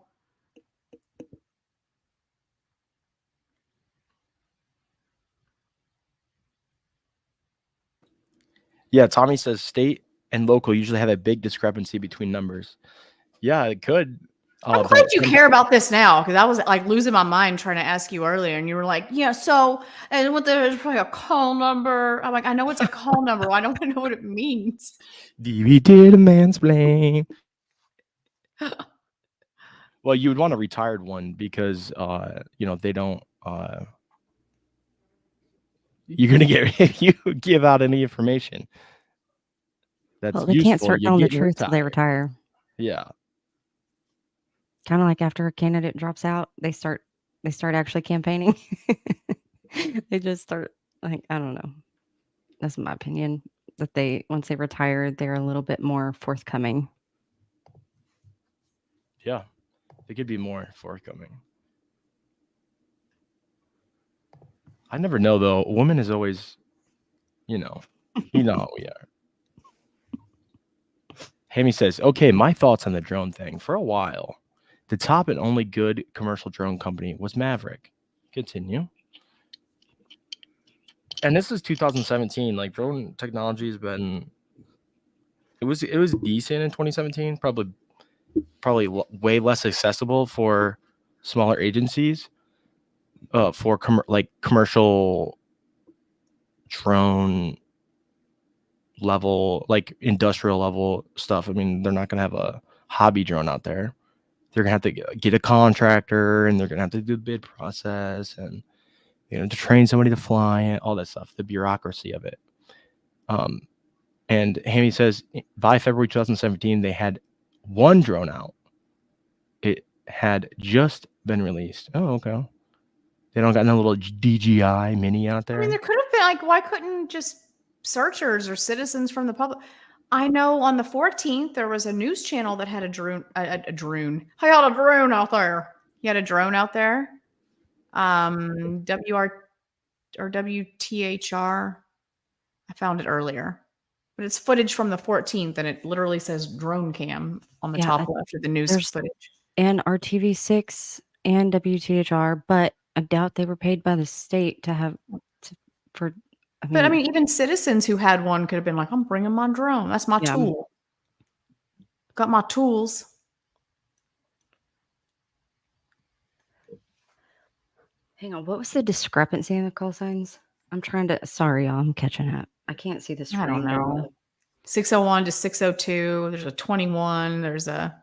Yeah, Tommy says state and local usually have a big discrepancy between numbers. Yeah, it could. I'm glad you care about this now, because I was like losing my mind trying to ask you earlier, and you were like, "Yeah, so and what there's probably a call number." I'm like, "I know it's a call number. I don't know what it means." DV did a mansplain. Well, you would want a retired one because they don't. You're gonna get you give out any information. That's They can't start telling the truth retired. till they retire. Yeah. Kind of like after a candidate drops out, they start actually campaigning. They just start like, I don't know. That's my opinion. That once they retire, they're a little bit more forthcoming. Yeah, they could be more forthcoming. I never know though. A woman is always, you know how we are. Hammy says, okay, my thoughts on the drone thing. For a while, the top and only good commercial drone company was Maverick. Continue. And this is 2017. Like drone technology has been, it was decent in 2017. Probably way less accessible for smaller agencies. For commercial drone level, like industrial level stuff. I mean, they're not going to have a hobby drone out there. They're going to have to get a contractor, and they're going to have to do the bid process. And to train somebody to fly and all that stuff, the bureaucracy of it. And Hammy says by February 2017, they had one drone out. It had just been released. Oh, okay. They don't got no little DJI mini out there. I mean, there could have been like, why couldn't just searchers or citizens from the public? I know on the 14th there was a news channel that had a drone. A drone. I had a drone out there. He had a drone out there. WR or WTHR. I found it earlier, but it's footage from the 14th, and it literally says drone cam on the top left of the news footage. And RTV6 and WTHR, but I doubt they were paid by the state to have for. But I mean, even citizens who had one could have been like, I'm bringing my drone. That's my tool. Got my tools. Hang on. What was the discrepancy in the call signs? I'm trying to. Sorry, y'all. I'm catching up. I can't see the screen. I don't know. 601 to 602. There's a 21. There's a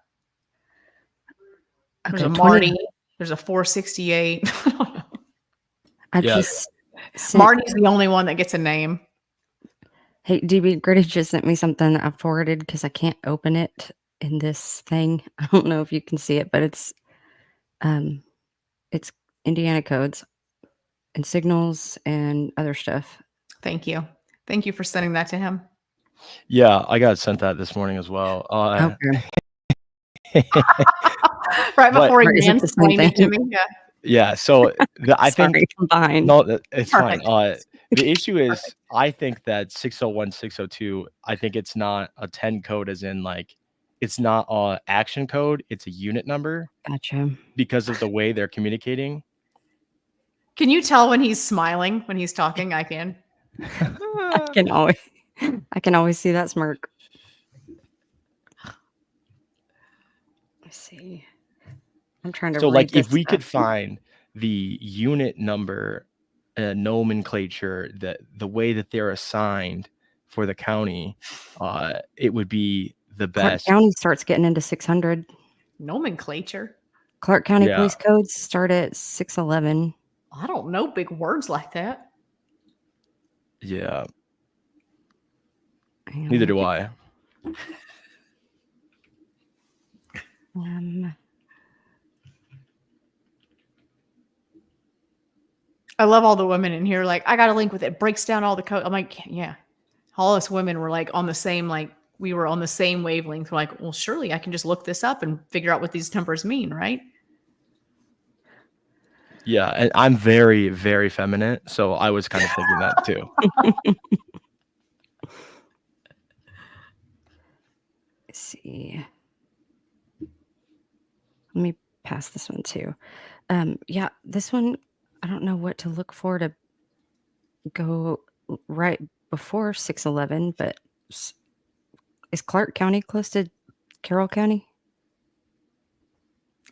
Marty. There's a 468. I don't know. Marty's the only one that gets a name. Hey, DB, Grady just sent me something that I forwarded because I can't open it in this thing. I don't know if you can see it, but it's Indiana codes and signals and other stuff. Thank you. Thank you for sending that to him. Yeah, I got sent that this morning as well. Okay. Right before he mansplained it to me. Yeah. Yeah, so I think combined. No, it's fine. The issue is, I think that 601, 602, I think it's not a 10 code, as in like it's not a action code, it's a unit number. Gotcha. Because of the way they're communicating. Can you tell when he's smiling when he's talking? I can. I can always see that smirk. Let's see. I'm trying to. So, like, if we could find the unit number, nomenclature, the way that they're assigned for the county, it would be the best. Clark County starts getting into 600. Nomenclature. Clark County police codes start at 611. I don't know big words like that. Yeah. Neither do I. I love all the women in here. Like, I got a link with it. Breaks down all the code. I'm like, yeah. All us women were like on the same, like, we were on the same wavelength. We're like, well, surely I can just look this up and figure out what these numbers mean, right? Yeah, and I'm very, very feminine, so I was kind of thinking that too. Let's see. Let me pass this one too. Yeah, this one, I don't know what to look for to go right before 611, but is Clark County close to Carroll County?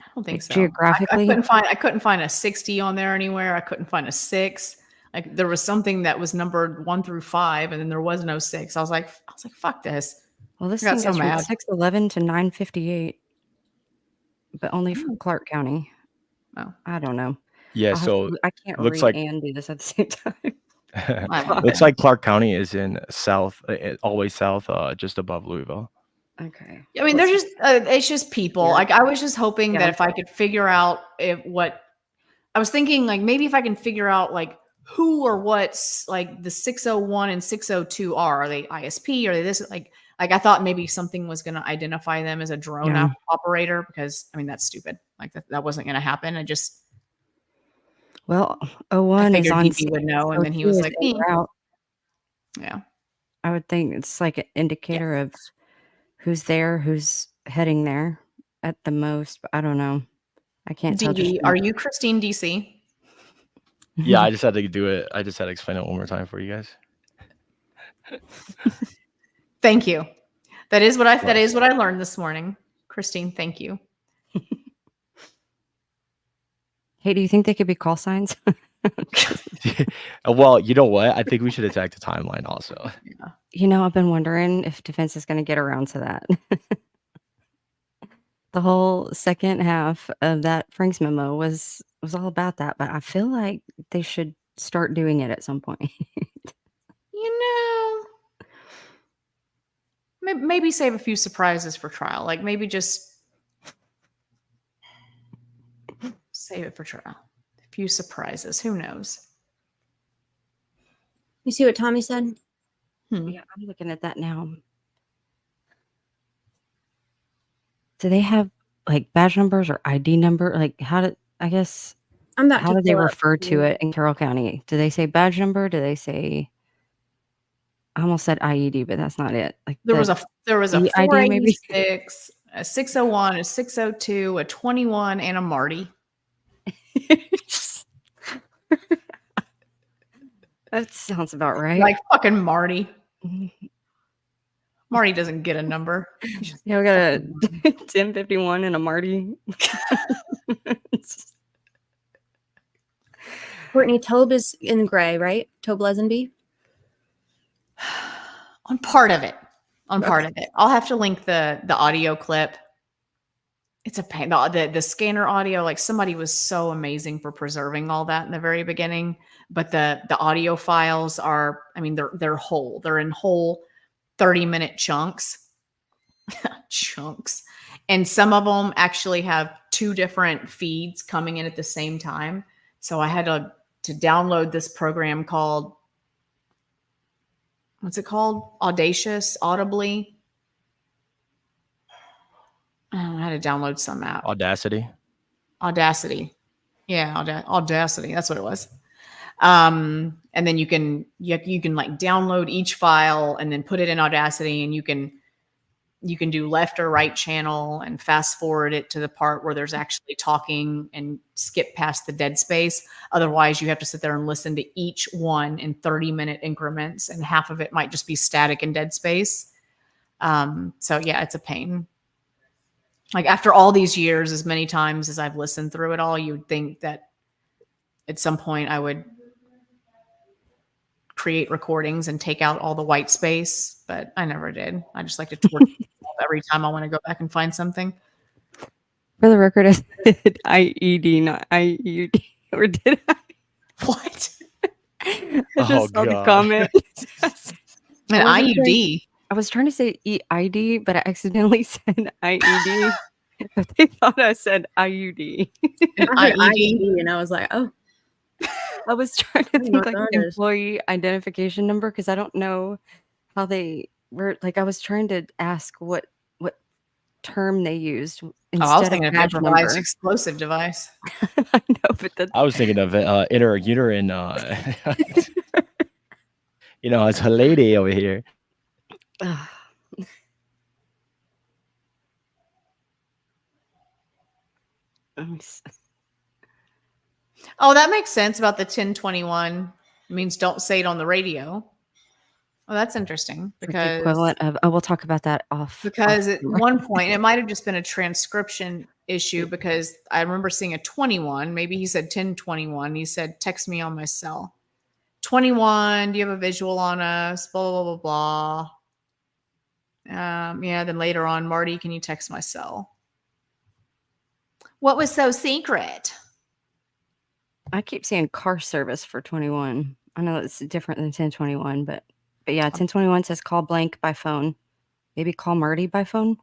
I don't think so. Geographically, I couldn't find a 60 on there anywhere. I couldn't find a 6. Like, there was something that was numbered 1 through 5, and then there was no 6. I was like, fuck this. Well, this thing goes from 611 to 958, but only for Clark County. Oh, I don't know. Yeah, so I can't looks read like and do this at the same time. Looks like Clark County is in south, always south, just above Louisville. Okay. I mean, they're just it's just people. Yeah. Like, I was just hoping that if I could figure out what I was thinking, like, maybe if I can figure out like who or what's like the 601 and 602 are they ISP? Are they this? Like I thought maybe something was going to identify them as a drone operator, because I mean, that's stupid. Like that wasn't going to happen. I just. Well, 01 is on. He would know, and then he was like, "Yeah." I would think it's like an indicator of who's there, who's heading there at the most. But I don't know. I can't tell. Are you Christine DC? Yeah, I just had to do it. I just had to explain it one more time for you guys. Thank you. That is what I learned this morning, Christine. Thank you. Hey, do you think they could be call signs? Well, you know what? I think we should attack the timeline also. Yeah. You know, I've been wondering if defense is going to get around to that. The whole second half of that Frank's memo was all about that, but I feel like they should start doing it at some point. Maybe save a few surprises for trial. Like maybe just save it for trial. A few surprises. Who knows? You see what Tommy said? Yeah, I'm looking at that now. Do they have like badge numbers or ID number? Like how do I guess I'm about how to do they pull up. refer to it in Carroll County? Do they say badge number? Do they say I almost said IED, but that's not it. Like There was a EID maybe? 486, a 601, a 602, a 21, and a Marty. That sounds about right. Like fucking Marty. Marty doesn't get a number. Yeah, we got a 1051 and a Marty. Courtney, Tobe is in gray, right? Tobe Lesenby. On part of it. Part of it. I'll have to link the audio clip. It's a pain. The scanner audio, like somebody was so amazing for preserving all that in the very beginning. But the audio files are, I mean, they're whole. They're in whole 30-minute chunks. Chunks. And some of them actually have 2 different feeds coming in at the same time. So I had to download this program called, what's it called? Audibly. I had to download some app. Audacity. Yeah, Audacity. That's what it was. And then you can like download each file and then put it in Audacity, and you can do left or right channel and fast forward it to the part where there's actually talking and skip past the dead space. Otherwise, you have to sit there and listen to each one in 30-minute increments, and half of it might just be static and dead space. So yeah, it's a pain. Like after all these years, as many times as I've listened through it all, you would think that at some point I would create recordings and take out all the white space, but I never did. I just like to torture myself every time I want to go back and find something. For the record, I said IED, not IUD. Or did I? What? I just saw the comment. An IUD. I was trying to say EID, but I accidentally said IED. But they thought I said IUD. An I heard IED. IED, and I was like, oh. I was trying to I don't know think like what an that is. employee identification number because I don't know how they were. Like I was trying to ask what term they used instead I was thinking of of badge number. improvised explosive device. I know, but that's I was thinking of interuterine. It's a lady over here. Oh, that makes sense about the 1021. It means don't say it on the radio. Well, that's interesting It's like the because equivalent of. Oh, we'll talk about that off. because at one point it might have just been a transcription issue because I remember seeing a 21. Maybe he said 1021. He said, text me on my cell. 21, do you have a visual on us? Blah, blah, blah, blah. Yeah, then later on, Marty, can you text my cell? What was so secret? I keep saying car service for 21. I know it's different than 1021, but yeah, 1021 says call blank by phone. Maybe call Marty by phone.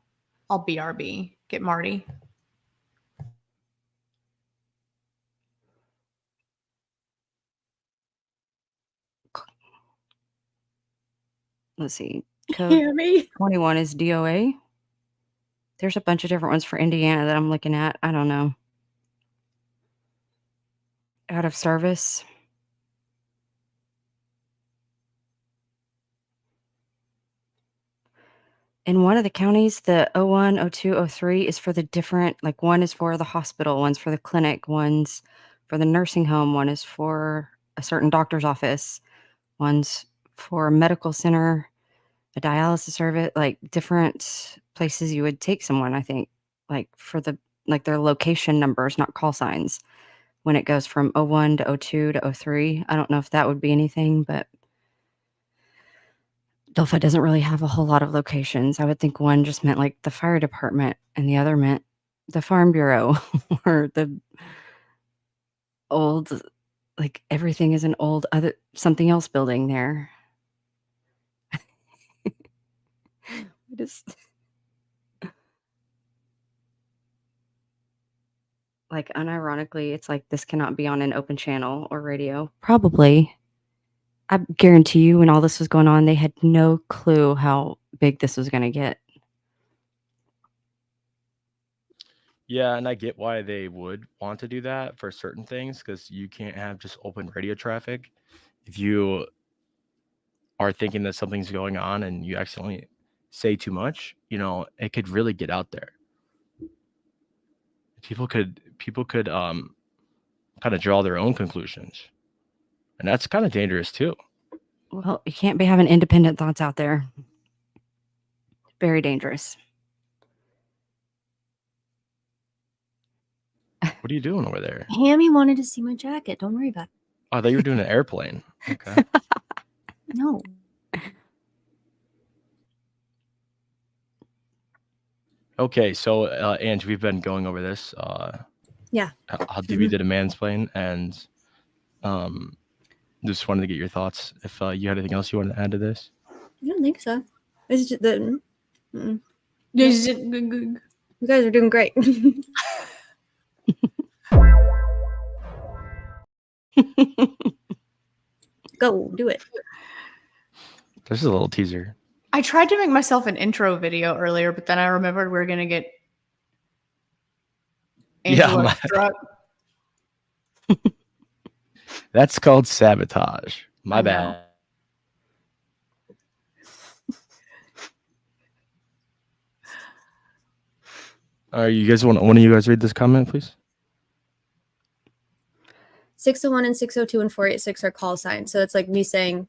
I'll BRB. Get Marty. Let's see. Code Yeah, me. 21 is DOA. There's a bunch of different ones for Indiana that I'm looking at. I don't know. Out of service. In one of the counties, the 01, 02, 03 is for the different, like one is for the hospital, one's for the clinic, one's for the nursing home, one is for a certain doctor's office, one's for a medical center, a dialysis service, like different places you would take someone, I think, like for the, like their location numbers, not call signs, when it goes from 01 to 02 to 03. I don't know if that would be anything, but Delphi doesn't really have a whole lot of locations. I would think one just meant like the fire department and the other meant the farm bureau or the old like everything is an old other something else building there. Just like unironically, it's like this cannot be on an open channel or radio. Probably. I guarantee you when all this was going on, they had no clue how big this was going to get. Yeah, and I get why they would want to do that for certain things, because you can't have just open radio traffic. If you are thinking that something's going on and you accidentally say too much, it could really get out there. People could kind of draw their own conclusions, and that's kind of dangerous too. Well, you can't be having independent thoughts out there. Very dangerous. What are you doing over there? Hammy wanted to see my jacket. Don't worry about it. Oh, I thought you were doing an airplane. Okay. No. Okay, so Ange, we've been going over this. Yeah. How DB did a mansplain, and just wanted to get your thoughts. If you had anything else you wanted to add to this? I don't think so. It's just the. You guys are doing great. Go do it. This is a little teaser. I tried to make myself an intro video earlier, but then I remembered we are going to get Angela struck. That's called sabotage. My bad. You guys want one of you guys read this comment, please? 601 and 602 and 486 are call signs. So it's like me saying,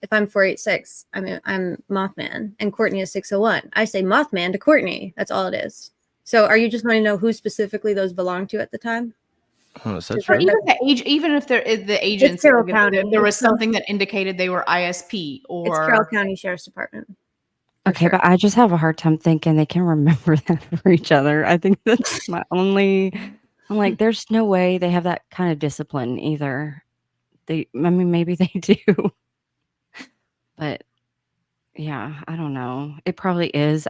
if I'm 486, I'm Mothman, and Courtney is 601. I say Mothman to Courtney. That's all it is. So are you just wanting to know who specifically those belong to at the time? Oh, or even if they're the agents, Carroll County. There was something that indicated they were ISP or it's Carroll County Sheriff's Department. Okay, but I just have a hard time thinking they can remember that for each other. I think that's my only. I'm like, there's no way they have that kind of discipline either. Maybe they do, but yeah, I don't know. It probably is.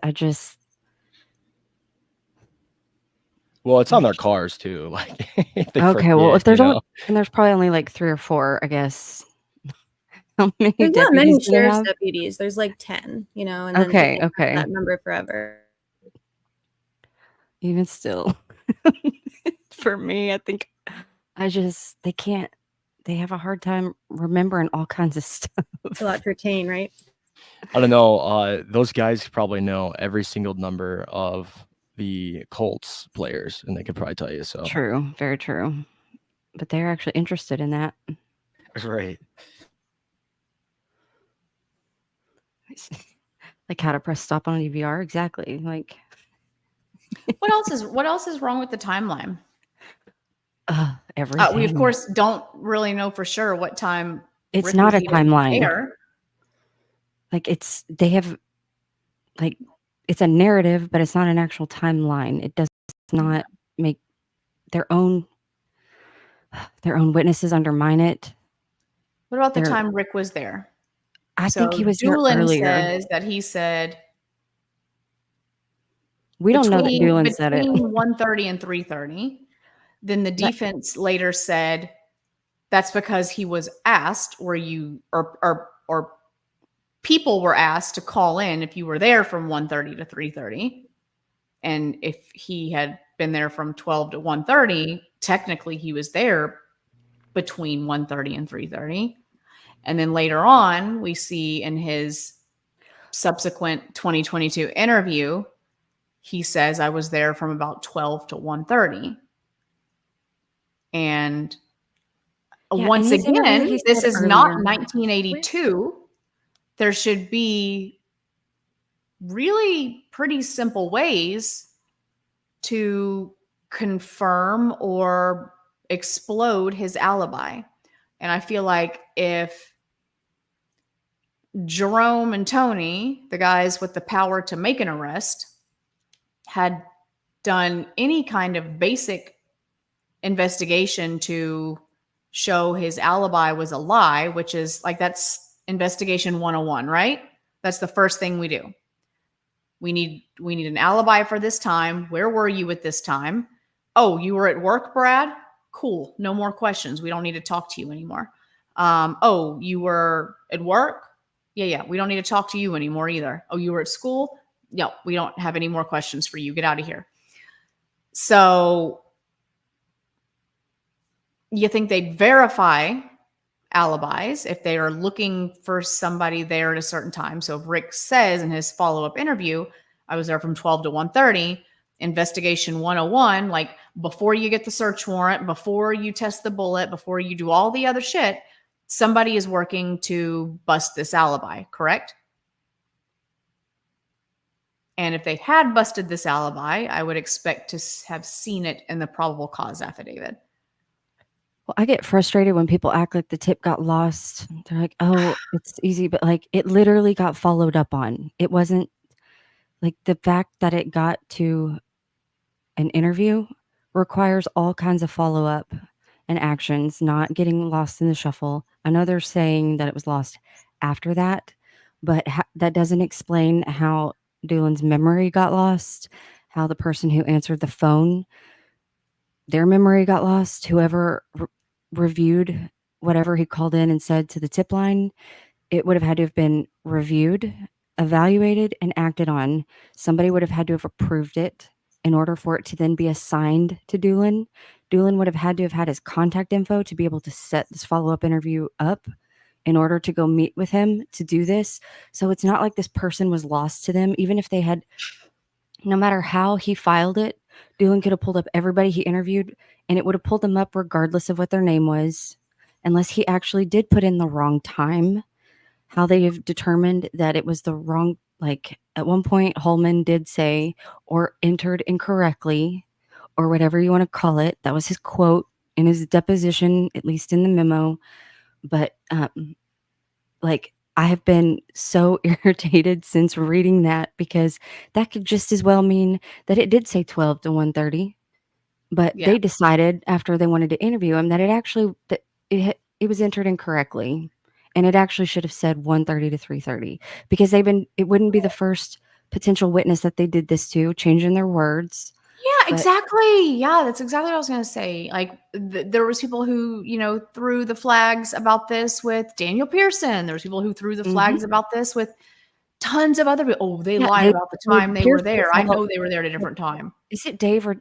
Well, it's on their cars too. Like, okay, well, if there's only, and there's probably only like 3 or 4, I guess. How many there's not many deputies do they sheriff's have? deputies. There's like 10, and then Okay, they okay. have that number forever. Even still, for me, I think they have a hard time remembering all kinds of stuff. It's a lot to retain, right? I don't know. Those guys probably know every single number of the Colts players, and they could probably tell you. So true, very true. But they're actually interested in that, right? Like how to press stop on a DVR, exactly. Like, what else is wrong with the timeline? Everything. We of course don't really know for sure what time. It's not a timeline. Like it's a narrative, but it's not an actual timeline. It does not make their own witnesses undermine it. What about the time Rick was there? I think he was there earlier. Says that he said. We don't know that Doolin said it. Between 1:30 and 3:30. Then the defense later said that's because he was asked, or people were asked to call in if you were there from 1:30 to 3:30. And if he had been there from 12 to 1:30, technically he was there between 1:30 and 3:30. And then later on, we see in his subsequent 2022 interview, he says, I was there from about 12 to 1:30. And once again, this is not 1982. There should be really pretty simple ways to confirm or explode his alibi. And I feel like if Jerome and Tony, the guys with the power to make an arrest, had done any kind of basic investigation to show his alibi was a lie, which is like, that's investigation 101, right? That's the first thing we do. We need an alibi for this time. Where were you at this time? Oh, you were at work, Brad? Cool. No more questions. We don't need to talk to you anymore. Oh, you were at work? Yeah. We don't need to talk to you anymore either. Oh, you were at school? No, we don't have any more questions for you. Get out of here. So you think they'd verify alibis if they are looking for somebody there at a certain time. So if Rick says in his follow-up interview, I was there from 12 to 1:30, investigation 101, like before you get the search warrant, before you test the bullet, before you do all the other shit, somebody is working to bust this alibi, correct? And if they had busted this alibi, I would expect to have seen it in the probable cause affidavit. Well, I get frustrated when people act like the tip got lost. They're like, "Oh, it's easy," but like it literally got followed up on. It wasn't like the fact that it got to an interview requires all kinds of follow up and actions, not getting lost in the shuffle. I know they're saying that it was lost after that, but that doesn't explain how Doolin's memory got lost, how the person who answered the phone, their memory got lost, whoever reviewed whatever he called in and said to the tip line, it would have had to have been reviewed, evaluated, and acted on. Somebody would have had to have approved it in order for it to then be assigned to Doolin. Doolin would have had to have had his contact info to be able to set this follow-up interview up in order to go meet with him to do this. So it's not like this person was lost to them. Even if they had, no matter how he filed it, Doolin could have pulled up everybody he interviewed and it would have pulled them up regardless of what their name was, unless he actually did put in the wrong time. How they have determined that it was the wrong, like at one point Holman did say, or entered incorrectly, or whatever you want to call it. That was his quote in his deposition, at least in the memo. But like I have been so irritated since reading that, because that could just as well mean that it did say 12 to 1:30, but they decided after they wanted to interview him that it actually that it was entered incorrectly, and it actually should have said 1:30 to 3:30, because it wouldn't be the first potential witness that they did this to, changing their words. Yeah, exactly. Yeah, that's exactly what I was going to say. Like there was people who, threw the flags about this with Daniel Pearson. There was people who threw the flags about this with tons of other people. Oh, they lied about the time they were there. I know they were there at a different time. Is it Dave or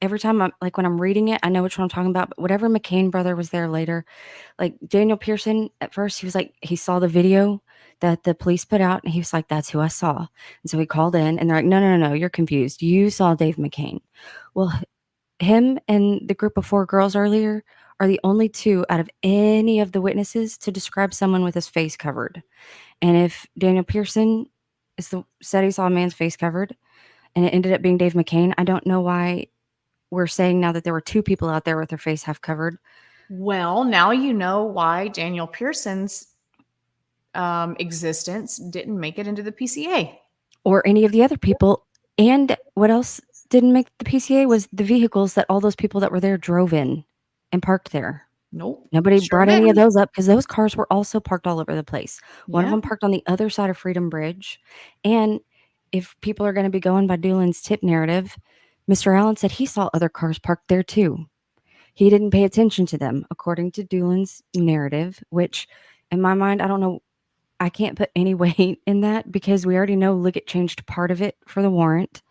every time I'm like, when I'm reading it, I know which one I'm talking about, but whatever McCain brother was there later, like Daniel Pearson, at first he was like, he saw the video that the police put out and he was like, that's who I saw. And so he called in and they're like, no, you're confused. You saw Dave McCain. Well, him and the group of 4 girls earlier are the only 2 out of any of the witnesses to describe someone with his face covered. And if Daniel Pearson said he saw a man's face covered and it ended up being Dave McCain, I don't know why we're saying now that there were 2 people out there with their face half covered. Well, now you know why Daniel Pearson's existence didn't make it into the PCA. Or any of the other people. And what else didn't make the PCA was the vehicles that all those people that were there drove in and parked there. Nope. Nobody brought any of those up, because those cars were also parked all over the place. One of them parked on the other side of Freedom Bridge. And if people are going to be going by Doolin's tip narrative, Mr. Allen said he saw other cars parked there too. He didn't pay attention to them, according to Doolin's narrative, which in my mind, I don't know. I can't put any weight in that, because we already know Liggett changed part of it for the warrant.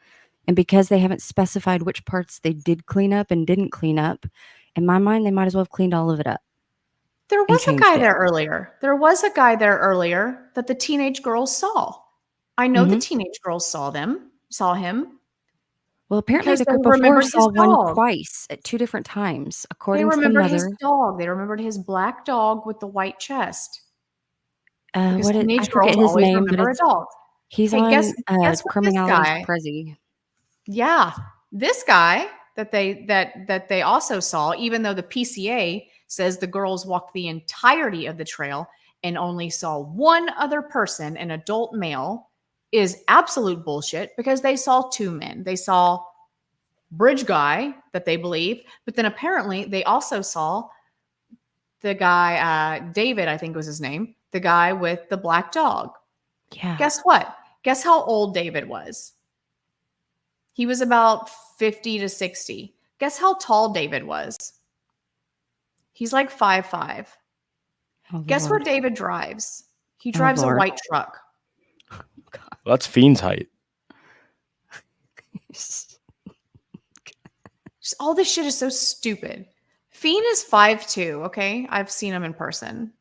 And because they haven't specified which parts they did clean up and didn't clean up, in my mind, they might as well have cleaned all of it up. There was a guy there earlier. There was a guy there earlier that the teenage girls saw. I know the teenage girls saw him. Well, apparently the group of 4 saw one twice at 2 different times, according to the mother. His dog. They remembered his black dog with the white chest. I forget his name, but a dog. He's on guess Criminality Prezi. Yeah, this guy that they also saw, even though the PCA says the girls walked the entirety of the trail and only saw one other person, an adult male, is absolute bullshit, because they saw 2 men. They saw Bridge Guy, that they believe, but then apparently they also saw the guy, David, I think was his name, the guy with the black dog. Yeah. Guess what? Guess how old David was? He was about 50 to 60. Guess how tall David was? He's like 5'5". Oh, Guess Lord. what David drives? He Oh, drives a Lord. white truck. Well, that's Fiend's height. Just all this shit is so stupid. Fiend is 5'2", okay? I've seen him in person.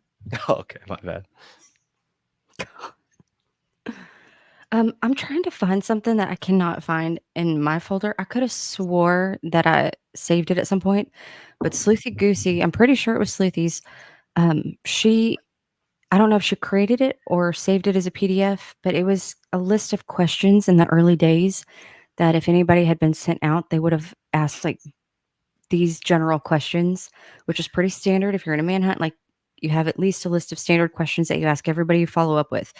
Okay, my bad. I'm trying to find something that I cannot find in my folder. I could have swore that I saved it at some point, but Sleuthy Goosey, I'm pretty sure it was Sleuthy's. I don't know if she created it or saved it as a PDF, but it was a list of questions in the early days that if anybody had been sent out, they would have asked like these general questions, which is pretty standard. If you're in a manhunt, like you have at least a list of standard questions that you ask everybody you follow up with.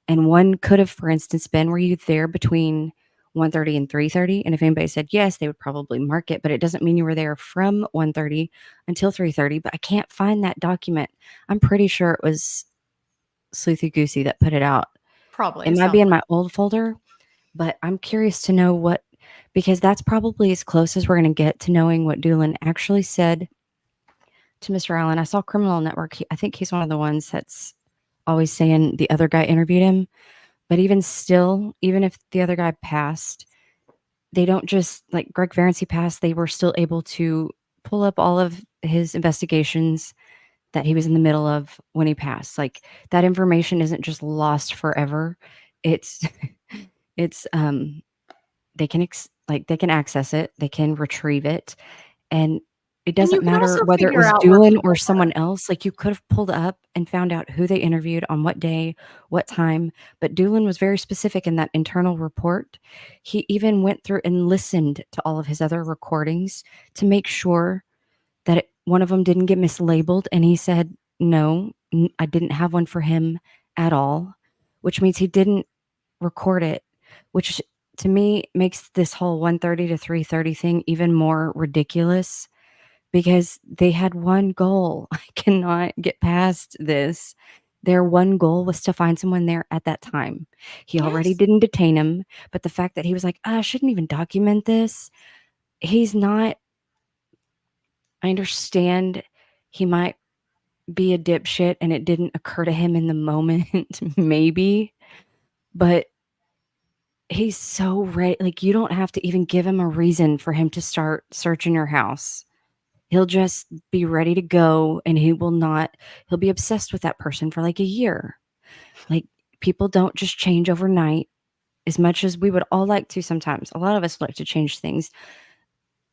And one could have, for instance, been, were you there between 1:30 and 3:30? And if anybody said yes, they would probably mark it, but it doesn't mean you were there from 1:30 until 3:30. But I can't find that document. I'm pretty sure it was Sleuthy Goosey that put it out. Probably. It might be in my old folder, but I'm curious to know what, because that's probably as close as we're going to get to knowing what Doolin actually said to Mr. Allen. I saw Criminal Network. I think he's one of the ones that's always saying the other guy interviewed him. But even still, even if the other guy passed, they don't just, like Greg Ferenczi passed, they were still able to pull up all of his investigations that he was in the middle of when he passed. Like that information isn't just lost forever. It's they can they can access it, they can retrieve it, and it you doesn't can matter also whether it figure was out where Doolin people or were. someone else. Like you could have pulled up and found out who they interviewed on what day, what time. But Doolin was very specific in that internal report. He even went through and listened to all of his other recordings to make sure that one of them didn't get mislabeled. And he said, no, I didn't have one for him at all, which means he didn't record it, which to me makes this whole 1:30 to 3:30 thing even more ridiculous because they had one goal. I cannot get past this. Their one goal was to find someone there at that time. He already Yes. didn't detain him, but the fact that he was like, I shouldn't even document this. He's not. I understand he might be a dipshit and it didn't occur to him in the moment, maybe, but he's so ready. Like, you don't have to even give him a reason for him to start searching your house. He'll just be ready to go and he'll be obsessed with that person for like a year. Like, people don't just change overnight as much as we would all like to sometimes. A lot of us like to change things.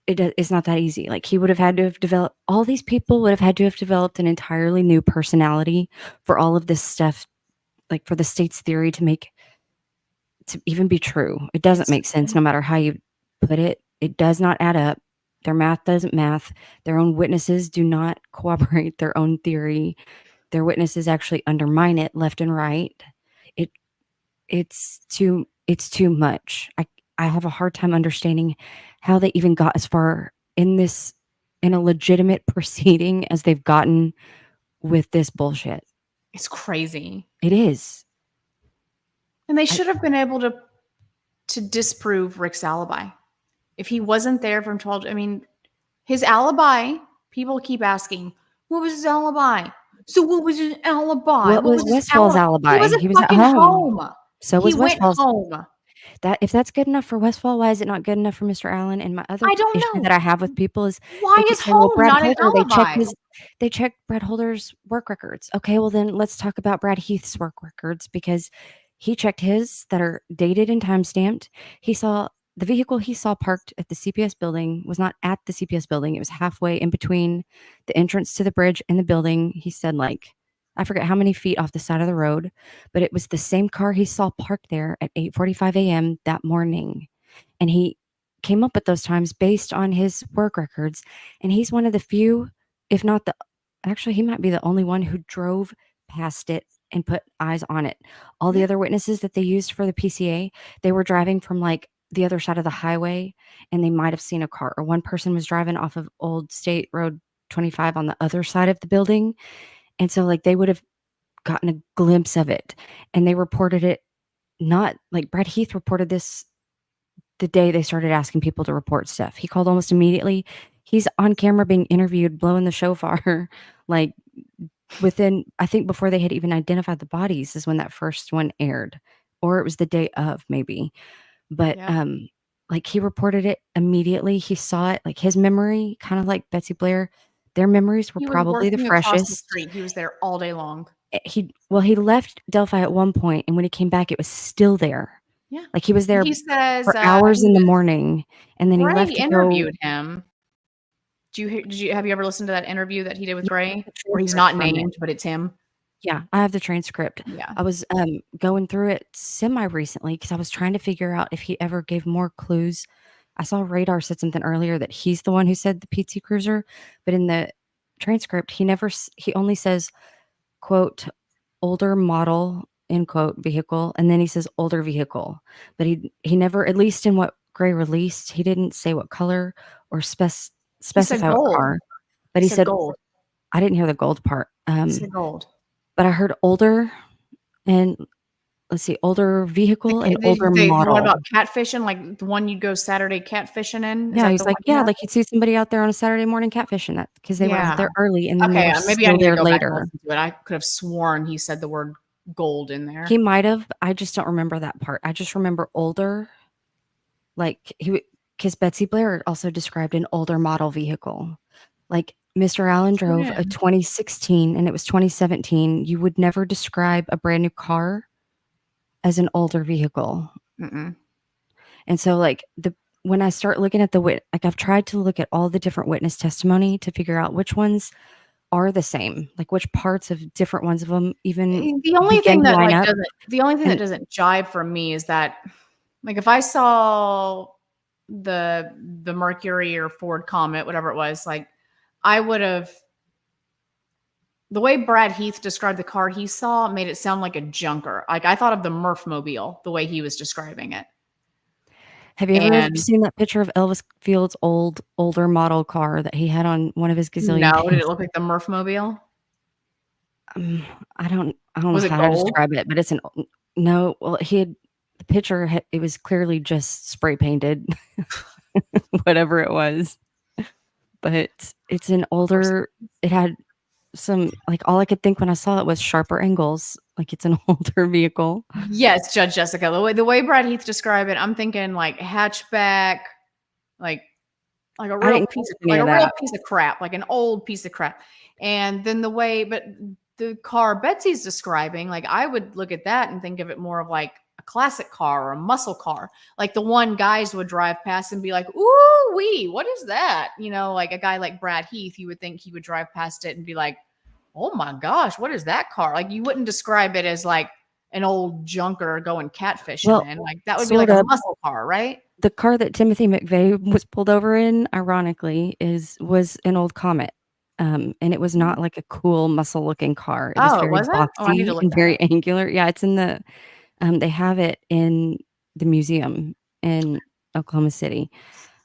It's not that easy. Like, he would have had to have developed, all these people would have had to have developed an entirely new personality for all of this stuff, like for the state's theory to even be true. It doesn't make sense no matter how you put it. It does not add up. Their math doesn't math. Their own witnesses do not corroborate their own theory. Their witnesses actually undermine it left and right. It's too much. I have a hard time understanding how they even got as far in a legitimate proceeding as they've gotten with this bullshit. It's crazy. It is. And they should have been able to disprove Rick's alibi. If he wasn't there from 12, I mean, his alibi, people keep asking, what was his alibi? So what was his alibi? What was Westfall's alibi? He wasn't He was at fucking home. home. So He was went Westfall's. home. If that's good enough for Westfall, why is it not good enough for Mr. Allen? And my other I don't issue know. that I have with people is Why they keep is saying, well, home Brad not an Holder, alibi? they checked Brad Holder's work records. Okay, well then let's talk about Brad Heath's work records because he checked his that are dated and time-stamped. He saw the vehicle he saw parked at the CPS building was not at the CPS building. It was halfway in between the entrance to the bridge and the building. He said, like, I forget how many feet off the side of the road, but it was the same car he saw parked there at 8:45 a.m. that morning. And he came up with those times based on his work records. And he's one of the few, if not actually, he might be the only one who drove past it and put eyes on it. All the other witnesses that they used for the PCA, they were driving from like the other side of the highway and they might have seen a car, or one person was driving off of Old State Road 25 on the other side of the building. And so like they would have gotten a glimpse of it, and they reported it. Not like Brad Heath reported this the day they started asking people to report stuff. He called almost immediately. He's on camera being interviewed, blowing the shofar, like within, I think before they had even identified the bodies is when that first one aired, or it was the day of maybe. But Yeah. like he reported it immediately. He saw it, like his memory, kind of like Betsy Blair, their memories were He was probably the working across the freshest. street. He was there all day long. He left Delphi at one point, and when he came back, it was still there. Yeah. Like he was there He says for hours in the morning, and then he Ray left to go. interviewed him. Have you ever listened to that interview that he did with Ray, where he's not named, but it's him? Yeah, I have the transcript. Yeah. I was going through it semi recently because I was trying to figure out if he ever gave more clues. I saw Radar said something earlier that he's the one who said the PT Cruiser, but in the transcript, he only says, quote, older model, end quote, vehicle, and then he says older vehicle. But he never, at least in what Gray released, he didn't say what color or specify what gold. car. But he said gold. I didn't hear the gold part. He said gold. But I heard older, and let's see, older vehicle and older The model. one about catfishing, like the one you'd go Saturday catfishing in? Is Yeah, that he's the like, one you yeah, have? like you'd see somebody out there on a Saturday morning catfishing that because they were out there early and then they Okay, were maybe I still need to there go back and later. listen to it. I could have sworn he said the word gold in there. He might have. I just don't remember that part. I just remember older, like because Betsy Blair also described an older model vehicle. Like Mr. Allen drove a 2016 and it was 2017. You would never describe a brand new car as an older vehicle. Mm-mm. And so like when I start looking at like I've tried to look at all the different witness testimony to figure out which ones are the same, like which parts of different ones of them even The only begin thing to that line like up. that doesn't jive for me is that, like, if I saw the Mercury or Ford Comet, whatever it was, like I would have, the way Brad Heath described the car he saw made it sound like a junker. Like I thought of the Murph-mobile the way he was describing it. Have you ever seen that picture of Elvis Field's older model car that he had on one of his gazillion No, did things? it look like the Murph-mobile? I don't Was know it how to gold? describe it, but it's no. Well, the picture. It was clearly just spray painted, whatever it was. But it's an older. It had some, like, all I could think when I saw it was sharper angles. Like it's an older vehicle. Yes, Judge Jessica. The way Brad Heath described it, I'm thinking like hatchback, like a real piece of crap, like an old piece of crap. And then but the car Betsy's describing, like I would look at that and think of it more of like a classic car or a muscle car, like the one guys would drive past and be like, "Ooh wee, what is that?" You know, like a guy like Brad Heath, you would think he would drive past it and be like, "Oh my gosh, what is that car?" Like you wouldn't describe it as like an old junker going catfishing in. Like that would be like a muscle car, right? The car that Timothy McVeigh was pulled over in, ironically, was an old Comet. And it was not like a cool muscle looking car. It was very wasn't? Oh, I need to boxy look and that very up. angular. Yeah, it's in the they have it in the museum in Oklahoma City.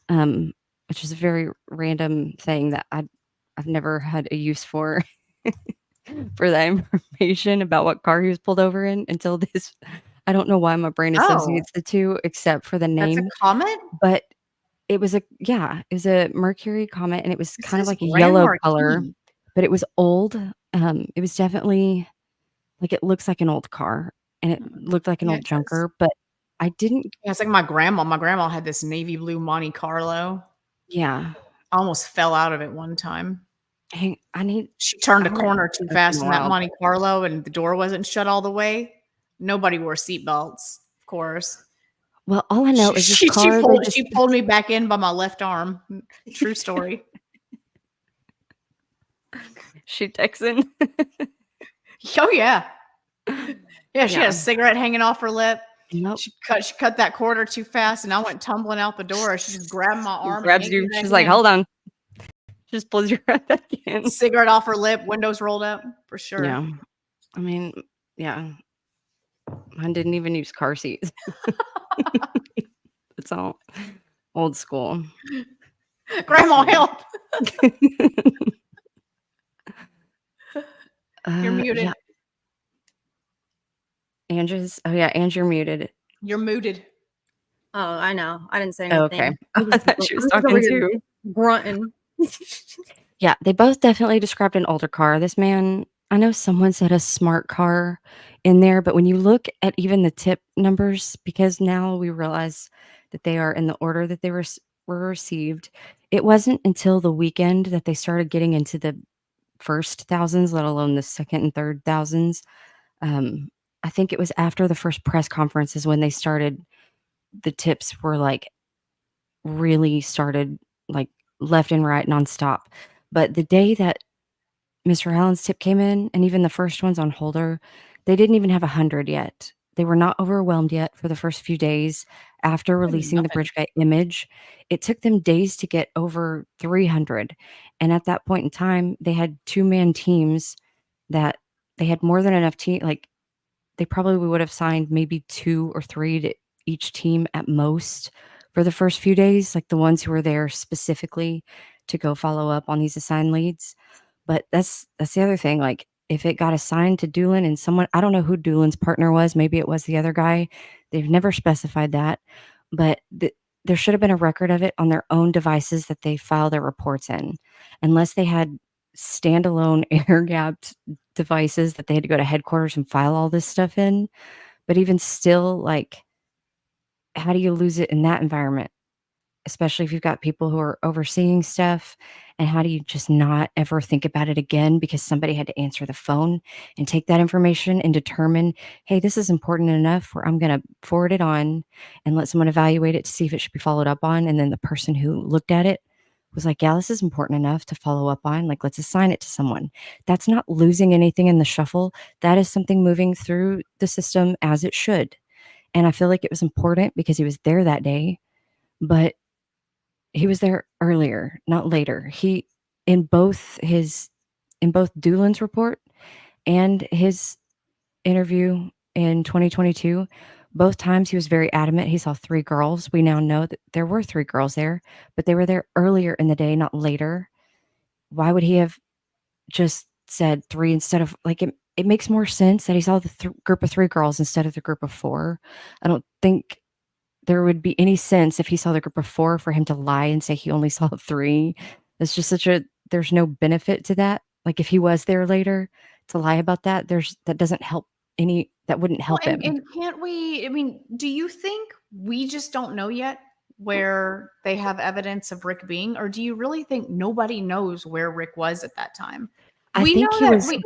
Which is a very random thing that I've never had a use for that information about what car he was pulled over in until this. I don't know why my brain associates the two except for the name. That's a Comet? But it was a Mercury Comet, and it was kind of like a yellow color, but it was old. It was definitely like, it looks like an old car, and it looked like an old junker, but I didn't. Yeah, it's like my grandma. My grandma had this navy blue Monte Carlo. Yeah. I almost fell out of it one time. Hey, she turned a corner too fast in that Monte Carlo, and the door wasn't shut all the way. Nobody wore seatbelts, of course. Well, all I know is this she car. She pulled me back in by my left arm. True story. She Texan. Oh yeah. Yeah, she had a cigarette hanging off her lip. Nope. She cut that corner too fast, and I went tumbling out the door. She just grabbed my arm, grabs you. She's like, "Hold on." She just pulls you right back in. Cigarette off her lip, windows rolled up, for sure. Yeah, I mean, yeah. Mine didn't even use car seats. It's all old school. Grandma, help! You're muted. Yeah, Angie's. Oh yeah, Angie, you're muted. You're muted. Oh, I know. I didn't say Oh, anything. okay. I'm I just thought she was I'm just talking over here too. grunting. Yeah, they both definitely described an older car. This man, I know someone said a smart car in there, but when you look at even the tip numbers, because now we realize that they are in the order that they were received, it wasn't until the weekend that they started getting into the first thousands, let alone the second and third thousands. I think it was after the first press conferences when they started, the tips were like really started like left and right nonstop. But the day that Mr. Allen's tip came in, and even the first ones on Holder, they didn't even have 100 yet. They were not overwhelmed yet for the first few days after releasing the Nothing. Bridge Guy image. It took them days to get over 300. And at that point in time, they had two-man teams that they had more than enough team. Like they probably would have signed maybe 2 or 3 to each team at most for the first few days, like the ones who were there specifically to go follow up on these assigned leads. But that's the other thing, like, if it got assigned to Doolin and someone, I don't know who Doolin's partner was, maybe it was the other guy. They've never specified that, but there should have been a record of it on their own devices that they file their reports in, unless they had standalone air-gapped devices that they had to go to headquarters and file all this stuff in. But even still, like, how do you lose it in that environment? Especially if you've got people who are overseeing stuff, and how do you just not ever think about it again because somebody had to answer the phone and take that information and determine, hey, this is important enough where I'm going to forward it on and let someone evaluate it to see if it should be followed up on. And then the person who looked at it was like, yeah, this is important enough to follow up on. Like, let's assign it to someone. That's not losing anything in the shuffle. That is something moving through the system as it should. And I feel like it was important because he was there that day, but he was there earlier, not later. He in both Doolin's report and his interview in 2022, both times he was very adamant he saw 3 girls. We now know that there were 3 girls there, but they were there earlier in the day, not later. Why would he have just said 3 instead of, like, it makes more sense that he saw the group of 3 girls instead of the group of 4. I don't think there would be any sense if he saw the group of 4 for him to lie and say he only saw 3. It's just there's no benefit to that. Like, if he was there later to lie about that, that doesn't help that wouldn't Well, help him. and can't we, I mean, do you think we just don't know yet where they have evidence of Rick being, or do you really think nobody knows where Rick was at that time? I We think know he that was we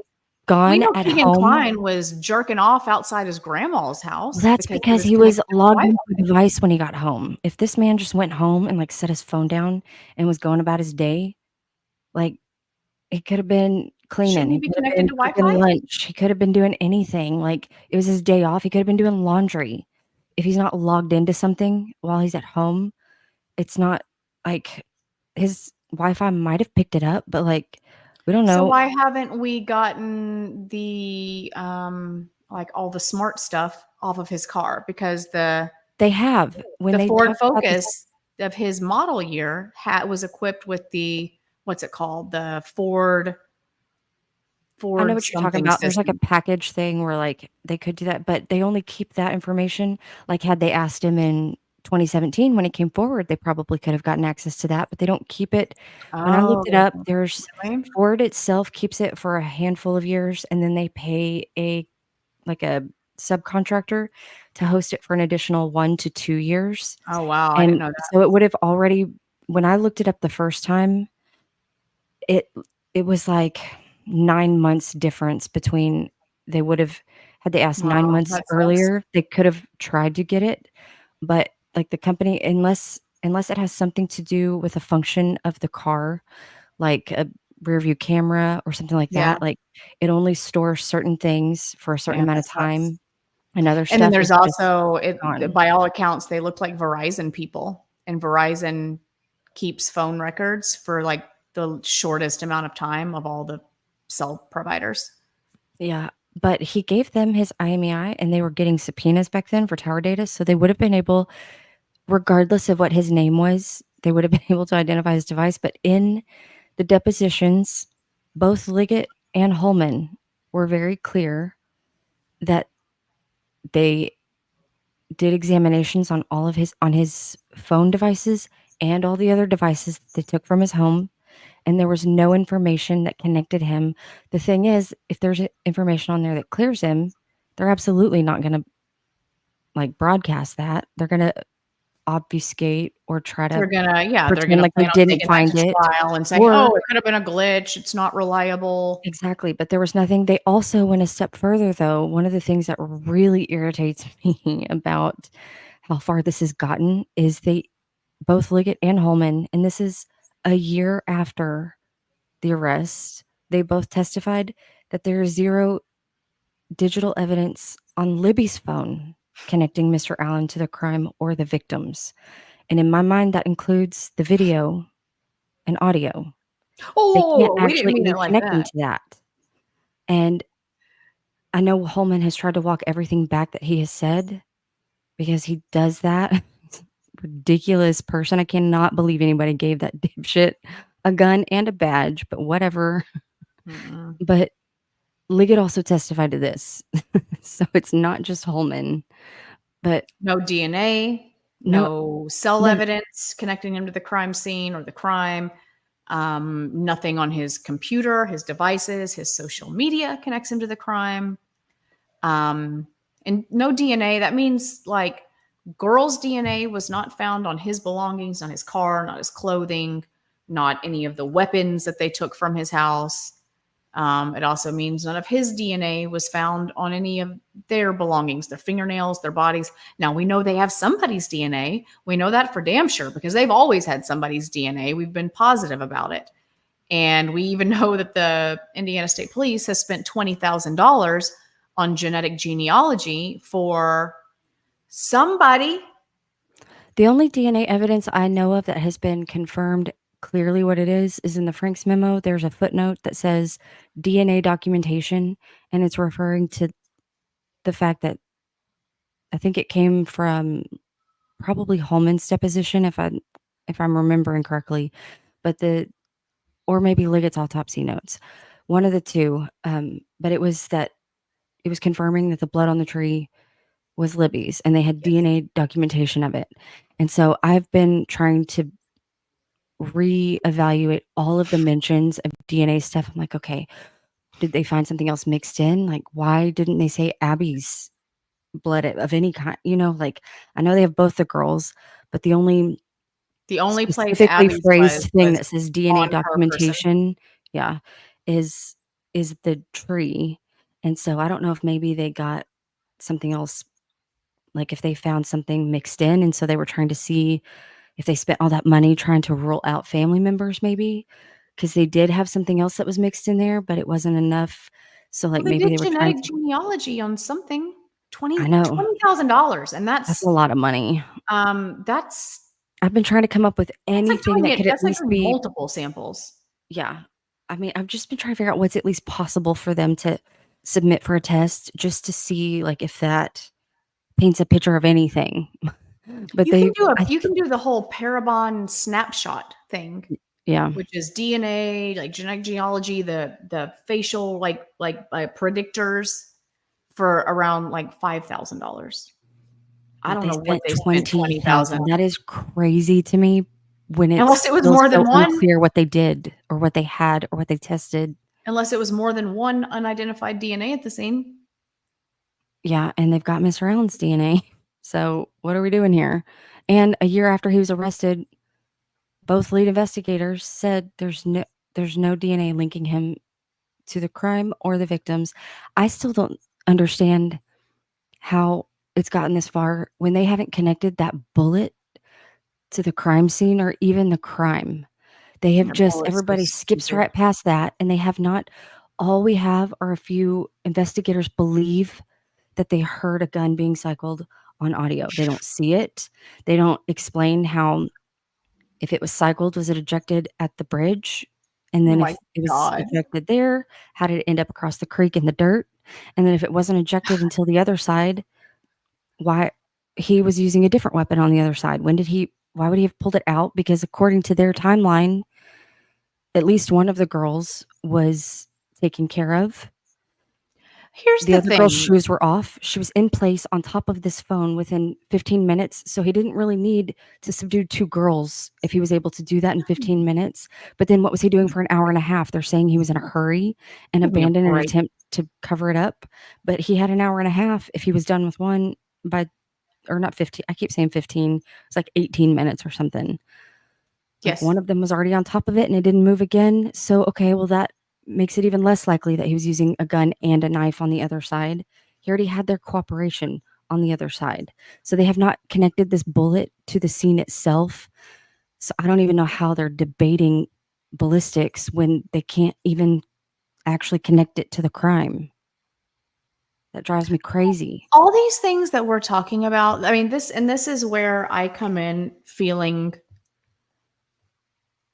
gone know at Keegan home. Klein was jerking off outside his grandma's house. Well, that's because he was connected to logged Wi-Fi. into the device when he got home. If this man just went home and, like, set his phone down and was going about his day, like, he could have been cleaning. Shouldn't he He be could have connected been to cooking Wi-Fi? lunch. He could have been doing anything. Like, it was his day off. He could have been doing laundry. If he's not logged into something while he's at home, it's not like his Wi-Fi might have picked it up, but, like, we don't So know. why haven't we gotten the like all the smart stuff off of his car? Because They have. When the they Ford talked about this, Focus of his model year was equipped with the, what's it called, the Ford I know what you're talking something about. There's, like, a system. package thing where, like, they could do that, but they only keep that information. Like, had they asked him in 2017 when he came forward, they probably could have gotten access to that, but they don't keep it. When I looked it Oh, up, there's really? Ford itself keeps it for a handful of years, and then they pay a subcontractor to host it for an additional 1 to 2 years. Oh, wow. I didn't And know that. so it would have already, when I looked it up the first time, it was like 9 months difference between, they would have, had they asked 9 Wow, months that sucks. earlier, they could have tried to get it. But, like, the company, unless it has something to do with a function of the car, like a rear view camera or something like Yeah. that, like, it only stores certain things for a certain Man, amount that of sucks. time, and other And then stuff there's is just also gone. by all accounts, they look like Verizon people, and Verizon keeps phone records for like the shortest amount of time of all the cell providers. Yeah, but he gave them his IMEI, and they were getting subpoenas back then for tower data, so they would have been able, regardless of what his name was, they would have been able to identify his device. But in the depositions, both Liggett and Holman were very clear that they did examinations on all of his phone devices and all the other devices that they took from his home, and there was no information that connected him. The thing is, if there's information on there that clears him, they're absolutely not going to like broadcast that. They're going to obfuscate or try to They're gonna pretend like they plan on didn't taking that find to it. trial and saying, Or "Oh, it could have been a glitch. It's not reliable." exactly, but there was nothing. They also went a step further, though. One of the things that really irritates me about how far this has gotten is they both Liggett and Holman, and this is a year after the arrest, they both testified that there is zero digital evidence on Libby's phone connecting Mr. Allen to the crime or the victims. And in my mind, that includes the video and audio. They can't Oh, we didn't actually mean be it like connecting that. to that. And I know Holman has tried to walk everything back that he has said because he does that. Ridiculous person. I cannot believe anybody gave that dipshit a gun and a badge, but whatever. Mm-mm. But Liggett also testified to this. So it's not just Holman, but No DNA, no, no cell no, evidence connecting him to the crime scene or the crime. Nothing on his computer, his devices, his social media connects him to the crime. And no DNA. That means like girl's DNA was not found on his belongings, on his car, not his clothing, not any of the weapons that they took from his house. It also means none of his DNA was found on any of their belongings, their fingernails, their bodies. Now, we know they have somebody's DNA. We know that for damn sure because they've always had somebody's DNA. We've been positive about it. And we even know that the Indiana State Police has spent $20,000 on genetic genealogy for somebody. the only DNA evidence I know of that has been confirmed clearly what it is in the Frank's memo. There's a footnote that says DNA documentation, and it's referring to the fact that I think it came from probably Holman's deposition, if I'm remembering correctly, but or maybe Liggett's autopsy notes, one of the two. But it was confirming that the blood on the tree was Libby's, and they had DNA documentation of it. And so I've been trying to reevaluate all of the mentions of DNA stuff. I'm like, okay, did they find something else mixed in? Like, why didn't they say Abby's blood of any kind? Like, I know they have both the girls, but the only place specifically Abby's phrased thing was that says DNA on her person. documentation, yeah, is the tree. And so I don't know if maybe they got something else, like if they found something mixed in, and so they were trying to see if they spent all that money trying to rule out family members, maybe because they did have something else that was mixed in there, but it wasn't enough. So like Well, they maybe did they were trying genetic to. genealogy on something. I know $20,000, and that's a lot of money. that's I've been trying to come up with anything that could at that's like least be. multiple samples. Yeah. I mean, I've just been trying to figure out what's at least possible for them to submit for a test just to see like if that paints a picture of anything. But you can do the whole Parabon snapshot thing, yeah, which is DNA, like genetic genealogy, the facial like predictors for around like $5,000. I don't know what they spent 20,000. That is crazy to me when it's Unless it was still more than so one. unclear what they did or what they had or what they tested. Unless it was more than one unidentified DNA at the scene. Yeah, and they've got Mr. Allen's DNA. So what are we doing here? And a year after he was arrested, both lead investigators said there's no DNA linking him to the crime or the victims. I still don't understand how it's gotten this far when they haven't connected that bullet to the crime scene or even the crime. They have everybody skips right past that, and they have not. All we have are a few investigators believe that they heard a gun being cycled on audio. They don't see it. They don't explain how, if it was cycled, was it ejected at the bridge? And then if it was ejected there, how did it end up across the creek in the dirt? And then if it wasn't ejected until the other side, why he was using a different weapon on the other side? Why would he have pulled it out? Because according to their timeline, at least one of the girls was taken care of. Here's The the other girl's thing. shoes were off. She was in place on top of this phone within 15 minutes. So he didn't really need to subdue 2 girls if he was able to do that in 15 minutes. But then what was he doing for an hour and a half? They're saying he was in a hurry and Give me a abandoned an break. attempt to cover it up. But he had an hour and a half if he was done with one by, or not 15. I keep saying 15. It's like 18 minutes or something. Like Yes. one of them was already on top of it and it didn't move again. So, okay, well, that makes it even less likely that he was using a gun and a knife on the other side. He already had their cooperation on the other side. So they have not connected this bullet to the scene itself. So I don't even know how they're debating ballistics when they can't even actually connect it to the crime. That drives me crazy. All these things that we're talking about, I mean, this is where I come in feeling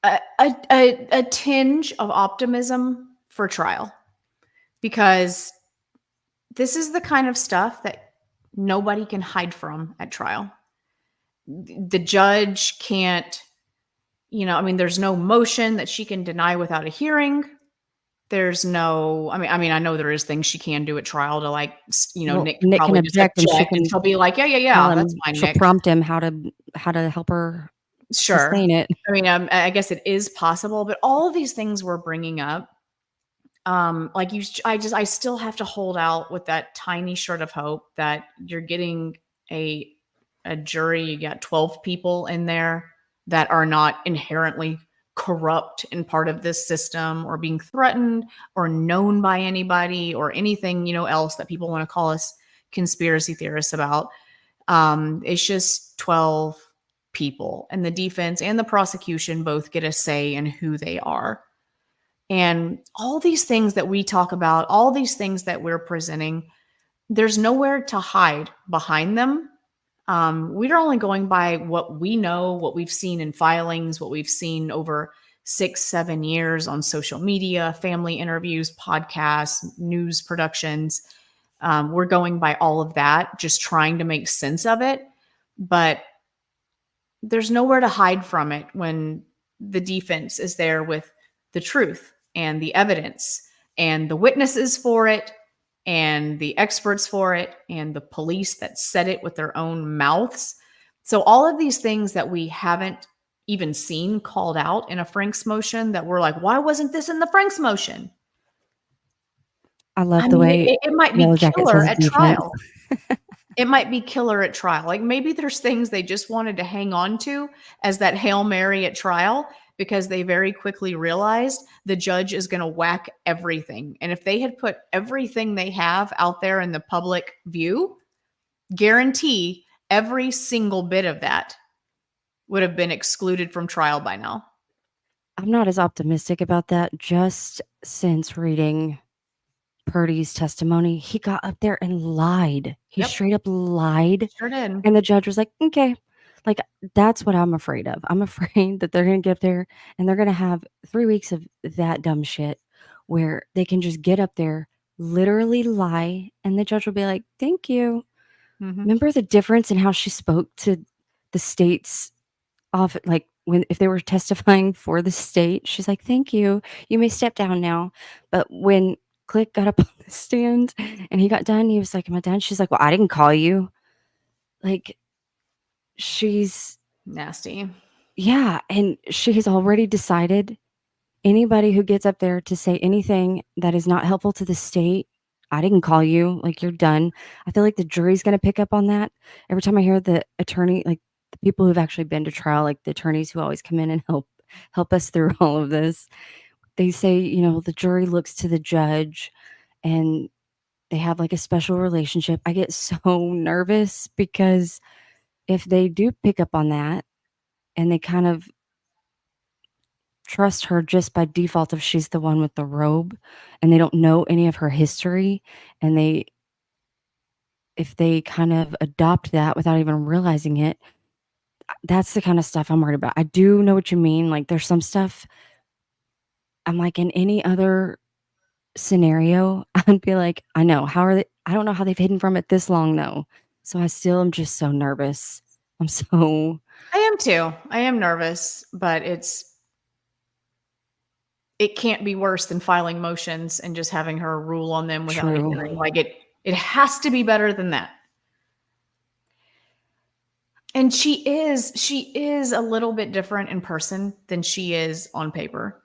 a tinge of optimism for trial, because this is the kind of stuff that nobody can hide from at trial. The judge can't, I mean, there's no motion that she can deny without a hearing. There's no, I mean, I know there is things she can do at trial to, like, Well, Nick Nick can probably just object and she object, and can she'll be like, yeah, tell that's him, fine, she'll Nick. prompt him how to help her Sure. sustain it. I mean, I guess it is possible, but all of these things we're bringing up, like I still have to hold out with that tiny shred of hope that you're getting a jury. You got 12 people in there that are not inherently corrupt and part of this system or being threatened or known by anybody or anything, else that people want to call us conspiracy theorists about. It's just 12 people, and the defense and the prosecution both get a say in who they are. And all these things that we talk about, all these things that we're presenting, there's nowhere to hide behind them. We're only going by what we know, what we've seen in filings, what we've seen over 6-7 years on social media, family interviews, podcasts, news productions. We're going by all of that, just trying to make sense of it. But there's nowhere to hide from it when the defense is there with the truth and the evidence and the witnesses for it and the experts for it and the police that said it with their own mouths. So all of these things that we haven't even seen called out in a Franks motion, that we're like, why wasn't this in the Franks motion? I love I the mean, way it might be Yellow Jacket killer says at defense. trial. It might be killer at trial. Like, maybe there's things they just wanted to hang on to as that Hail Mary at trial, because they very quickly realized the judge is going to whack everything. And if they had put everything they have out there in the public view, guarantee every single bit of that would have been excluded from trial by now. I'm not as optimistic about that, just since reading Purdy's testimony. He got up there and lied. He Yep. straight up lied. Sure did. And the judge was like, okay. Like, that's what I'm afraid of. I'm afraid that they're going to get up there and they're going to have 3 weeks of that dumb shit where they can just get up there, literally lie, and the judge will be like, thank you. Mhm. Remember the difference in how she spoke to the state's off, like if they were testifying for the state, she's like, thank you. You may step down now. But when Click got up on the stand and he got done, he was like, am I done? She's like, well, I didn't call you. Like, she's Nasty. yeah. And she has already decided anybody who gets up there to say anything that is not helpful to the state, I didn't call you. Like, you're done. I feel like the jury's going to pick up on that. Every time I hear the attorney, like the people who've actually been to trial, like the attorneys who always come in and help us through all of this, they say, the jury looks to the judge and they have like a special relationship. I get so nervous because if they do pick up on that and they kind of trust her just by default if she's the one with the robe and they don't know any of her history, and if they kind of adopt that without even realizing it, that's the kind of stuff I'm worried about. I do know what you mean. Like, there's some stuff I'm like, in any other scenario, I'd be like, I know. How are they? I don't know how they've hidden from it this long, though. So I still am just so nervous. I am too. I am nervous, but it can't be worse than filing motions and just having her rule on them without a True. hearing. Like it has to be better than that. And she is a little bit different in person than she is on paper.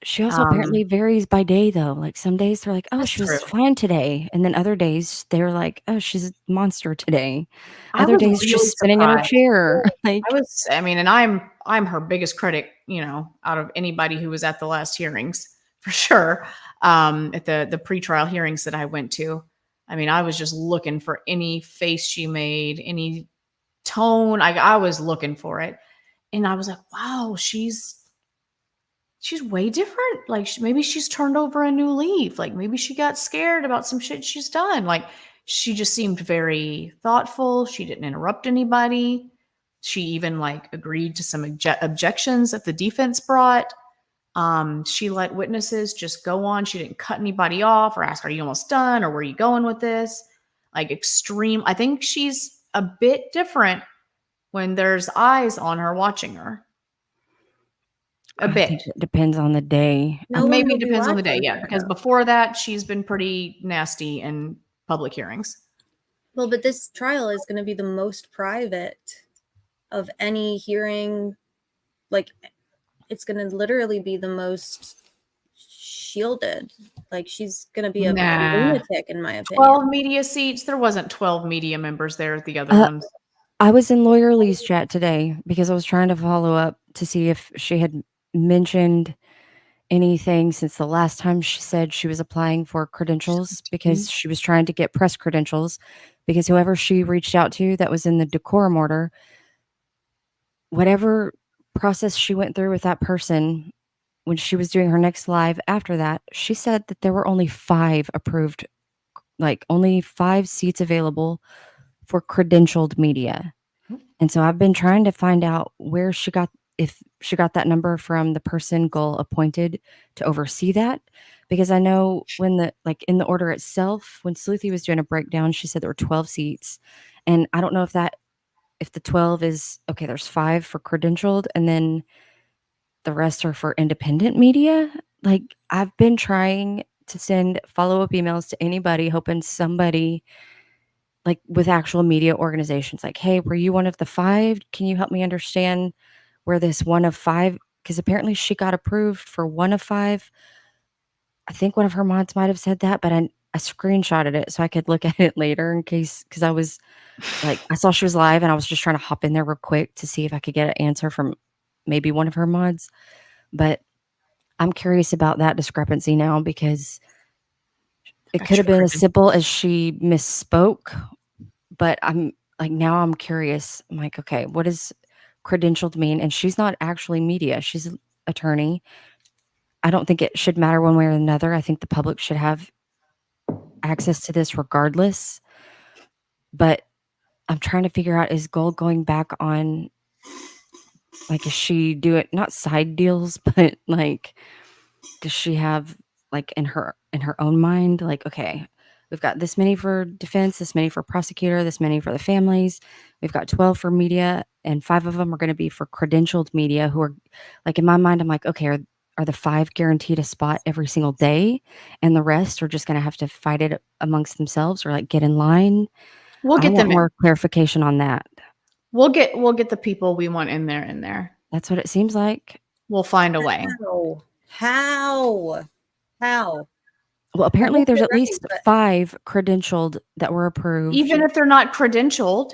She also apparently varies by day, though. Like some days they're like, "Oh, That's she was true. fine today," and then other days they're like, "Oh, she's a monster today." I Other was days really she's spinning in her surprised. chair. Like, And I'm her biggest critic, out of anybody who was at the last hearings, for sure. At the pretrial hearings that I went to. I mean, I was just looking for any face she made, any tone. I was looking for it. And I was like, wow, she's way different. Like maybe she's turned over a new leaf. Like maybe she got scared about some shit she's done. Like she just seemed very thoughtful. She didn't interrupt anybody. She even like agreed to some objections that the defense brought. She let witnesses just go on. She didn't cut anybody off or ask, "Are you almost done?" or "Where are you going with this?" Like extreme. I think she's a bit different when there's eyes on her watching her. A I bit. think it depends on the day. No one Maybe will it be depends on the day, watching yeah. her, Because though. before that, she's been pretty nasty in public hearings. Well, but this trial is going to be the most private of any hearing. Like, it's going to literally be the most shielded. Like, she's going to be a Nah. lunatic, in my opinion. 12 media seats. There wasn't 12 media members there at the other ones. I was in Lawyer Lee's chat today because I was trying to follow up to see if she had mentioned anything since the last time she said she was applying for credentials because she was trying to get press credentials because whoever she reached out to that was in the decorum order, whatever process she went through with that person when she was doing her next live after that, she said that there were only 5 approved, like only 5 seats available for credentialed media. And so I've been trying to find out where she got, if she got that number from the person Gull appointed to oversee that, because I know when in the order itself, when Sleuthy was doing a breakdown, she said there were 12 seats. And I don't know if the 12 is, okay, there's 5 for credentialed and then the rest are for independent media. Like I've been trying to send follow-up emails to anybody, hoping somebody like with actual media organizations, like, "Hey, were you one of the 5? Can you help me understand where this one of 5?" Because apparently she got approved for one of 5. I think one of her mods might have said that, but I screenshotted it so I could look at it later in case, because I was like, I saw she was live and I was just trying to hop in there real quick to see if I could get an answer from maybe one of her mods. But I'm curious about that discrepancy now because it could have been as simple as she misspoke, but I'm like, now I'm curious. I'm like, okay, what does credentialed mean? And she's not actually media. She's an attorney. I don't think it should matter one way or another. I think the public should have access to this regardless. But I'm trying to figure out, is Gold going back on, like, is she doing not side deals, but like, does she have like in her own mind, like, okay, we've got this many for defense, this many for prosecutor, this many for the families. We've got 12 for media, and 5 of them are going to be for credentialed media who are, like, in my mind, I'm like, okay, are the 5 guaranteed a spot every single day, and the rest are just going to have to fight it amongst themselves or like get in line? We'll I get want them in. more clarification on that. We'll get the people we want in there. That's what it seems like. We'll find a way. How? Well, apparently hope there's you're at least right, but- 5 credentialed that were approved. Even if they're not credentialed,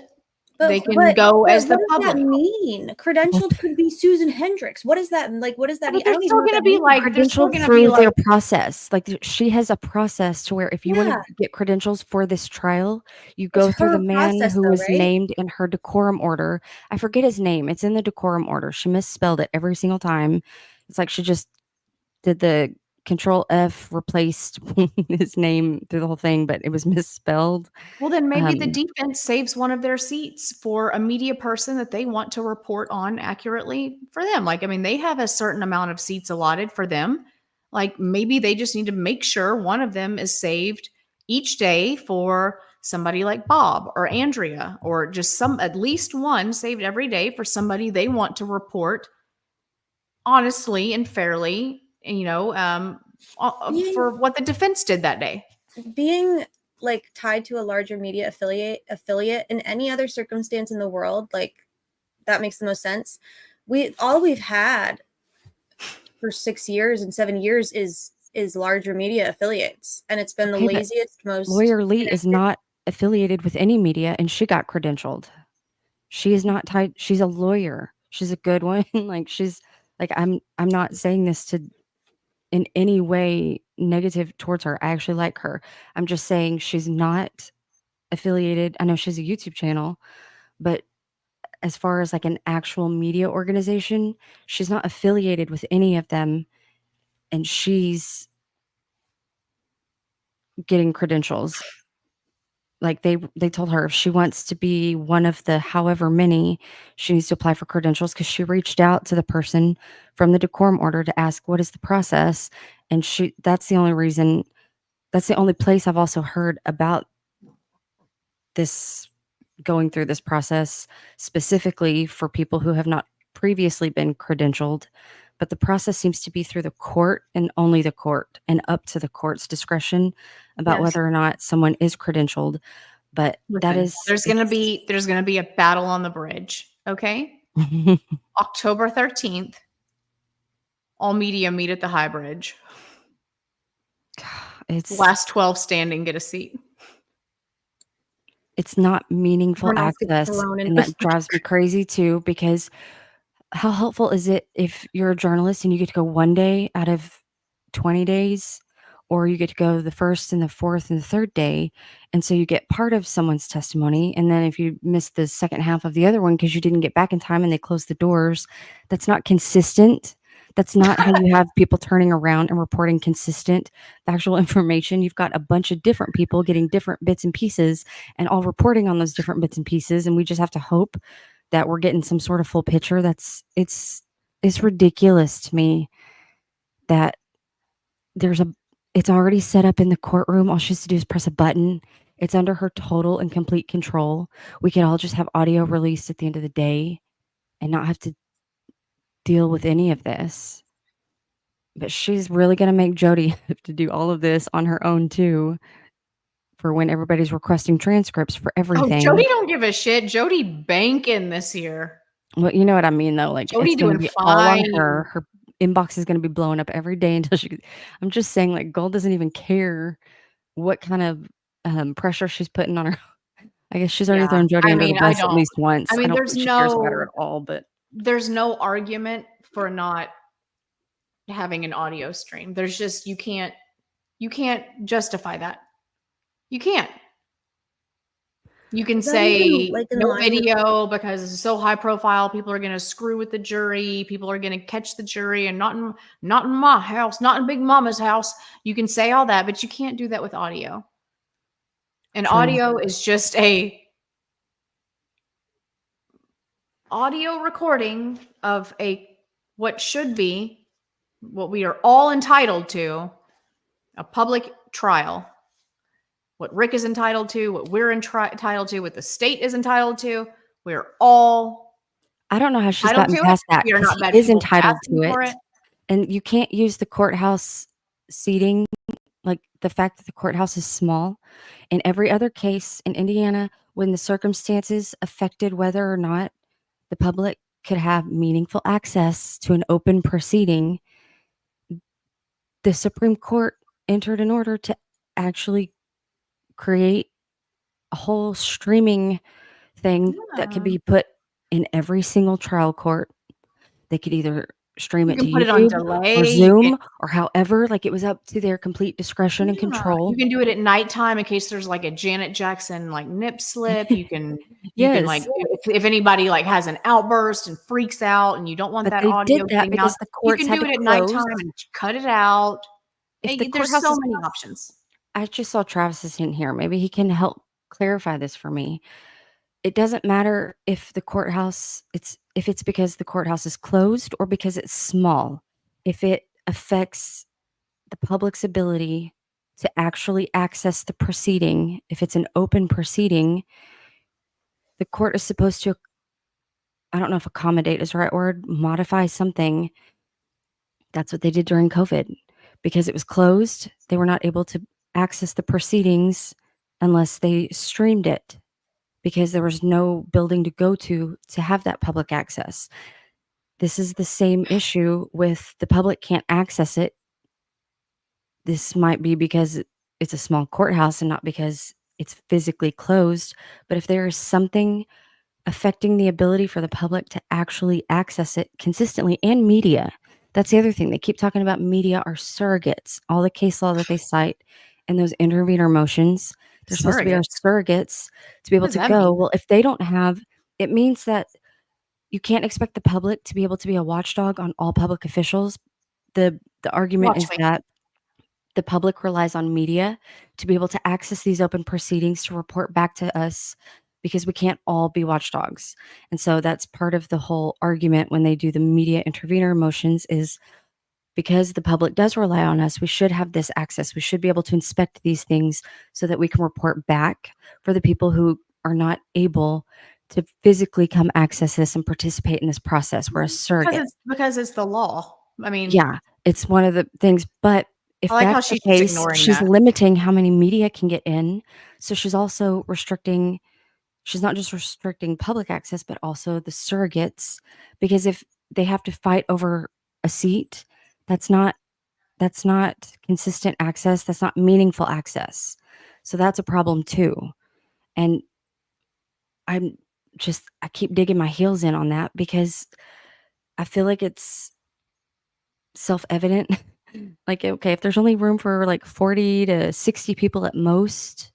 But they can go as the what does public. that mean? Credentialed could be Susan Hendricks. What is that? Like, what does that But mean? I they're don't still even know what going to that be means. like, they're still Credentialed going to through be like, their process. Like she has a process to where if you want Yeah. to get credentials for this trial, you It's go through the her man process, who though, was right? named in her decorum order. I forget his name. It's in the decorum order. She misspelled it every single time. It's like she just did the Control F, replaced his name through the whole thing, but it was misspelled. well, then maybe the defense saves one of their seats for a media person that they want to report on accurately for them. Like, I mean, they have a certain amount of seats allotted for them. Like, maybe they just need to make sure one of them is saved each day for somebody like Bob or Andrea, or just at least one saved every day for somebody they want to report honestly and fairly you know, Being- for what the defense did that day. Being like tied to a larger media affiliate in any other circumstance in the world, like that makes the most sense. We've had for 6 years and 7 years is larger media affiliates, and it's been Okay, the but laziest, most Lawyer Lee is connected- not affiliated with any media, and she got credentialed. She is not tied. She's a lawyer. She's a good one. Like she's like I'm not saying this to in any way negative towards her. I actually like her. I'm just saying she's not affiliated. I know she's a YouTube channel, but as far as like an actual media organization, she's not affiliated with any of them, and she's getting credentials. Like they told her if she wants to be one of the however many, she needs to apply for credentials because she reached out to the person from the decorum order to ask what is the process, and that's the only place I've also heard about this going through this process specifically for people who have not previously been credentialed. But the process seems to be through the court and only the court and up to the court's discretion about Yes. whether or not someone is credentialed. But that Listen, is there's gonna be a battle on the bridge. Okay, October 13th, all media meet at the High Bridge. it's Last 12 standing get a seat. it's not meaningful Everyone else gets access, thrown in and the that drives me crazy too, because how helpful is it if you're a journalist and you get to go one day out of 20 days, or you get to go the first and the fourth and the third day, and so you get part of someone's testimony, and then if you miss the second half of the other one because you didn't get back in time and they closed the doors, that's not consistent. That's not how you have people turning around and reporting consistent factual information. You've got a bunch of different people getting different bits and pieces and all reporting on those different bits and pieces, and we just have to hope that we're getting some sort of full picture. It's ridiculous to me that it's already set up in the courtroom. All she has to do is press a button. It's under her total and complete control. We could all just have audio released at the end of the day and not have to deal with any of this. But she's really going to make Jody have to do all of this on her own too, for when everybody's requesting transcripts for everything. Oh, Jody don't give a shit. Jody banking this year. Well, you know what I mean, though. Like Jody it's going to doing be all on fine. her. Her inbox is going to be blowing up every day until she. I'm just saying, like, Gold doesn't even care what kind of pressure she's putting on her. I guess she's already Yeah. thrown Jody I under mean, the I bus at don't- least once. I mean, don't there's think she cares about no- her at all. But There's no argument for not having an audio stream. There's just you can't justify that. You can't. You can Is that say even, like, in no line with- video because it's so high profile. People are going to screw with the jury. People are going to catch the jury, and not in my house, not in Big Mama's house. You can say all that, but you can't do that with audio. And True. audio is just a audio recording of what should be what we are all entitled to, a public trial. What Rick is entitled to, what we're entitled to, what the state is entitled to. We're all I don't know how she's entitled gotten to past it. that. We are 'Cause not he bad is people for entitled asking to for it, and you can't use the courthouse seating. Like the fact that the courthouse is small. In every other case in Indiana, when the circumstances affected whether or not the public could have meaningful access to an open proceeding, the Supreme Court entered an order to actually create a whole streaming thing that could Yeah. be put in every single trial court. They could either stream You it to can put it on YouTube delay. or You Zoom can- or however. Like it was up to their complete discretion and Yeah. control. You can do it at nighttime in case there's like a Janet Jackson like nip slip. You can Yes. like if anybody like has an outburst and freaks out and you don't want But that they audio did that thing because out, the you courts can had do to it at close. nighttime and cut it out. If the There's courthouse so is- many options. I just saw Travis's in here. Maybe he can help clarify this for me. It doesn't matter if the courthouse if it's because the courthouse is closed or because it's small. If it affects the public's ability to actually access the proceeding, if it's an open proceeding, the court is supposed to, I don't know if accommodate is the right word, modify something That's what they did during COVID. Because it was closed, they were not able to access the proceedings unless they streamed it, because there was no building to go to have that public access. This is the same issue with the public can't access it. This might be because it's a small courthouse and not because it's physically closed. But if there is something affecting the ability for the public to actually access it consistently, and media, that's the other thing. They keep talking about media are surrogates. All the case law that they cite and those intervener motions, they're supposed to be our surrogates to be able What does to that go. mean? Well, if they don't have, it means that you can't expect the public to be able to be a watchdog on all public officials. The argument Watch is me. that the public relies on media to be able to access these open proceedings to report back to us, because we can't all be watchdogs. And so that's part of the whole argument when they do the media intervener motions, is because the public does rely on us, we should have this access. We should be able to inspect these things so that we can report back for the people who are not able to physically come access this and participate in this process. We're a surrogate. Because it's the law. I mean, Yeah, it's one of the things. But if I like how that's the she's just case, ignoring she's that. limiting how many media can get in. So she's also restricting, she's not just restricting public access, but also the surrogates. Because if they have to fight over a seat, that's not consistent access. That's not meaningful access. So that's a problem too. And I keep digging my heels in on that, because I feel like it's self-evident. Like, okay, if there's only room for like 40 to 60 people at most,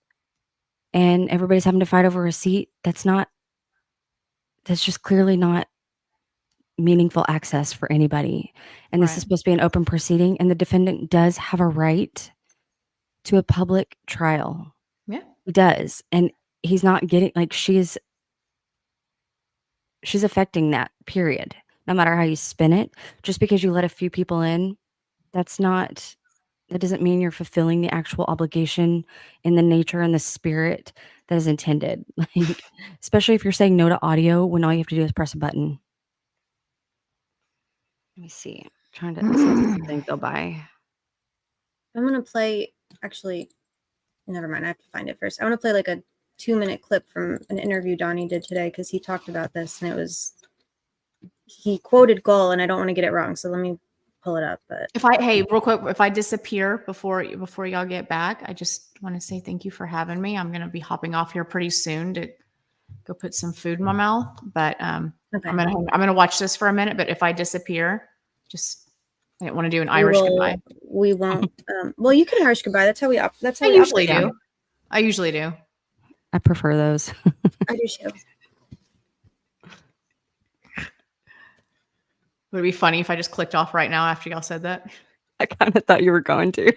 and everybody's having to fight over a seat, that's just clearly not meaningful access for anybody. And this is Right. supposed to be an open proceeding, and the defendant does have a right to a public trial. Yeah. He does. And he's not getting, like, she's affecting that, period. No matter how you spin it. Just because you let a few people in, that doesn't mean you're fulfilling the actual obligation in the nature and the spirit that is intended. Like, especially if you're saying no to audio when all you have to do is press a button. Let me see. I'm trying to see something go by. I'm gonna play. Actually, never mind. I have to find it first. I want to play like a 2-minute clip from an interview Donnie did today, because he talked about this, and he quoted Gull, and I don't want to get it wrong. So let me pull it up. But Real quick, if I disappear before y'all get back, I just want to say thank you for having me. I'm gonna be hopping off here pretty soon to go put some food in my mouth. But okay. I'm gonna watch this for a minute. But if I disappear, I didn't want to do an Irish goodbye. We won't. Well, you can Irish goodbye. That's how we. That's how I we usually operate. do. I usually do. I prefer those. I do too. Would it be funny if I just clicked off right now after y'all said that? I kind of thought you were going to.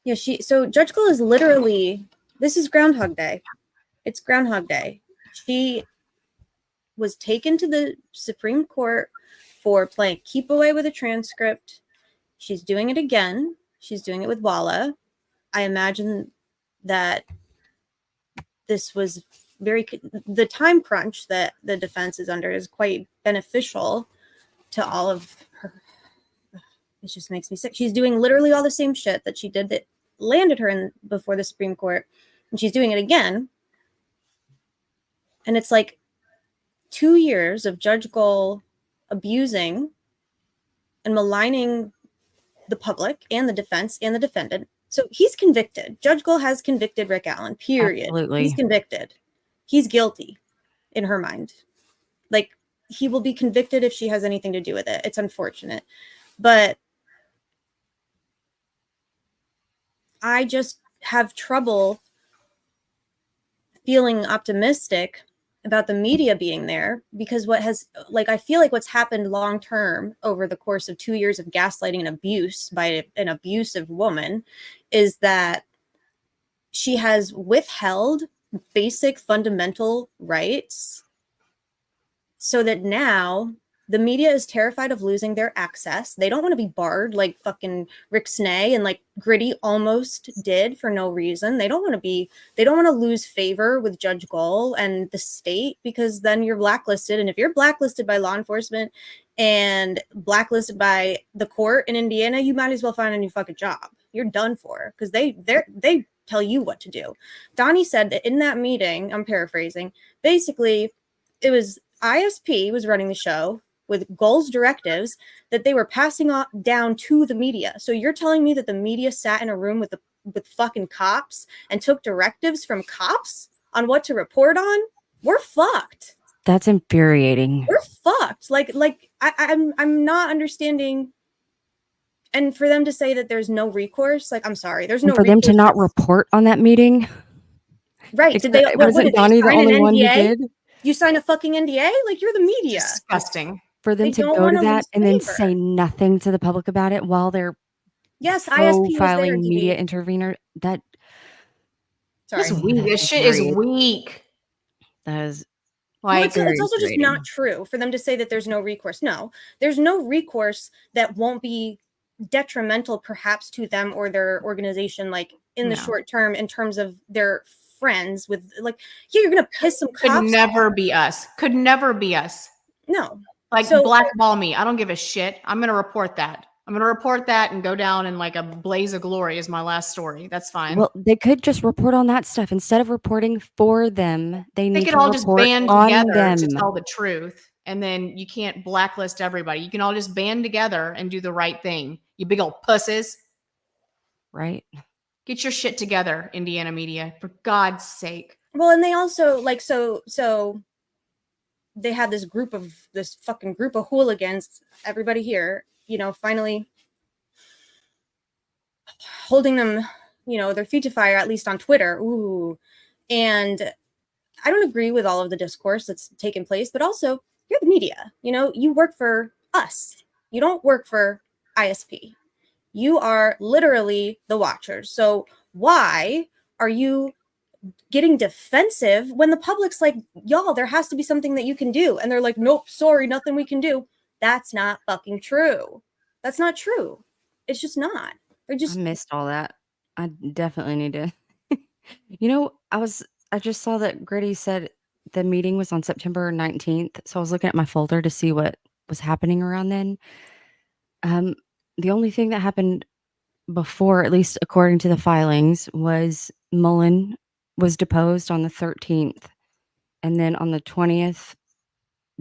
Yeah, so Judge Gull is literally, this is Groundhog Day. It's Groundhog Day. She was taken to the Supreme Court for playing keep away with a transcript. She's doing it again. She's doing it with Walla. I imagine that this was the time crunch that the defense is under is quite beneficial to all of her. It just makes me sick. She's doing literally all the same shit that she did that landed her in before the Supreme Court, and she's doing it again. And it's like 2 years of Judge Gull abusing and maligning the public and the defense and the defendant. So he's convicted. Judge Gull has convicted Rick Allen, period. Absolutely. He's convicted. He's guilty in her mind. Like, he will be convicted if she has anything to do with it. It's unfortunate. But I just have trouble feeling optimistic about the media being there, because I feel like what's happened long term over the course of 2 years of gaslighting and abuse by an abusive woman is that she has withheld basic fundamental rights, so that now The media is terrified of losing their access. They don't want to be barred like fucking Rick Snay and like Gritty almost did for no reason. They don't want to lose favor with Judge Gold and the state, because then you're blacklisted. And if you're blacklisted by law enforcement and blacklisted by the court in Indiana, you might as well find a new fucking job. You're done for, because they tell you what to do. Donnie said that in that meeting, I'm paraphrasing, basically it was ISP was running the show with Gold's directives that they were passing down to the media. So you're telling me that the media sat in a room with fucking cops and took directives from cops on what to report on? We're fucked. That's infuriating. We're fucked. Like I'm not understanding. And for them to say that there's no recourse, like, I'm sorry, there's no And for them to recourse. not report on that meeting. Right. Did they? Wasn't Donnie the only one who did? You signed a fucking NDA? Like, you're the media. Disgusting. For them to go to that and then say nothing to the public about it while they're ISP filing media intervener. That sorry, That's weak. This shit is weak. That is like, well, it's also just not true for them to say that there's no recourse. No, there's no recourse that won't be detrimental perhaps to them or their organization, like in the short term, in terms of their friends with, like, yeah, you're gonna piss some cops could never be us. Could never be us. No. Like, So, blackball me. I don't give a shit. I'm going to report that. I'm going to report that and go down in like a blaze of glory is my last story. That's fine. Well, they could just report on that stuff instead of reporting for them. They need could to all just report band on together them. to tell the truth. And then you can't blacklist everybody. You can all just band together and do the right thing. You big old pusses. Right. Get your shit together, Indiana media, for God's sake. well, and they also like so they had this fucking group of hooligans, everybody here, finally holding them, their feet to fire, at least on Twitter. Ooh. And I don't agree with all of the discourse that's taken place, but also you're the media. You work for us. You don't work for ISP. You are literally the watchers. So why are you getting defensive when the public's like, y'all, there has to be something that you can do? And they're like, nope, sorry, nothing we can do. That's not fucking true. That's not true. It's just not. I missed all that. I definitely need to. I just saw that Gritty said the meeting was on September 19th. So I was looking at my folder to see what was happening around then. The only thing that happened before, at least according to the filings, was Mullen was deposed on the 13th. And then on the 20th,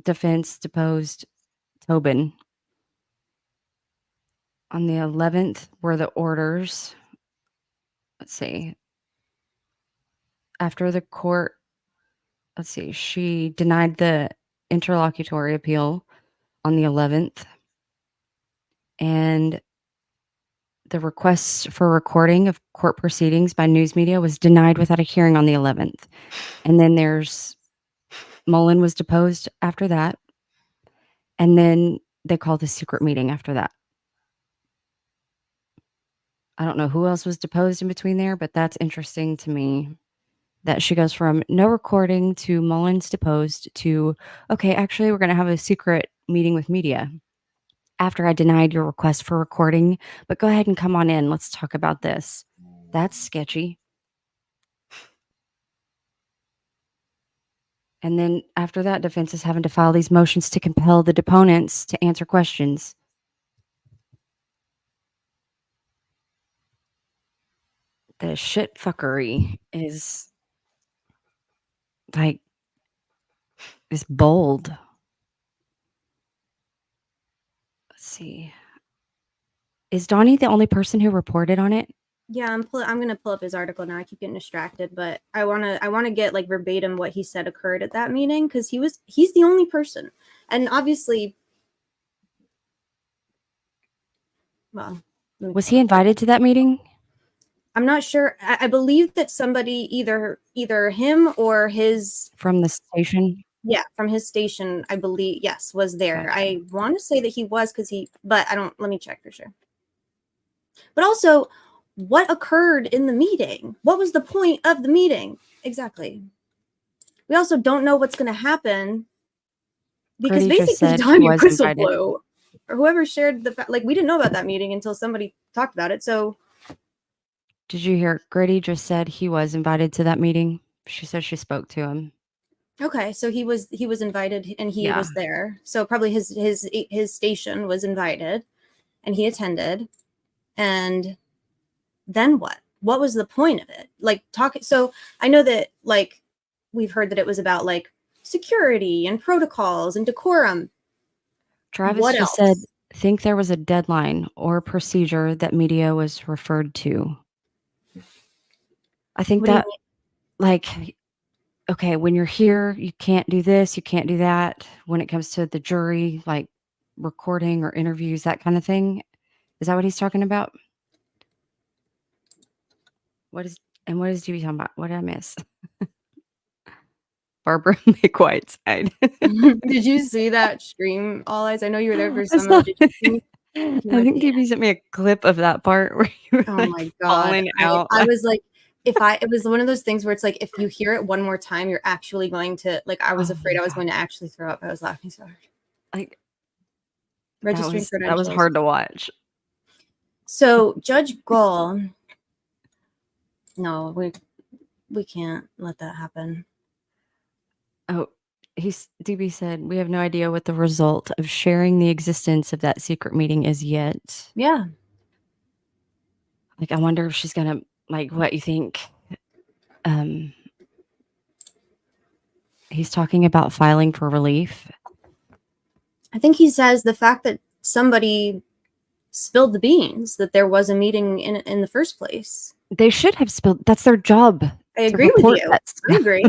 defense deposed Tobin. On the 11th were the orders. Let's see. After the court, she denied the interlocutory appeal on the 11th. And the request for recording of court proceedings by news media was denied without a hearing on the 11th. And then Mullen was deposed after that. And then they called a secret meeting after that. I don't know who else was deposed in between there, but that's interesting to me that she goes from no recording to Mullen's deposed to, okay, actually, we're going to have a secret meeting with media after I denied your request for recording, but go ahead and come on in. Let's talk about this. That's sketchy. And then after that, defense is having to file these motions to compel the deponents to answer questions. The shit fuckery is bold. Let's see. Is Donnie the only person who reported on it? Yeah, I'm gonna pull up his article now. I keep getting distracted, but I wanna get like verbatim what he said occurred at that meeting, because he's the only person, and obviously, well, was he invited to that meeting? I'm not sure. I believe that somebody either him or his from the station. Yeah, from his station, I believe, yes, was there. Gotcha. I want to say that he was but I don't. Let me check for sure. But also, what occurred in the meeting? What was the point of the meeting? Exactly. We also don't know what's going to happen Because Grady just basically said the he time your was whistle invited. blew, or whoever shared the like, we didn't know about that meeting until somebody talked about it. So Did you hear? Grady just said he was invited to that meeting. She said she spoke to him. okay, so he was invited and he Yeah. was there. So probably his station was invited, and he attended. And then what? What was the point of it? Like talking. So I know that like we've heard that it was about like security and protocols and decorum. Travis What just else? said, think there was a deadline or procedure that media was referred to. I think What do you that, like, okay, when you're here, you can't do this, you can't do that. When it comes to the jury, like recording or interviews, that kind of thing. Is that what he's talking about? What is DB talking about? What did I miss? Barbara McWhiteside. Did you see that stream, All Eyes? I know you were there for I some saw- of it. Did you see? I think DB sent me a clip of that part where you were Oh like my god! falling out. I was like, it was one of those things where it's like, if you hear it one more time, you're actually going to like. I was Oh afraid my I was God. going to actually throw up. I was laughing so hard. Like Registering that credentials. was hard to watch. So Judge Gall, no, we can't let that happen. Oh, DB said we have no idea what the result of sharing the existence of that secret meeting is yet. Yeah. Like I wonder if she's gonna like what you think. He's talking about filing for relief. I think he says the fact that somebody spilled the beans, that there was a meeting in the first place. They should have spilled. That's their job. I agree with you. I agree.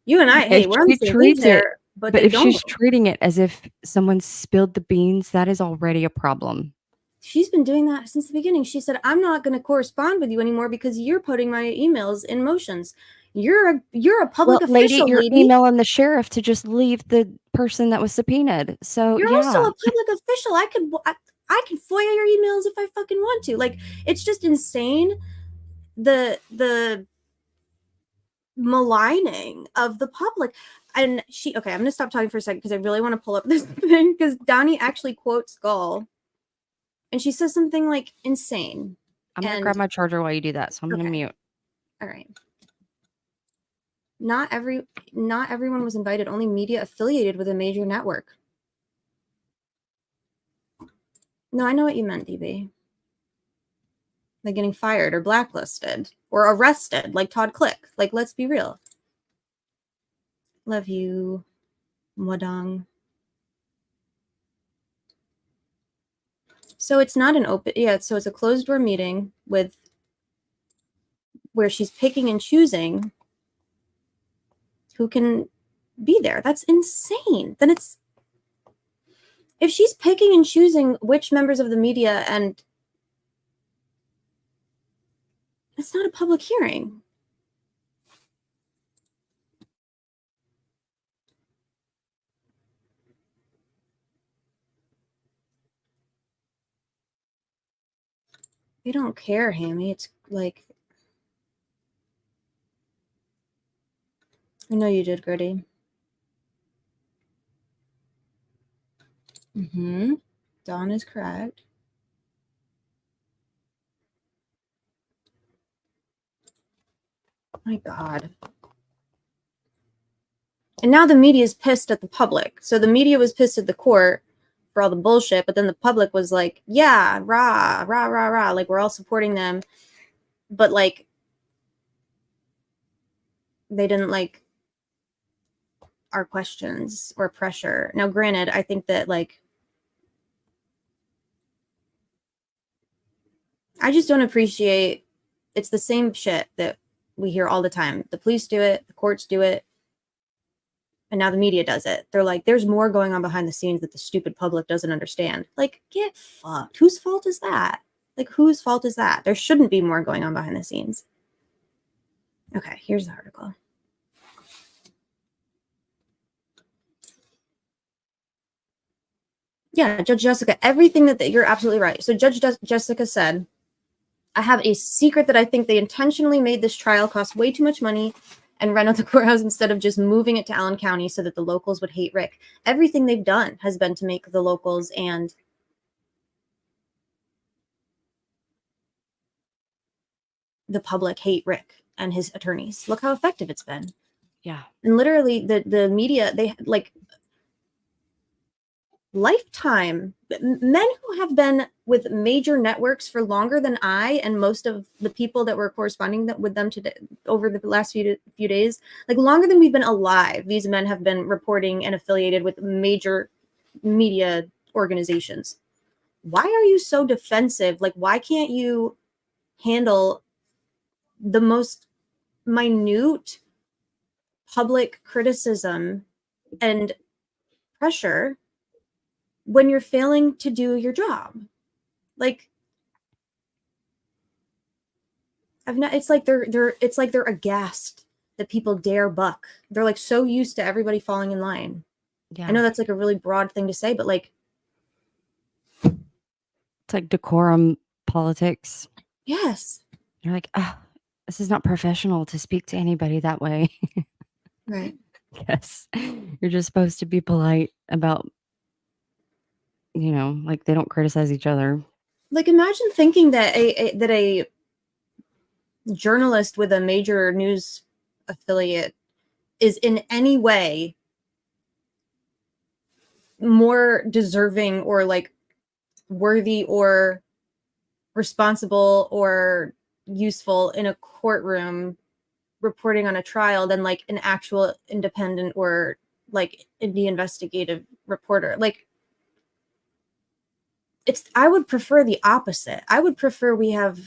You and I, hey, we're on the same page there, but if don't. she's treating it as if someone spilled the beans, that is already a problem. She's been doing that since the beginning. She said, I'm not going to correspond with you anymore because you're putting my emails in motions. You're a public official, You're lady. emailing the sheriff to just leave the person that was subpoenaed. So You're yeah. also a public official. I can FOIA your emails if I fucking want to. Like, it's just insane. The maligning of the public. And okay, I'm going to stop talking for a second because I really want to pull up this thing because Donnie actually quotes Gall. And she says something like insane. I'm going to grab my charger while you do that. So I'm going to mute. All right. Not everyone was invited, only media affiliated with a major network. No, I know what you meant, DB. Like getting fired or blacklisted or arrested, like Todd Click. Like, let's be real. Love you, Mwadong. So it's not an open, so it's a closed door meeting where she's picking and choosing who can be there. That's insane. Then if she's picking and choosing which members of the media, and it's not a public hearing. They don't care, Hammy. It's like, I know you did, Gritty. Dawn is correct. My God. And now the media is pissed at the public. So the media was pissed at the court for all the bullshit, but then the public was like, yeah, rah, rah, rah, rah. Like, we're all supporting them. But like, they didn't like our questions or pressure. Now, granted, I think that like, I just don't appreciate, it's the same shit that we hear all the time. The police do it, the courts do it, and now the media does it. They're like, there's more going on behind the scenes that the stupid public doesn't understand. Like, get fucked. Whose fault is that? Like, whose fault is that? There shouldn't be more going on behind the scenes. Okay, here's the article. Yeah, Judge Jessica, everything that you're absolutely right. So Judge Jessica said, I have a secret that I think they intentionally made this trial cost way too much money and rent out the courthouse instead of just moving it to Allen County so that the locals would hate Rick. Everything they've done has been to make the locals and the public hate Rick and his attorneys. Look how effective it's been. Yeah. And literally the media, they like lifetime men who have been with major networks for longer than I and most of the people that were corresponding with them today over the last few days, like longer than we've been alive. These men have been reporting and affiliated with major media organizations. Why are you so defensive? Like, why can't you handle the most minute public criticism and pressure when you're failing to do your job? Like, it's like they're aghast that people dare buck. They're like so used to everybody falling in line. Yeah. I know that's like a really broad thing to say, but like, It's like decorum politics. yes. You're like, oh, this is not professional to speak to anybody that way. Right. Yes. You're just supposed to be polite about, like they don't criticize each other. Like, imagine thinking that a journalist with a major news affiliate is in any way more deserving or like worthy or responsible or useful in a courtroom reporting on a trial than like an actual independent or like indie investigative reporter. Like, I would prefer the opposite. I would prefer we have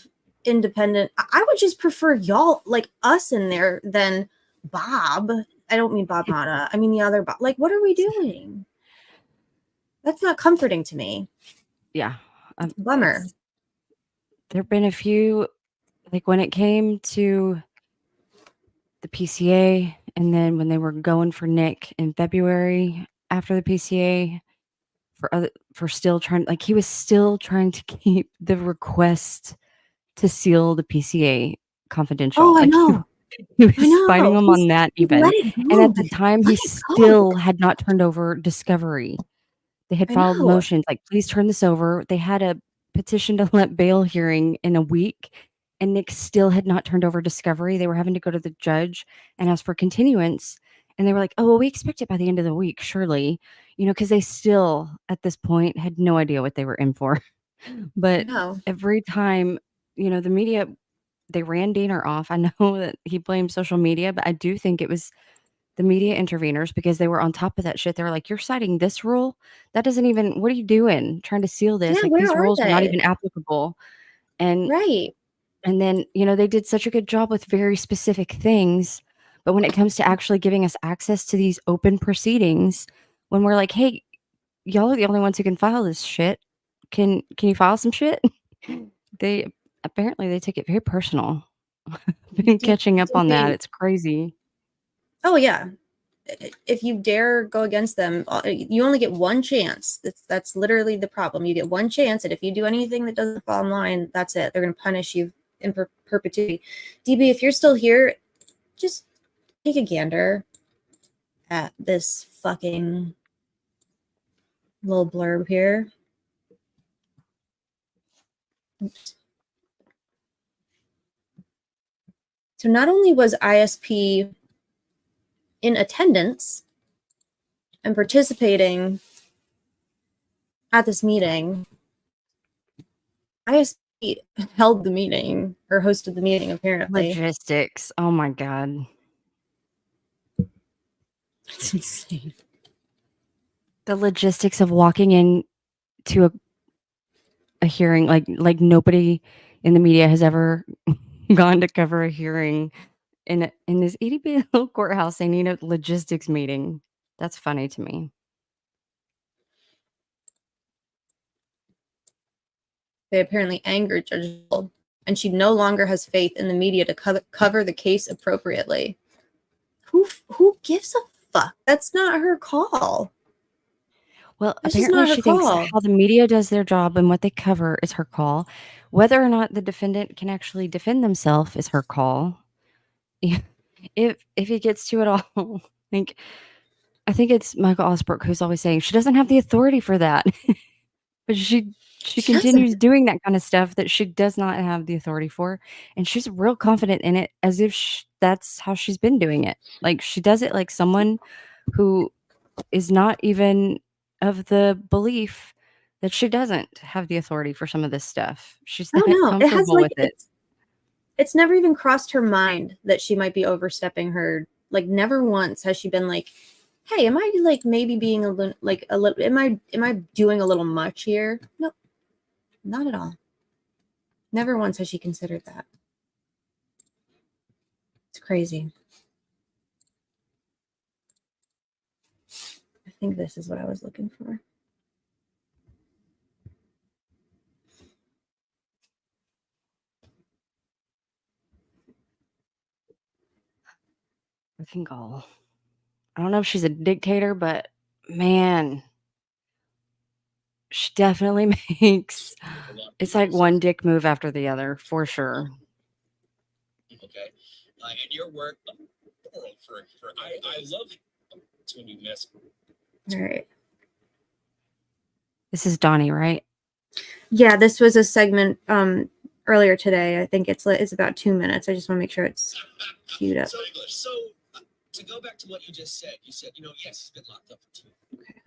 independent. I would just prefer y'all, like us in there than Bob. I don't mean Bob Mata. I mean the other Bob. Like, what are we doing? That's not comforting to me. Yeah. Bummer. There have been a few, like when it came to the PCA, and then when they were going for Nick in February after the PCA, for still trying, like he was still trying to keep the request to seal the PCA confidential. Oh, I Like know. he was fighting him on that even. Let it And go. at the time, he still had not turned over discovery. They had I filed know. motions like, please turn this over. They had a petition to let bail hearing in a week, and Nick still had not turned over discovery. They were having to go to the judge and ask for continuance. And they were like, oh, well, we expect it by the end of the week, surely, because they still, at this point, had no idea what they were in for. But No. every time, the media, they ran Diener off. I know that he blamed social media, but I do think it was the media interveners because they were on top of that shit. They were like, you're citing this rule? That doesn't even, what are you doing? Trying to seal this? Yeah, Like where these are rules are not they? even applicable. And Right. and then, they did such a good job with very specific things. But when it comes to actually giving us access to these open proceedings, when we're like, hey, y'all are the only ones who can file this shit. Can you file some shit? They take it very personal. Been catching up on that. It's crazy. Oh yeah. If you dare go against them, you only get one chance. That's literally the problem. You get one chance, and if you do anything that doesn't fall in line, that's it. They're going to punish you in perpetuity. DB, if you're still here, just take a gander at this fucking little blurb here. Oops. So not only was ISP in attendance and participating at this meeting, ISP held the meeting or hosted the meeting, apparently. Logistics. Oh my God. It's insane. The logistics of walking in to a hearing, like nobody in the media has ever gone to cover a hearing in this itty-bitty little courthouse. They need a logistics meeting. That's funny to me. They apparently angered Judge Gold, and she no longer has faith in the media to cover the case appropriately. Who gives a fuck? That's not her call. Well, This is apparently not her she thinks call. how the media does their job and what they cover is her call. Whether or not the defendant can actually defend themselves is her call. if he gets to it all, like I think it's Michael Osbrook who's always saying she doesn't have the authority for that, but she She continues doesn't. doing that kind of stuff that she does not have the authority for, and she's real confident in it, as if that's how she's been doing it. Like she does it like someone who is not even of the belief that she doesn't have the authority for some of this stuff. She's I that don't know. It has comfortable like with it. it's never even crossed her mind that she might be overstepping her. Like never once has she been like, "Hey, am I like maybe being a little like a little? Am I doing a little much here?" No, not at all. Never once has she considered that. It's crazy. I think this is what I was looking for. I think I don't know if she's a dictator, but man, she definitely makes it's like one dick move after the other for sure. Okay, and your work for I love it's when you mess. All right. This is Donnie, right? Yeah, this was a segment earlier today. I think it's about 2 minutes. I just want to make sure it's queued up. So English. So to go back to what you just said, you said yes, he's been locked up for 2 years. Okay.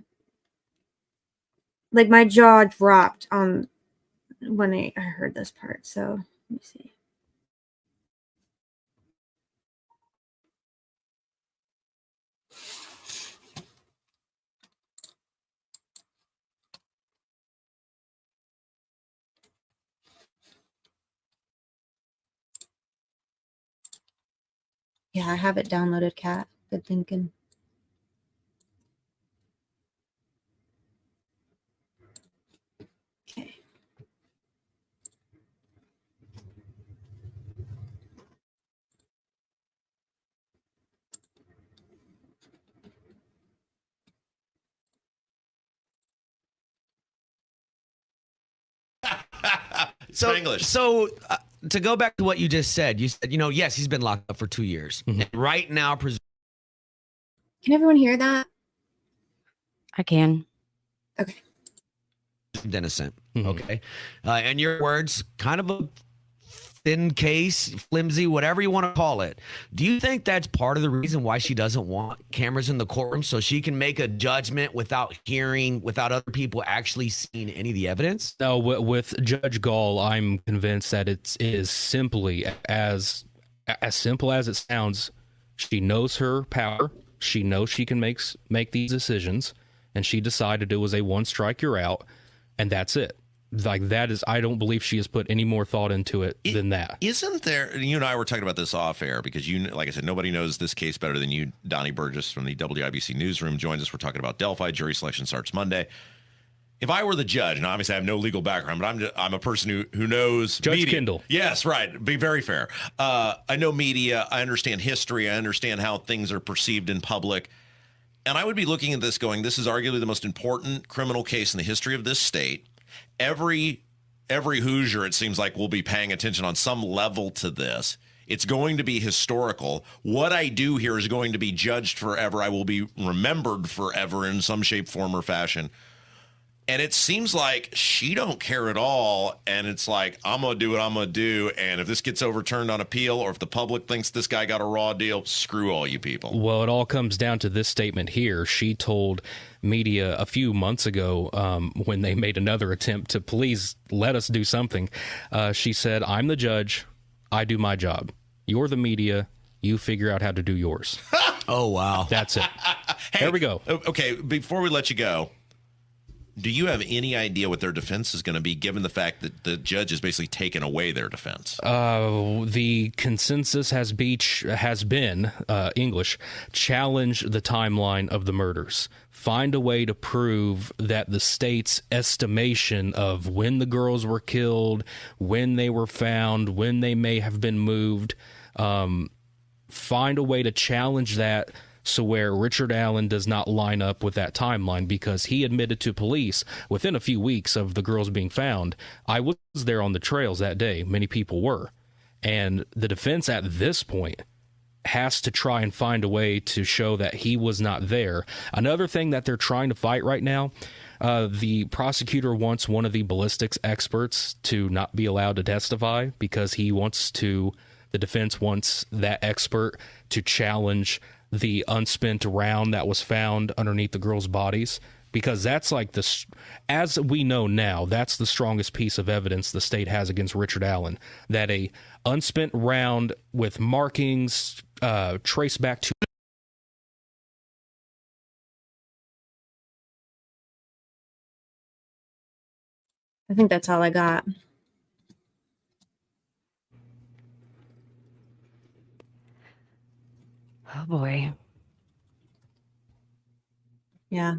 Like my jaw dropped when I heard this part. So let me see. Yeah, I have it downloaded, Kat. Good thinking. Okay. So English. So to go back to what you just said, you said, yes, he's been locked up for 2 years. Mhm. And right now, Can everyone hear that? I can. Okay. innocent. Mhm. Okay. And your words, kind of a thin case, flimsy, whatever you want to call it. Do you think that's part of the reason why she doesn't want cameras in the courtroom, so she can make a judgment without other people actually seeing any of the evidence? No, with Judge Gall, I'm convinced that it is simply as simple as it sounds. She knows her power. She knows she can make these decisions, and she decided it was a one strike, you're out, and that's it. Like that is, I don't believe she has put any more thought into it than that. Isn't there? You and I were talking about this off air because like I said, nobody knows this case better than you. Donnie Burgess from the WIBC newsroom joins us. We're talking about Delphi. Jury selection starts Monday. If I were the judge, and obviously I have no legal background, but I'm a person who knows Judge media. Kendall. Yes, right. Be very fair. I know media. I understand history. I understand how things are perceived in public. And I would be looking at this going, this is arguably the most important criminal case in the history of this state. Every Hoosier, it seems like, will be paying attention on some level to this. It's going to be historical. What I do here is going to be judged forever. I will be remembered forever in some shape, form, or fashion. And it seems like she don't care at all. And it's like, I'm going to do what I'm going to do. And if this gets overturned on appeal, or if the public thinks this guy got a raw deal, screw all you people. Well, it all comes down to this statement here. She told media a few months ago when they made another attempt to please let us do something. She said, I'm the judge. I do my job. You're the media. You figure out how to do yours. Oh, wow. That's it. Hey, there we go. Okay, before we let you go, do you have any idea what their defense is going to be, given the fact that the judge has basically taken away their defense? The consensus has been English, challenge the timeline of the murders. Find a way to prove that the state's estimation of when the girls were killed, when they were found, when they may have been moved, find a way to challenge that, so where Richard Allen does not line up with that timeline, because he admitted to police within a few weeks of the girls being found, I was there on the trails that day. Many people were. And the defense at this point has to try and find a way to show that he was not there. Another thing that they're trying to fight right now, the prosecutor wants one of the ballistics experts to not be allowed to testify because the defense wants that expert to challenge the unspent round that was found underneath the girls' bodies, because that's like as we know now, that's the strongest piece of evidence the state has against Richard Allen, that a unspent round with markings traced back to I think that's all I got. Oh boy. Yeah.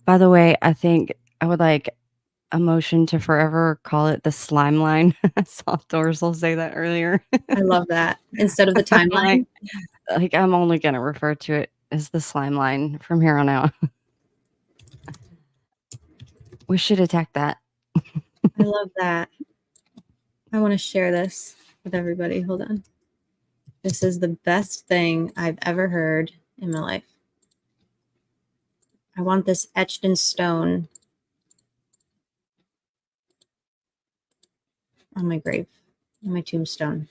By the way, I think I would like a motion to forever call it the slime line. I saw Dorsal say that earlier. I love that. Instead of the timeline. like I'm only gonna refer to it as the slime line from here on out. We should attack that. I love that. I want to share this with everybody. Hold on. This is the best thing I've ever heard in my life. I want this etched in stone on my grave, on my tombstone.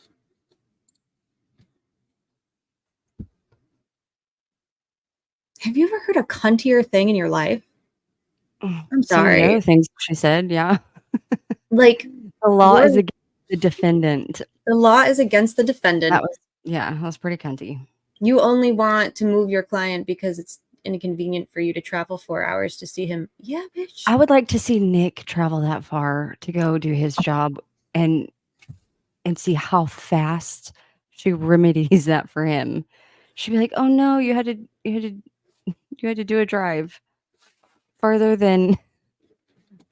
Have you ever heard a cuntier thing in your life? I'm Some of the sorry. other things she said, yeah. Like, the law is we're- against the defendant. The law is against the defendant. That was pretty cunty. You only want to move your client because it's inconvenient for you to travel 4 hours to see him. Yeah, bitch. I would like to see Nick travel that far to go do his job and see how fast she remedies that for him. She'd be like, "Oh no, you had to do a drive farther than,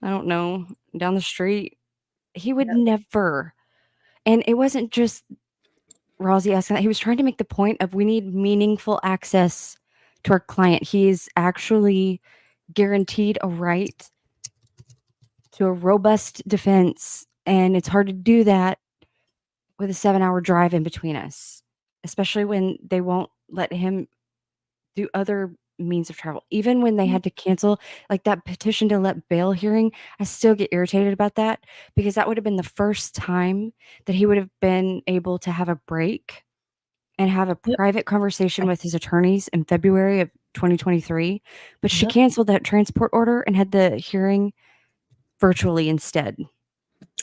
I don't know, down the street." He would never. And it wasn't just Rosie asking that. He was trying to make the point of we need meaningful access to our client. He is actually guaranteed a right to a robust defense, and it's hard to do that with a 7-hour drive in between us, especially when they won't let him do other means of travel. Even when they had to cancel like that petition to let bail hearing, I still get irritated about that, because that would have been the first time that he would have been able to have a break and have a private conversation with his attorneys in February of 2023. But she canceled that transport order and had the hearing virtually instead.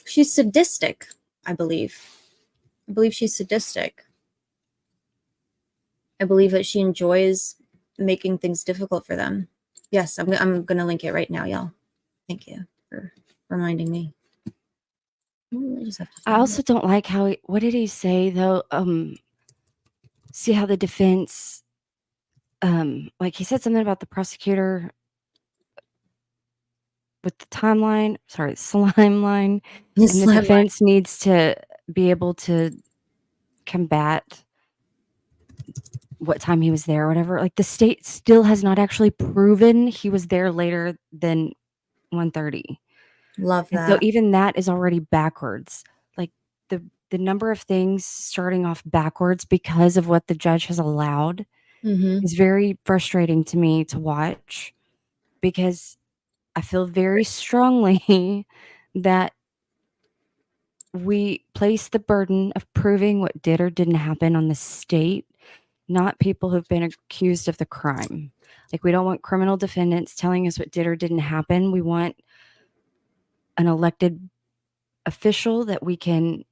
She's sadistic, I believe. I believe she's sadistic. I believe that she enjoys making things difficult for them. Yes, I'm going to link it right now, y'all. Thank you for reminding me. I also don't like how what did he say though? See how the defense, like he said something about the prosecutor with the slime line, and the defense needs to be able to combat what time he was there or whatever. Like the state still has not actually proven he was there later than 1:30. Love And that. so even that is already backwards. Like the number of things starting off backwards because of what the judge has allowed is very frustrating to me to watch, because I feel very strongly that we place the burden of proving what did or didn't happen on the state, not people who've been accused of the crime. Like, we don't want criminal defendants telling us what did or didn't happen. We want an elected official that we can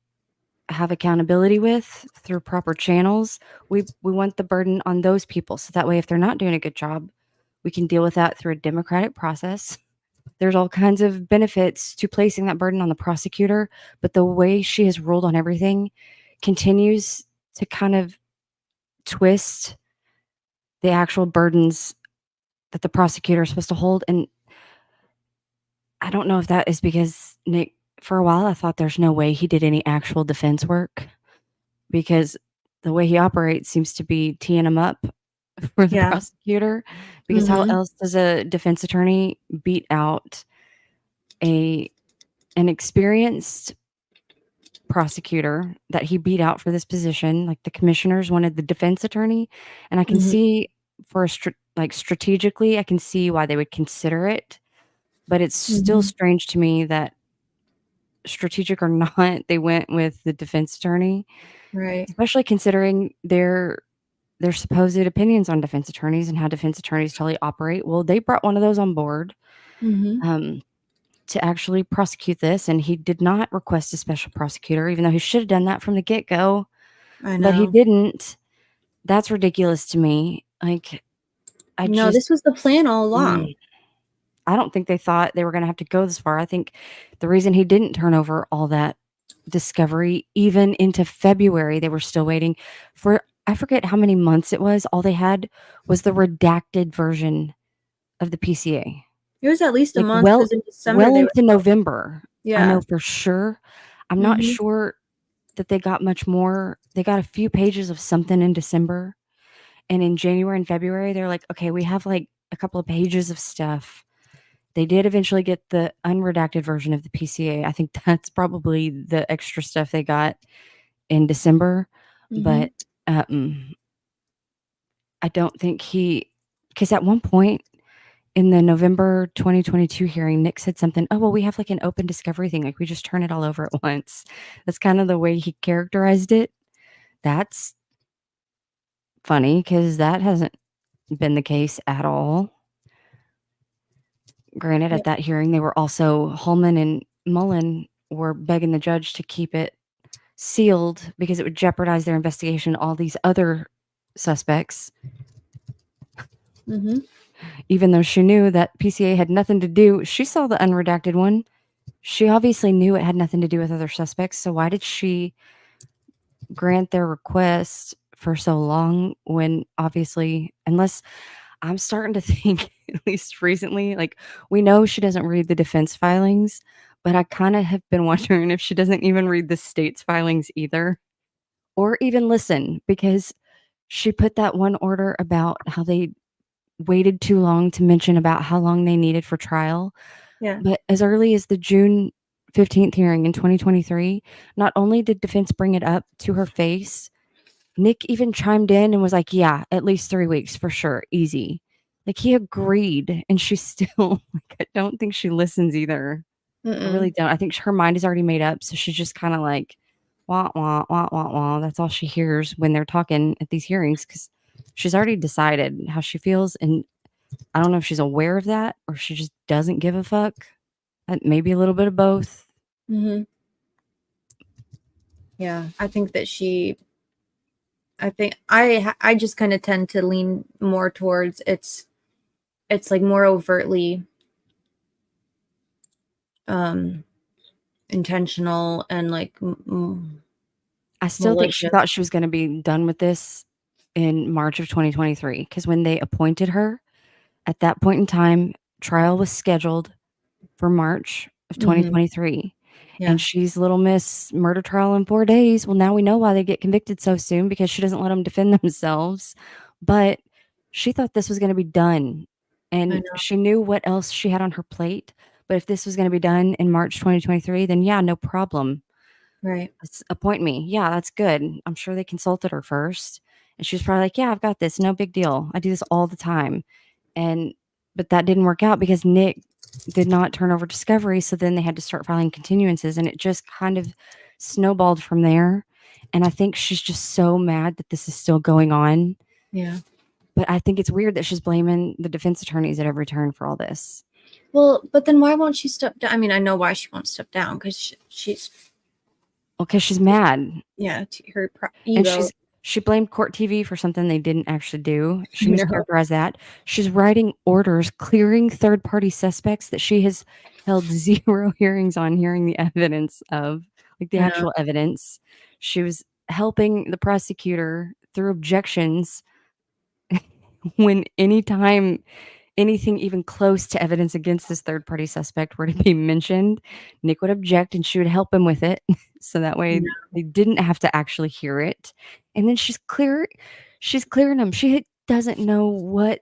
have accountability with through proper channels. We want the burden on those people, so that way if they're not doing a good job, we can deal with that through a democratic process. There's all kinds of benefits to placing that burden on the prosecutor, but the way she has ruled on everything continues to kind of twist the actual burdens that the prosecutor is supposed to hold. And I don't know if that is because Nick, for a while, I thought there's no way he did any actual defense work, because the way he operates seems to be teeing him up for the prosecutor. Because how else does a defense attorney beat out an experienced prosecutor that he beat out for this position. Like the commissioners wanted the defense attorney, and I can Mhm. see for a strategically, I can see why they would consider it, but it's still Mhm. strange to me that strategic or not, they went with the defense attorney, Right. especially considering their supposed opinions on defense attorneys and how defense attorneys totally operate. Well, they brought one of those on board Mhm. to actually prosecute this, and he did not request a special prosecutor, even though he should have done that from the get-go, I but he know. didn't. That's ridiculous to me. Like, I No, just this was the plan all along. I don't think they thought they were gonna have to go this far. I think the reason he didn't turn over all that discovery, even into February, they were still waiting for I forget how many months it was. All they had was the redacted version of the PCA. It was at least a Like, month because in December well they were into November. I Yeah. know for sure. I'm not Mhm. sure that they got much more. They got a few pages of something in December, and in January and February, they're like, "Okay, we have, like, a couple of pages of stuff." They did eventually get the unredacted version of the PCA. I think that's probably the extra stuff they got in December, Mhm. but, I don't think because at one point in the November 2022 hearing, Nick said something, "Oh, well, we have, like, an open discovery thing, like, we just turn it all over at once." That's kind of the way he characterized it. That's funny because that hasn't been the case at all. Granted, Yeah. at that hearing, they were also Holman and Mullen were begging the judge to keep it sealed because it would jeopardize their investigation of all these other suspects, Mhm. even though she knew that PCA had nothing to do. She saw the unredacted one. She obviously knew it had nothing to do with other suspects. So why did she grant their request for so long when obviously, unless I'm starting to think, at least recently, like we know she doesn't read the defense filings, but I kind of have been wondering if she doesn't even read the state's filings either, or even listen, because she put that one order about how they waited too long to mention about how long they needed for trial. Yeah. But as early as the June 15th hearing in 2023, not only did defense bring it up to her face, Nick even chimed in and was like, "Yeah, at least 3 weeks for sure, easy." Like, he agreed, and she still like, I don't think she listens either. I really Mm-mm. don't. I think her mind is already made up, so she's just kinda like, "Wah, wah, wah, wah, wah." That's all she hears when they're talking at these hearings because she's already decided how she feels, and I don't know if she's aware of that or she just doesn't give a fuck. Maybe a little bit of both. Mhm. Yeah, I think that I think I just kind of tend to lean more towards it's like more overtly um intentional and like I still think she malicious. thought she was gonna be done with this in March of 2023 because when they appointed her, at that point in time, trial was scheduled for March of Mhm. 2023, Yeah. and she's little miss murder trial in 4 days. Well, now we know why they get convicted so soon because she doesn't let them defend themselves, but she thought this was gonna be done, I and know. she knew what else she had on her plate, but if this was gonna be done in March 2023, then yeah, no problem. Right. Appoint me. Yeah, that's good. I'm sure they consulted her first. And she was probably like, "Yeah, I've got this. No big deal. I do this all the time." And but that didn't work out because Nick did not turn over discovery. So then they had to start filing continuances and it just kind of snowballed from there. And I think she's just so mad that this is still going on. Yeah. But I think it's weird that she's blaming the defense attorneys at every turn for all this. Well, but then why won't she step down? I mean, I know why she won't step down because she's Well, because she's mad. yeah, her And ego. she blamed Court TV for something they didn't actually do. She You know. mischaracterized that. She's writing orders clearing third-party suspects that she has held 0 hearings on hearing the evidence of, like, the I know. actual evidence. She was helping the prosecutor through objections when anytime anything even close to evidence against this third party suspect were to be mentioned, Nick would object and she would help him with it. So that way Yeah. they didn't have to actually hear it. And then she's clearing him. She doesn't know what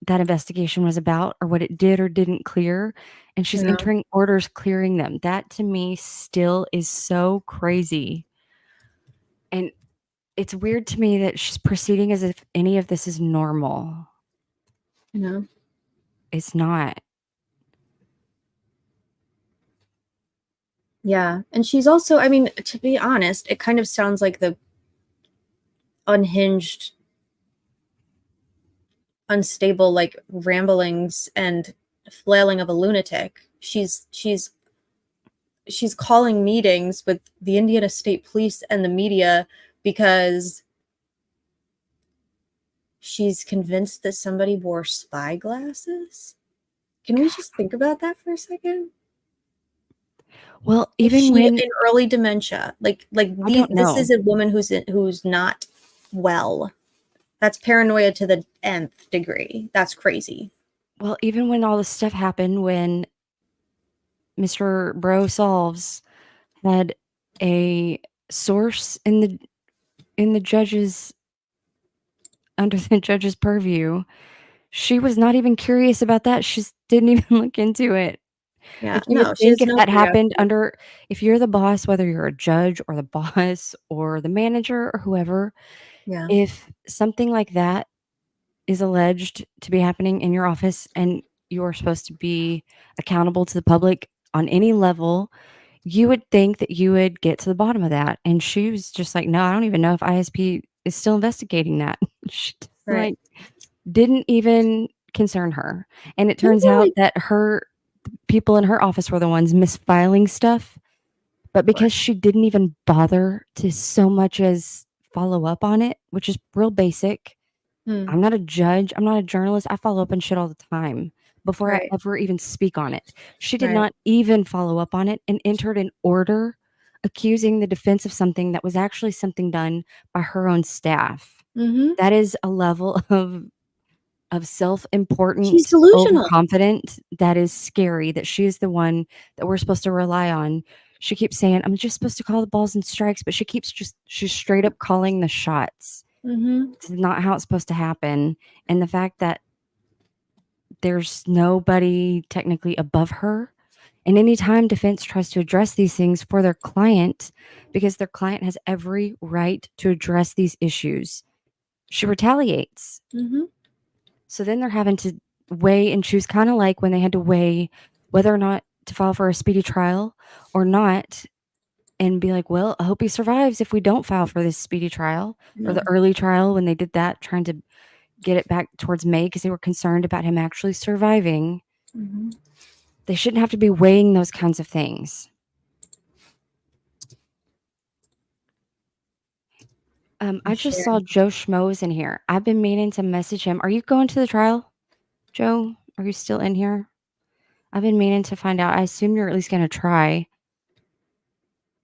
that investigation was about or what it did or didn't clear, and she's Yeah. entering orders clearing them. That to me still is so crazy. And it's weird to me that she's proceeding as if any of this is normal. You know? It's not. Yeah. And she's also, I mean, to be honest, it kind of sounds like the unhinged, unstable, like ramblings and flailing of a lunatic. She's calling meetings with the Indiana State Police and the media because she's convinced that somebody wore spy glasses. Can we just think about that for a second? Well, Is even she when in early dementia, don't this know. is a woman who's not well. That's paranoia to the nth degree. That's crazy. Well, even when all this stuff happened, when Mr. Bro Solves had a source in the judge's under the judge's purview, she was not even curious about that. She just didn't even look into it. Yeah, Like, you no, would she think has if no that happened curiosity. if you're the boss, whether you're a judge or the boss or the manager or whoever, Yeah. if something like that is alleged to be happening in your office and you're supposed to be accountable to the public on any level, you would think that you would get to the bottom of that. And she was just like, no, I don't even know if ISP is still investigating that. She just, Right. like, didn't even concern her. And it Didn't turns they, out like- that her people in her office were the ones misfiling stuff. But because she didn't even bother to so much as follow up on it, which is real basic. Hmm. I'm not a judge. I'm not a journalist. I follow up on shit all the time before Right. I ever even speak on it. She did Right. not even follow up on it and entered an order accusing the defense of something that was actually something done by her own staff. Mm-hmm. That is a level of self-importance, She's delusional. overconfident that is scary, that she is the one that we're supposed to rely on. She keeps saying, I'm just supposed to call the balls and strikes, but she's straight up calling the shots. Mm-hmm. It's not how it's supposed to happen. And the fact that there's nobody technically above her. And anytime defense tries to address these things for their client, because their client has every right to address these issues, she retaliates. Mm-hmm. So then they're having to weigh and choose, kind of like when they had to weigh whether or not to file for a speedy trial or not, and be like, well, I hope he survives if we don't file for this speedy trial or the early trial when they did that, trying to get it back towards May because they were concerned about him actually surviving. Mm-hmm. They shouldn't have to be weighing those kinds of things. I just saw Joe Schmoes in here. I've been meaning to message him. Are you going to the trial, Joe? Are you still in here? I've been meaning to find out. I assume you're at least going to try.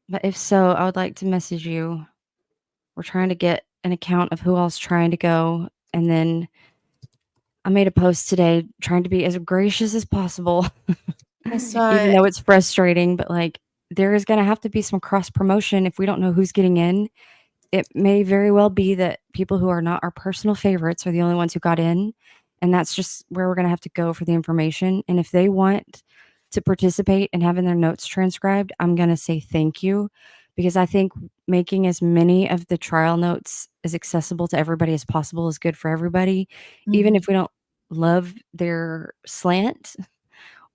But if so, I would like to message you. We're trying to get an account of who else trying to go. And then I made a post today trying to be as gracious as possible. I saw Even though it's frustrating, but like there is going to have to be some cross promotion if we don't know who's getting in. It may very well be that people who are not our personal favorites are the only ones who got in. And that's just where we're going to have to go for the information. And if they want to participate in having their notes transcribed, I'm going to say thank you, because I think making as many of the trial notes as accessible to everybody as possible is good for everybody. Even if we don't love their slant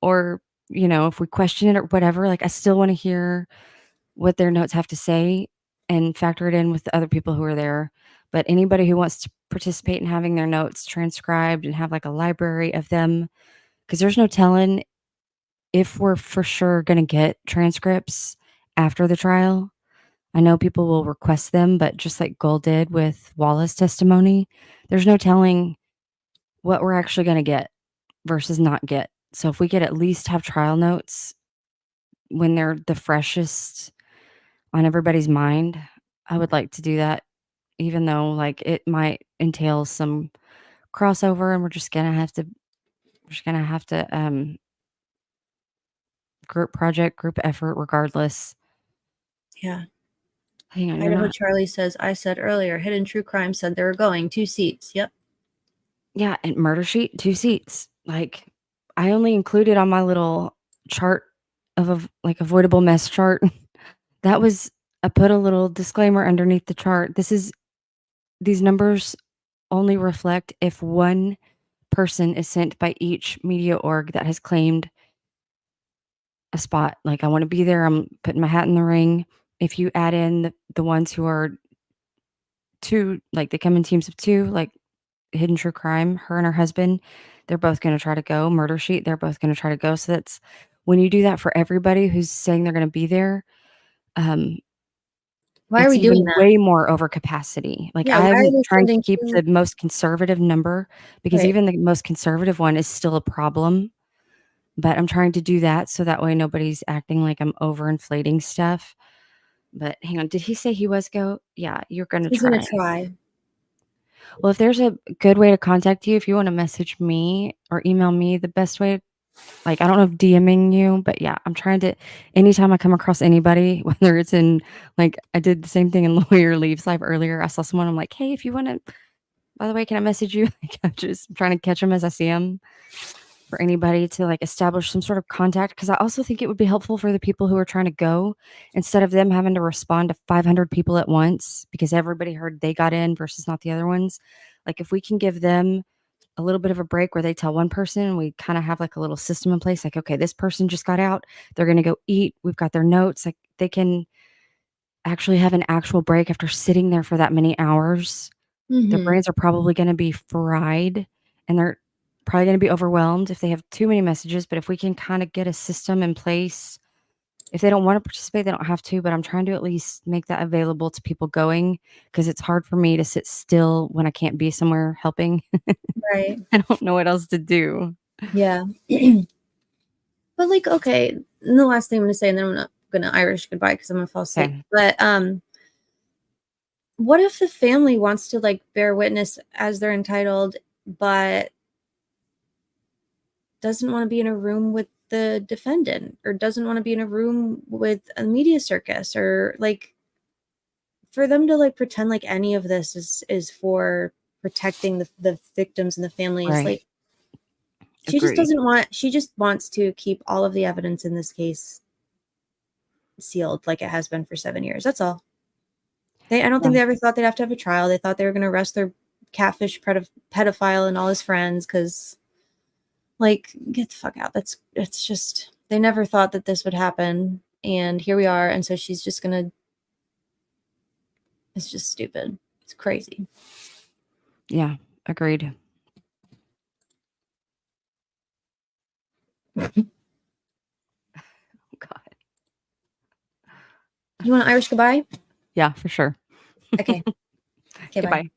or, if we question it or whatever, like I still want to hear what their notes have to say and factor it in with the other people who are there. But anybody who wants to participate in having their notes transcribed and have like a library of them, because there's no telling if we're for sure going to get transcripts after the trial. I know people will request them, but just like Gold did with Wallace testimony, there's no telling what we're actually going to get versus not get. So if we could at least have trial notes when they're the freshest on everybody's mind, I would like to do that, even though like it might entail some crossover and we're just gonna have to group project, group effort regardless. Yeah. Hang on, Idaho Charlie says, I said earlier, Hidden True Crime said they were going 2 seats. Yep. Yeah, and murder sheet, 2 seats. Like, I only included on my little chart of like avoidable mess chart. That was I put a little disclaimer underneath the chart. These numbers only reflect if one person is sent by each media org that has claimed a spot. Like, I want to be there. I'm putting my hat in the ring. If you add in the ones who are 2, like they come in teams of 2, like Hidden True Crime, her and her husband, they're both going to try to go. Murder Sheet, they're both going to try to go. So that's when you do that for everybody who's saying they're going to be there. Why are It's we doing even that? way more over capacity. Like, Yeah, why are I'm we trying to sending keep 2? the most conservative number because Right. even the most conservative one is still a problem. But I'm trying to do that so that way nobody's acting like I'm overinflating stuff. But hang on, did he say he was go? Yeah, you're going to He's gonna try. try. Well, if there's a good way to contact you, if you want to message me or email me, the best way, like, I don't know if DMing you, but yeah, I'm trying to, anytime I come across anybody, whether it's in, like, I did the same thing in Lawyer Leaves Live earlier. I saw someone, I'm like, hey, if you want to, by the way, can I message you? Like, I'm just trying to catch them as I see them for anybody to like establish some sort of contact. Cause I also think it would be helpful for the people who are trying to go instead of them having to respond to 500 people at once because everybody heard they got in versus not the other ones. Like, if we can give them a little bit of a break where they tell one person and we kind of have like a little system in place, like, okay, this person just got out, they're going to go eat, we've got their notes, like they can actually have an actual break after sitting there for that many hours. Their Mhm. brains are probably going to be fried and they're probably going to be overwhelmed if they have too many messages. But if we can kind of get a system in place, if they don't want to participate, they don't have to. But I'm trying to at least make that available to people going because it's hard for me to sit still when I can't be somewhere helping. Right. I don't know what else to do. Yeah. But like, okay, and the last thing I'm gonna say, and then I'm not gonna Irish goodbye because I'm gonna fall asleep. Okay. But what if the family wants to like bear witness as they're entitled, but doesn't want to be in a room with the defendant or doesn't want to be in a room with a media circus or like for them to like pretend like any of this is for protecting the victims and the families, Right. like she just Agreed. doesn't want, she just wants to keep all of the evidence in this case sealed like it has been for 7 years. That's all. I don't think Yeah. they ever thought they'd have to have a trial. They thought they were going to arrest their catfish pedophile and all his friends because, like, get the fuck out. It's just, they never thought that this would happen. And here we are. And so she's just going to, it's just stupid. It's crazy. Yeah. Agreed. Oh, God. You want an Irish goodbye? Yeah, for sure. Okay. Okay, bye. Goodbye.